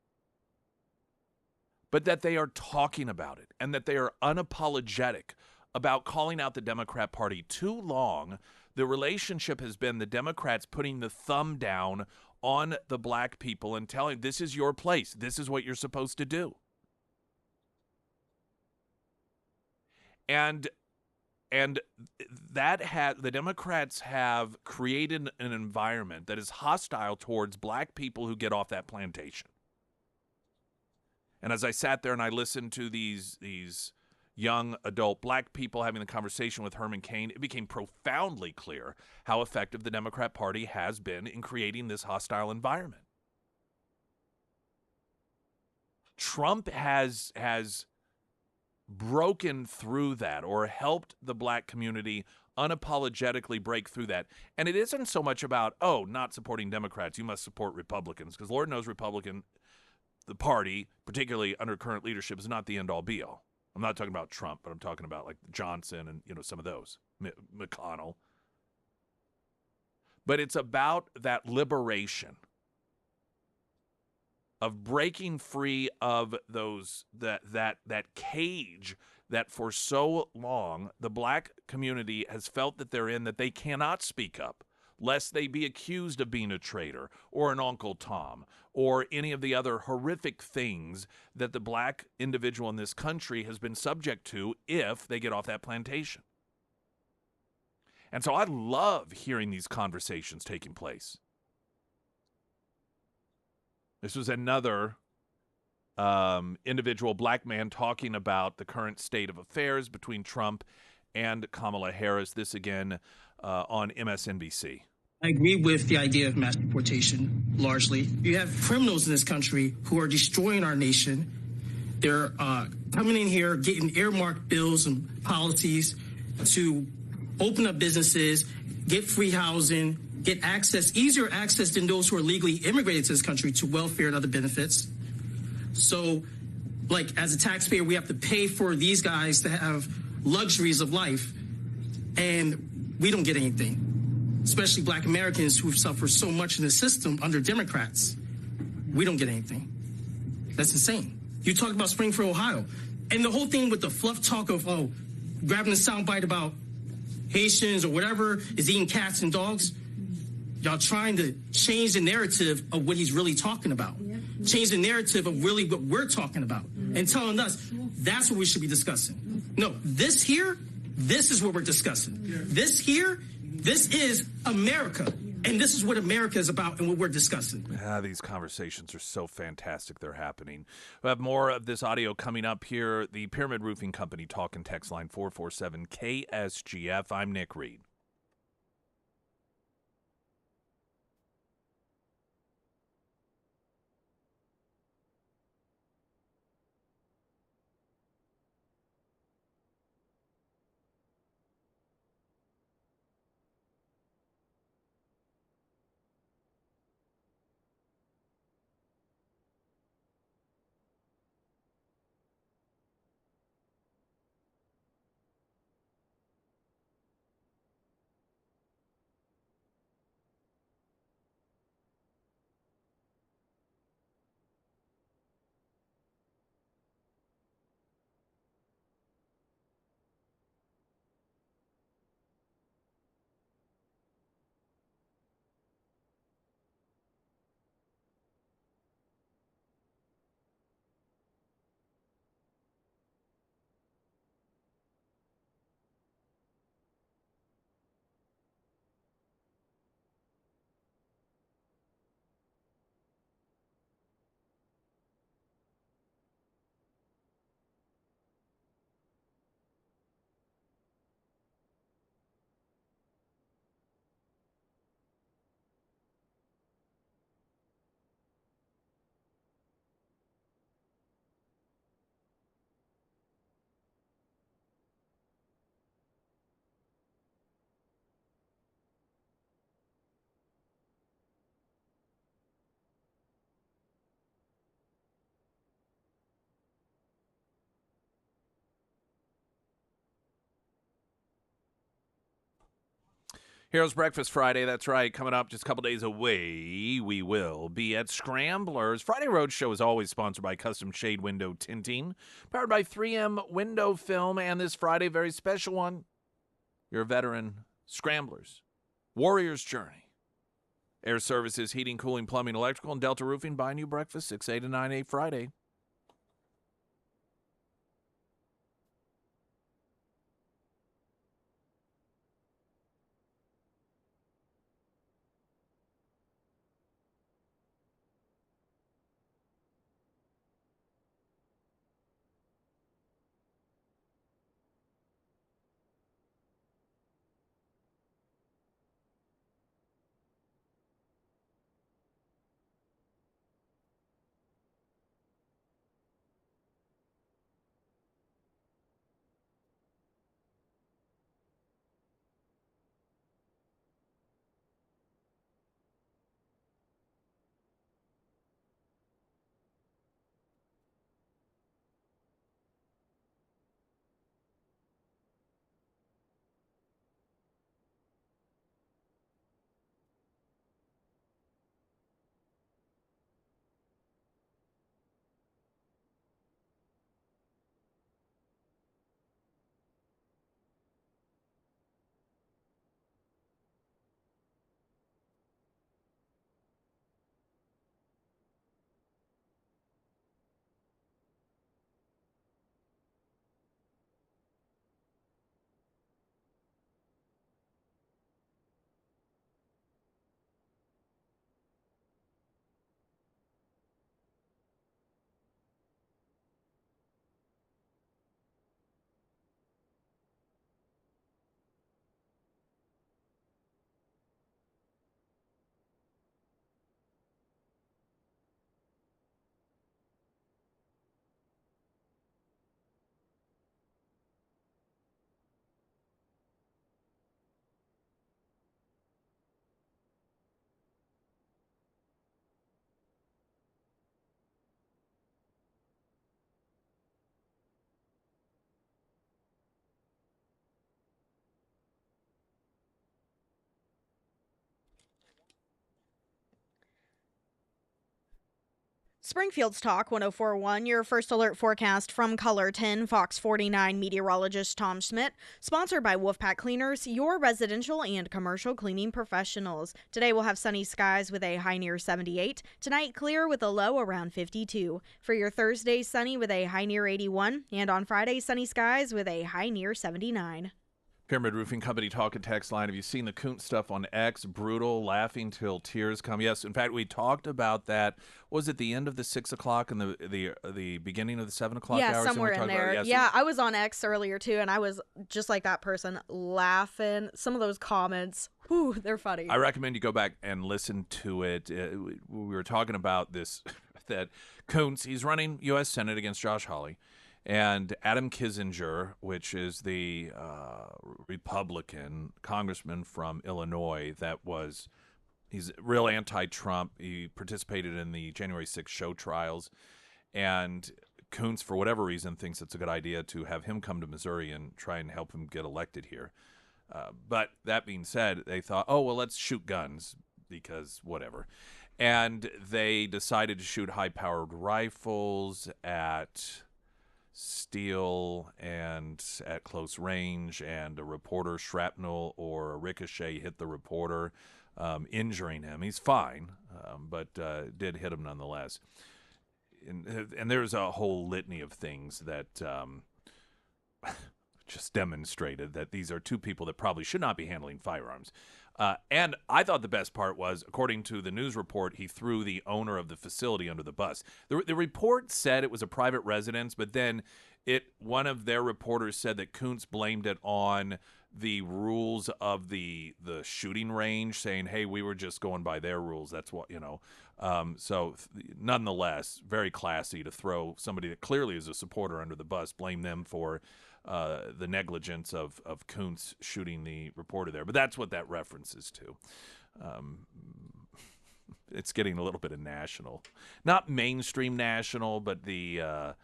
but that they are talking about it and that they are unapologetic about calling out the Democrat Party. Too long, the relationship has been the Democrats putting the thumb down on the black people and telling, this is your place. This is what you're supposed to do. And the Democrats have created an environment that is hostile towards black people who get off that plantation. And as I sat there and I listened to these young adult black people having the conversation with Herman Cain, it became profoundly clear how effective the Democrat Party has been in creating this hostile environment. Trump has broken through that, or helped the black community unapologetically break through that. And it isn't so much about, not supporting Democrats, you must support Republicans, because Lord knows the party, particularly under current leadership, is not the end-all be-all. I'm not talking about Trump, but I'm talking about like Johnson and some of those, McConnell. But it's about that liberation of breaking free of that cage that for so long the black community has felt that they're in, that they cannot speak up lest they be accused of being a traitor or an Uncle Tom or any of the other horrific things that the black individual in this country has been subject to if they get off that plantation. And so I love hearing these conversations taking place. This was another individual black man talking about the current state of affairs between Trump and Kamala Harris. This again on MSNBC. I agree with the idea of mass deportation, largely. You have criminals in this country who are destroying our nation. They're coming in here, getting earmarked bills and policies to open up businesses, get free housing, get access, easier access than those who are legally immigrated to this country to welfare and other benefits. So, like, as a taxpayer, we have to pay for these guys to have luxuries of life, and we don't get anything, especially black Americans who've suffered so much in the system under Democrats. We don't get anything. That's insane. You talk about Springfield, Ohio, and the whole thing with the fluff talk of, grabbing a soundbite about Haitians or whatever is eating cats and dogs. Y'all trying to change the narrative of what he's really talking about. Change the narrative of really what we're talking about and telling us that's what we should be discussing. No, this here, this is what we're discussing. This here, this is America. And this is what America is about and what we're discussing. These conversations are so fantastic. They're happening. We'll have more of this audio coming up here. The Pyramid Roofing Company talk and text line 447-KSGF. I'm Nick Reed. Heroes Breakfast Friday, that's right. Coming up just a couple days away, we will be at Scramblers. Friday Roadshow is always sponsored by Custom Shade Window Tinting, powered by 3M Window Film, and this Friday, very special one. You're a veteran. Scramblers. Warrior's Journey. Air Services, Heating, Cooling, Plumbing, Electrical, and Delta Roofing buying you breakfast 6A to 9A Friday. Springfield's Talk 1041, your first alert forecast from Colorton, Fox 49 meteorologist Tom Schmidt, sponsored by Wolfpack Cleaners, your residential and commercial cleaning professionals. Today we'll have sunny skies with a high near 78. Tonight, clear with a low around 52. For your Thursday, sunny with a high near 81. And on Friday, sunny skies with a high near 79. Pyramid Roofing Company talk and text line. Have you seen the Kuntz stuff on X? Brutal, laughing till tears come. Yes, in fact, we talked about that. Was it the end of the 6 o'clock and the beginning of the 7 o'clock hours? Yeah, somewhere in there. Yeah, I was on X earlier too, and I was just like that person, laughing. Some of those comments, whew, they're funny. I recommend you go back and listen to it. We were talking about this, that Kuntz, he's running U.S. Senate against Josh Hawley. And Adam Kinzinger, which is the Republican congressman from Illinois he's real anti-Trump. He participated in the January 6th show trials. And Kuntz, for whatever reason, thinks it's a good idea to have him come to Missouri and try and help him get elected here. But that being said, they thought, oh, well, let's shoot guns because whatever. And they decided to shoot high-powered rifles at steel and at close range, and a reporter shrapnel or a ricochet hit the reporter, injuring him. He's fine, but did hit him nonetheless. And there's a whole litany of things that just demonstrated that these are two people that probably should not be handling firearms. And I thought the best part was, according to the news report, he threw the owner of the facility under the bus. The report said it was a private residence, but then one of their reporters said that Kuntz blamed it on the rules of the shooting range, saying, hey, we were just going by their rules. That's what, So nonetheless, very classy to throw somebody that clearly is a supporter under the bus, blame them for the negligence of Kuntz shooting the reporter there. But that's what that references to. It's getting a little bit of national. Not mainstream national, but the... I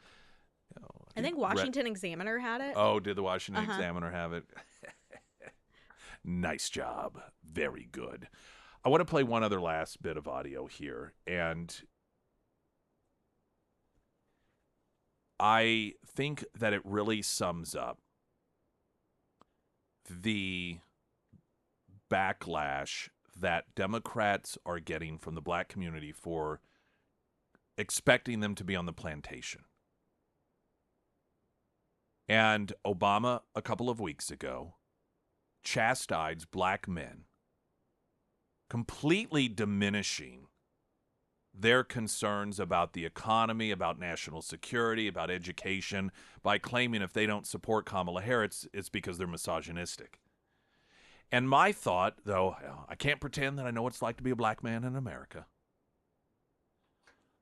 think Washington Examiner had it. Oh, did the Washington Examiner have it? Nice job. Very good. I want to play one other last bit of audio here, and I think that it really sums up the backlash that Democrats are getting from the black community for expecting them to be on the plantation. And Obama, a couple of weeks ago, chastised black men, completely diminishing their concerns about the economy, about national security, about education, by claiming if they don't support Kamala Harris, it's because they're misogynistic. And my thought, though, I can't pretend that I know what it's like to be a black man in America,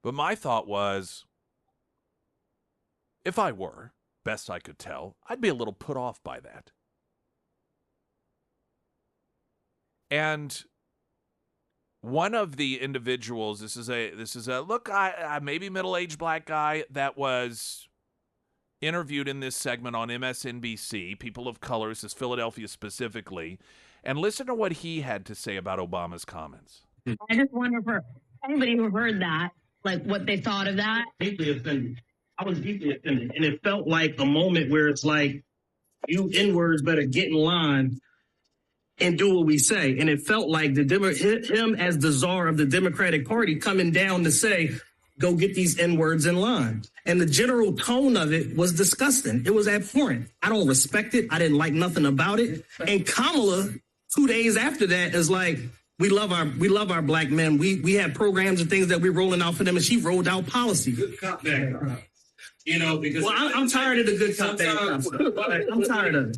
but my thought was, if I were, best I could tell, I'd be a little put off by that. And one of the individuals, this is a look, I maybe middle-aged black guy that was interviewed in this segment on MSNBC, People of Color, this is Philadelphia specifically, and listen to what he had to say about Obama's comments. I just wonder for anybody who heard that, like what they thought of that. Deeply offended. I was deeply offended, and it felt like a moment where it's like, you N-words better get in line and do what we say. And it felt like him as the czar of the Democratic Party coming down to say, go get these N-words in line. And the general tone of it was disgusting. It was abhorrent. I don't respect it. I didn't like nothing about it. And Kamala, 2 days after that, is like, we love our black men. We have programs and things that we're rolling out for them, and she rolled out policy. Good cop, bad cop. Because I'm tired of the good cop, bad cop. I'm tired of it.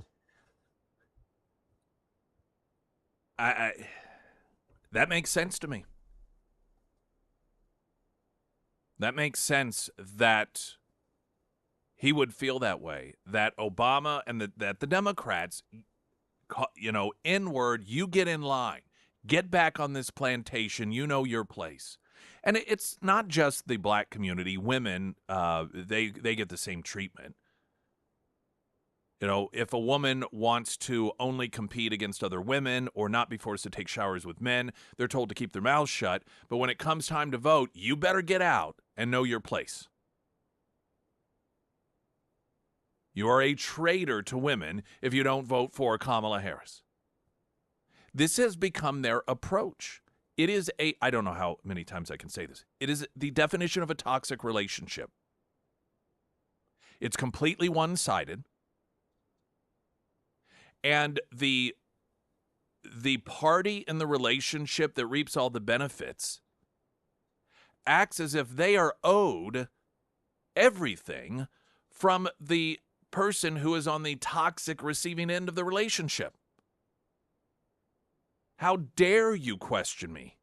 That makes sense to me. That makes sense that he would feel that way, that Obama and that the Democrats, N-word, you get in line. Get back on this plantation. You know your place. And it's not just the black community. Women, they get the same treatment. If a woman wants to only compete against other women or not be forced to take showers with men, they're told to keep their mouths shut. But when it comes time to vote, you better get out and know your place. You are a traitor to women if you don't vote for Kamala Harris. This has become their approach. It is I don't know how many times I can say this. It is the definition of a toxic relationship. It's completely one-sided. And the party in the relationship that reaps all the benefits acts as if they are owed everything from the person who is on the toxic receiving end of the relationship. How dare you question me?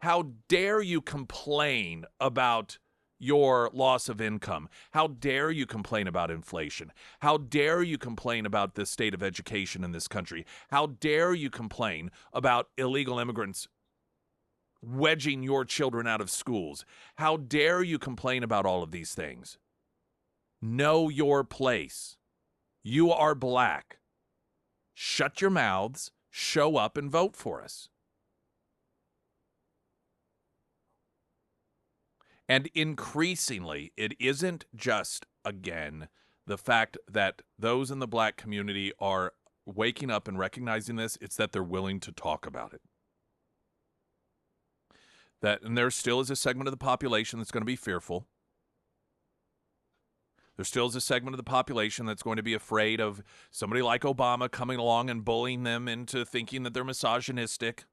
How dare you complain about your loss of income? How dare you complain about inflation? How dare you complain about the state of education in this country? How dare you complain about illegal immigrants wedging your children out of schools? How dare you complain about all of these things? Know your place. You are black. Shut your mouths, show up, and vote for us. And increasingly, it isn't just, again, the fact that those in the black community are waking up and recognizing this. It's that they're willing to talk about it. And there still is a segment of the population that's going to be fearful. There still is a segment of the population that's going to be afraid of somebody like Obama coming along and bullying them into thinking that they're misogynistic.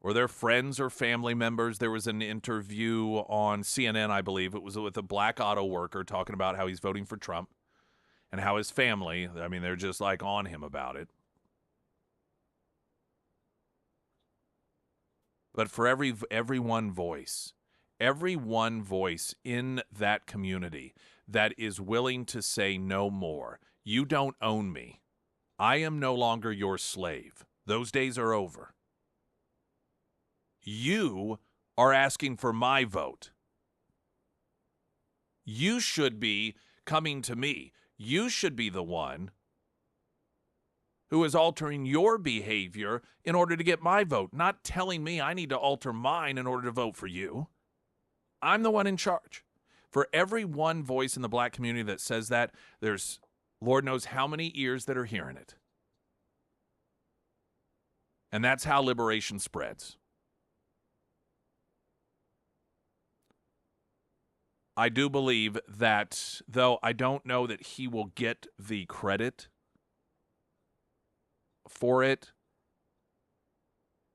Or their friends or family members. There was an interview on CNN, I believe. It was with a black auto worker talking about how he's voting for Trump and how his family, I mean, they're just like on him about it. But for every one voice in that community that is willing to say no more, you don't own me. I am no longer your slave. Those days are over. You are asking for my vote. You should be coming to me. You should be the one who is altering your behavior in order to get my vote, not telling me I need to alter mine in order to vote for you. I'm the one in charge. For every one voice in the black community that says that, there's Lord knows how many ears that are hearing it. And that's how liberation spreads. I do believe that, though I don't know that he will get the credit for it,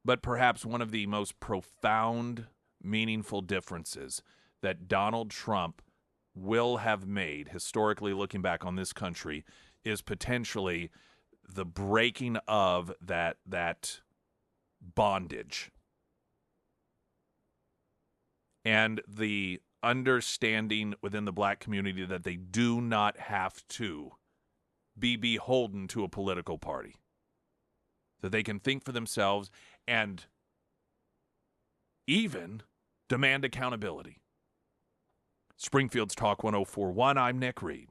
but perhaps one of the most profound, meaningful differences that Donald Trump will have made, historically looking back on this country, is potentially the breaking of that bondage and the understanding within the black community that they do not have to be beholden to a political party, that they can think for themselves and even demand accountability. Springfield's Talk 104.1, I'm Nick Reed.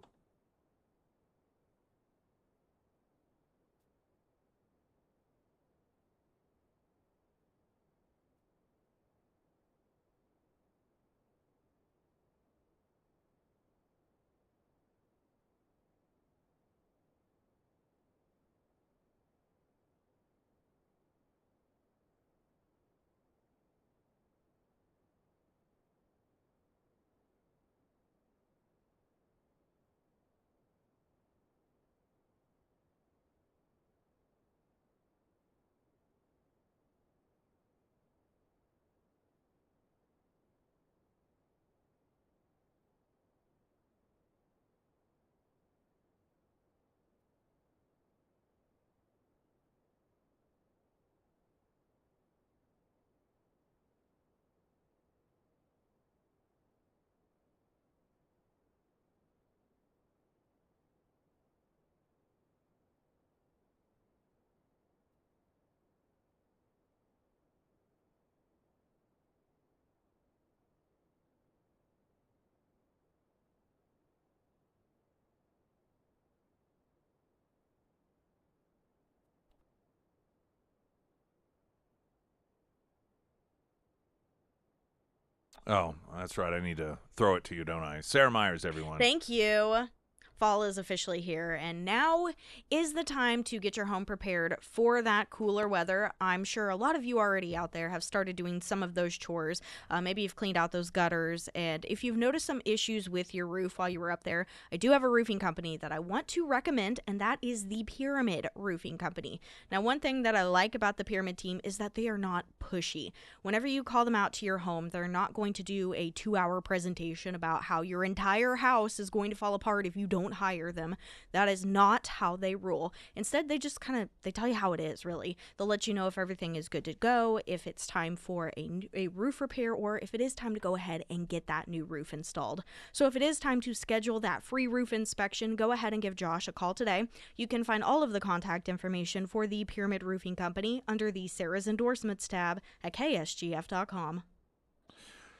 Oh, that's right. I need to throw it to you, don't I? Sarah Myers, everyone. Thank you. Fall is officially here, and now is the time to get your home prepared for that cooler weather. I'm sure a lot of you already out there have started doing some of those chores. Maybe you've cleaned out those gutters, and if you've noticed some issues with your roof while you were up there, I do have a roofing company that I want to recommend, and that is the Pyramid Roofing Company. Now, one thing that I like about the Pyramid team is that they are not pushy. Whenever you call them out to your home, they're not going to do a 2-hour presentation about how your entire house is going to fall apart if you don't hire them. That is not how they rule. Instead, they just they tell you how it is, really. They'll let you know if everything is good to go, if it's time for a roof repair, or if it is time to go ahead and get that new roof installed. So if it is time to schedule that free roof inspection, go ahead and give Josh a call today. You can find all of the contact information for the Pyramid Roofing Company under the Sarah's Endorsements tab at ksgf.com.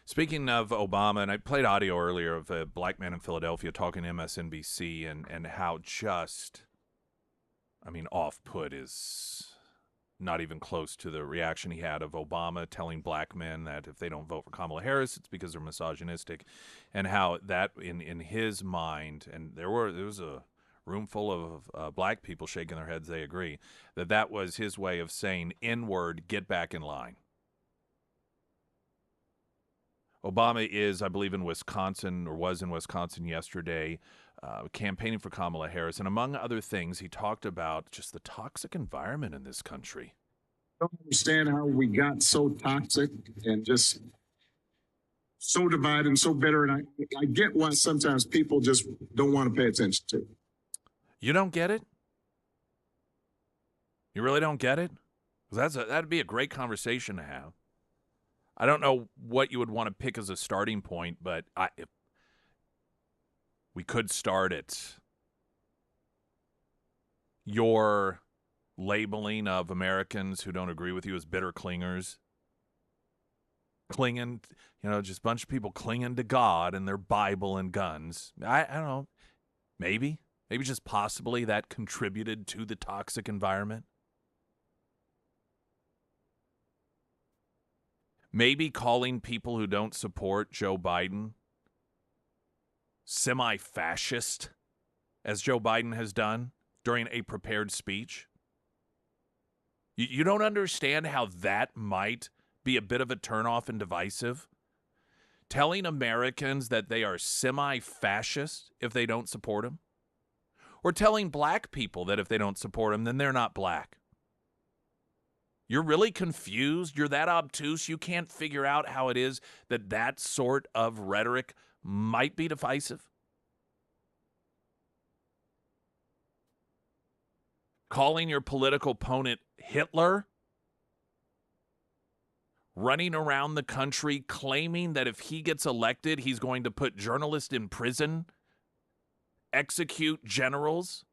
Speaking of Obama, and I played audio earlier of a black man in Philadelphia talking to MSNBC and how off-put is not even close to the reaction he had of Obama telling black men that if they don't vote for Kamala Harris, it's because they're misogynistic, and how that in his mind, and there was a room full of black people shaking their heads, they agree, that was his way of saying, N-word, get back in line. Obama is, I believe, in Wisconsin, or was in Wisconsin yesterday, campaigning for Kamala Harris. And among other things, he talked about just the toxic environment in this country. I don't understand how we got so toxic and just so divided and so bitter. And I get why sometimes people just don't want to pay attention to it. You don't get it? You really don't get it? 'Cause that'd be a great conversation to have. I don't know what you would want to pick as a starting point, but we could start at your labeling of Americans who don't agree with you as bitter clingers. Clinging, just a bunch of people clinging to God and their Bible and guns. I don't know. Maybe just possibly that contributed to the toxic environment. Maybe calling people who don't support Joe Biden semi-fascist, as Joe Biden has done during a prepared speech. You don't understand how that might be a bit of a turnoff and divisive? Telling Americans that they are semi-fascist if they don't support him? Or telling black people that if they don't support him, then they're not black? You're really confused? You're that obtuse? You can't figure out how it is that sort of rhetoric might be divisive? Calling your political opponent Hitler? Running around the country claiming that if he gets elected, he's going to put journalists in prison? Execute generals?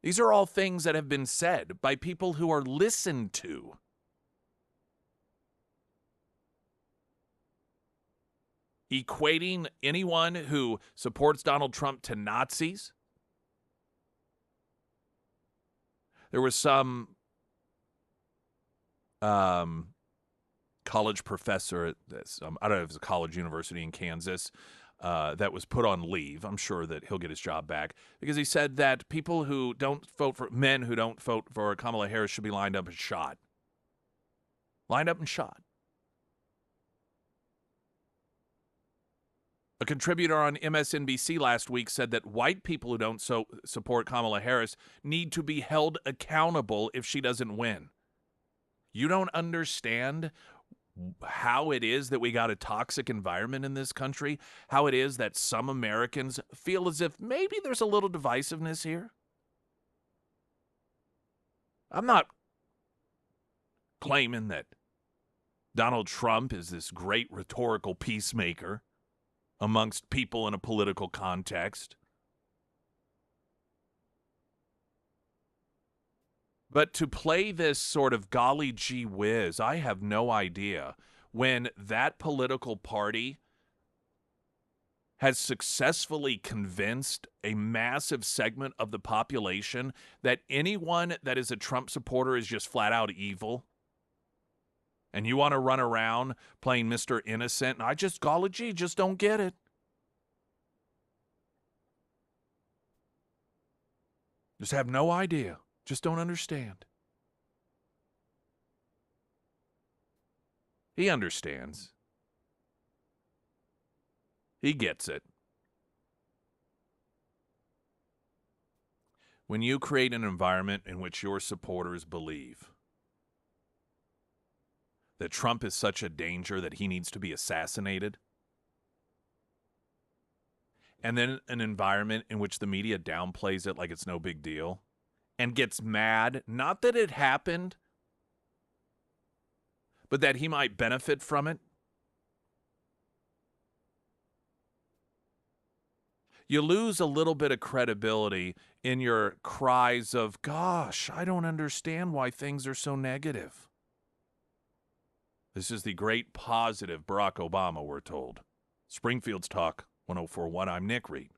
These are all things that have been said by people who are listened to. Equating anyone who supports Donald Trump to Nazis. There was some college professor at this, I don't know if it was a college university in Kansas, that was put on leave. I'm sure that he'll get his job back because he said that people who don't vote for, men who don't vote for Kamala Harris should be lined up and shot. Lined up and shot. A contributor on MSNBC last week said that white people who don't support Kamala Harris need to be held accountable if she doesn't win. You don't understand how it is that we got a toxic environment in this country, how it is that some Americans feel as if maybe there's a little divisiveness here. I'm not claiming that Donald Trump is this great rhetorical peacemaker amongst people in a political context. But to play this sort of golly gee whiz, I have no idea when that political party has successfully convinced a massive segment of the population that anyone that is a Trump supporter is just flat out evil. And you want to run around playing Mr. Innocent, and I just, golly gee, just don't get it. Just have no idea. Just don't understand. He understands. He gets it. When you create an environment in which your supporters believe that Trump is such a danger that he needs to be assassinated, and then an environment in which the media downplays it like it's no big deal and gets mad, not that it happened, but that he might benefit from it, you lose a little bit of credibility in your cries of, gosh, I don't understand why things are so negative. This is the great positive Barack Obama, we're told. Springfield's Talk 104.1. I'm Nick Reed.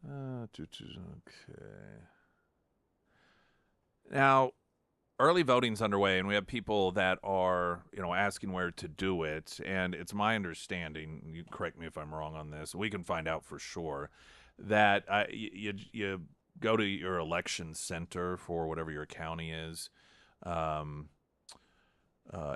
Okay. Now, early voting's underway, and we have people that are, asking where to do it. And it's my understanding, you correct me if I'm wrong on this, we can find out for sure, that you go to your election center for whatever your county is,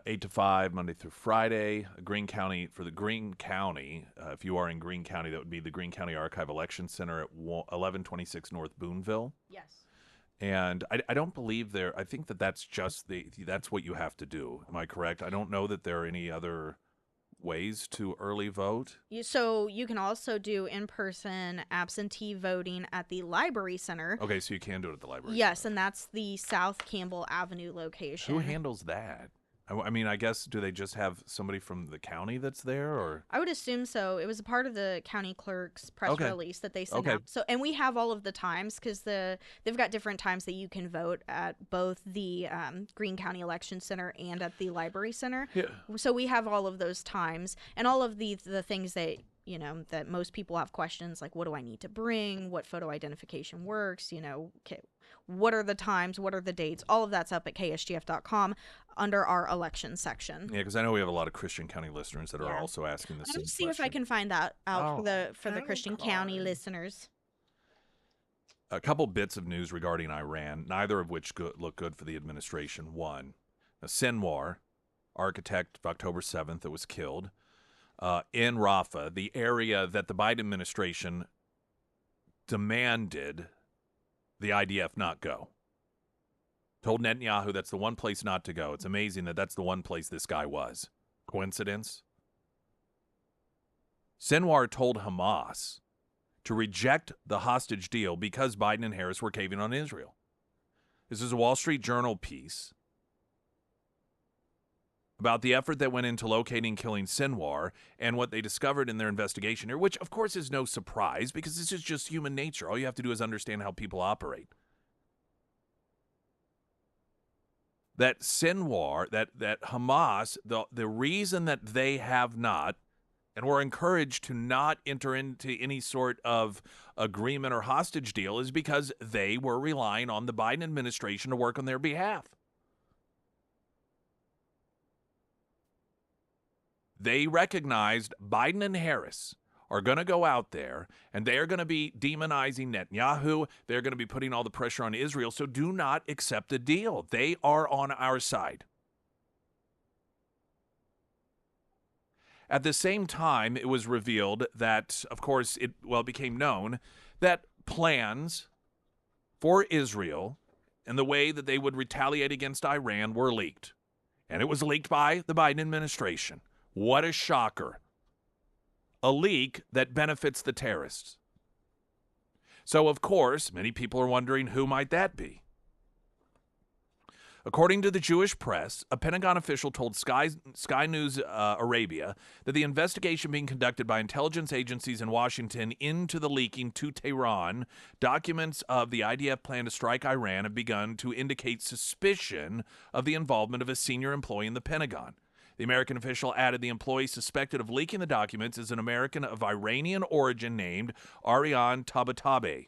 8 to 5, Monday through Friday. Greene County, for the Greene County, if you are in Greene County, that would be the Greene County Archive Election Center at 1126 North Boonville. Yes. And I don't believe I think that's just that's what you have to do. Am I correct? I don't know that there are any other ways to early vote. So you can also do in-person absentee voting at the Library Center. Okay, so you can do it at the library. Yes, and that's the South Campbell Avenue location. Who handles that? I mean, I guess, do they just have somebody from the county that's there, or? I would assume so. It was a part of the county clerk's press release that they sent out. So, and we have all of the times because they've got different times that you can vote at both the Greene County Election Center and at the Library Center. Yeah. So we have all of those times and all of the things that that most people have questions like, what do I need to bring? What photo identification works? What are the times? What are the dates? All of that's up at ksgf.com under our election section. Yeah, because I know we have a lot of Christian County listeners that are also asking the same Let's see question. if I can find that out for the Christian County listeners. A couple bits of news regarding Iran, neither of which look good for the administration. One, Sinwar, architect of October 7th that was killed in Rafah, the area that the Biden administration demanded the IDF not go. Told Netanyahu that's the one place not to go. It's amazing that that's the one place this guy was. Coincidence? Sinwar told Hamas to reject the hostage deal because Biden and Harris were caving on Israel. This is a Wall Street Journal piece about the effort that went into locating and killing Sinwar and what they discovered in their investigation here, which, of course, is no surprise because this is just human nature. All you have to do is understand how people operate. That Sinwar, that Hamas, the reason that they have not and were encouraged to not enter into any sort of agreement or hostage deal is because they were relying on the Biden administration to work on their behalf. They recognized Biden and Harris are going to go out there and they are going to be demonizing Netanyahu. They're going to be putting all the pressure on Israel. So do not accept a deal. They are on our side. At the same time, it was revealed that, of course, it became known that plans for Israel and the way that they would retaliate against Iran were leaked. And it was leaked by the Biden administration. What a shocker. A leak that benefits the terrorists. So, of course, many people are wondering who might that be. According to the Jewish press, a Pentagon official told Sky News Arabia that the investigation being conducted by intelligence agencies in Washington into the leaking to Tehran documents of the IDF plan to strike Iran have begun to indicate suspicion of the involvement of a senior employee in the Pentagon. The American official added the employee suspected of leaking the documents is an American of Iranian origin named Aryan Tabatabai.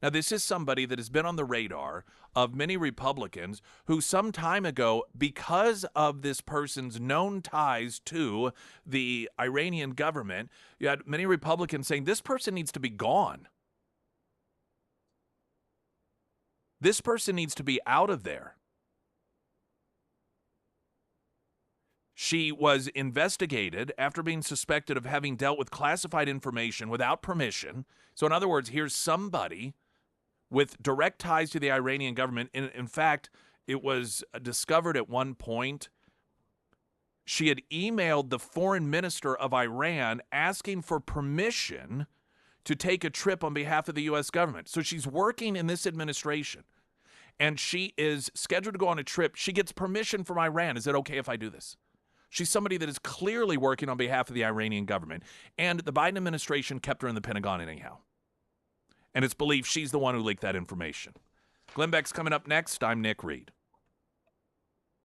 Now, this is somebody that has been on the radar of many Republicans who some time ago, because of this person's known ties to the Iranian government, you had many Republicans saying this person needs to be gone. This person needs to be out of there. She was investigated after being suspected of having dealt with classified information without permission. So, in other words, here's somebody with direct ties to the Iranian government. In fact, it was discovered at one point she had emailed the foreign minister of Iran asking for permission to take a trip on behalf of the U.S. government. So she's working in this administration, and she is scheduled to go on a trip. She gets permission from Iran. Is it okay if I do this? She's somebody that is clearly working on behalf of the Iranian government, and the Biden administration kept her in the Pentagon anyhow. And it's believed she's the one who leaked that information. Glenn Beck's coming up next. I'm Nick Reed.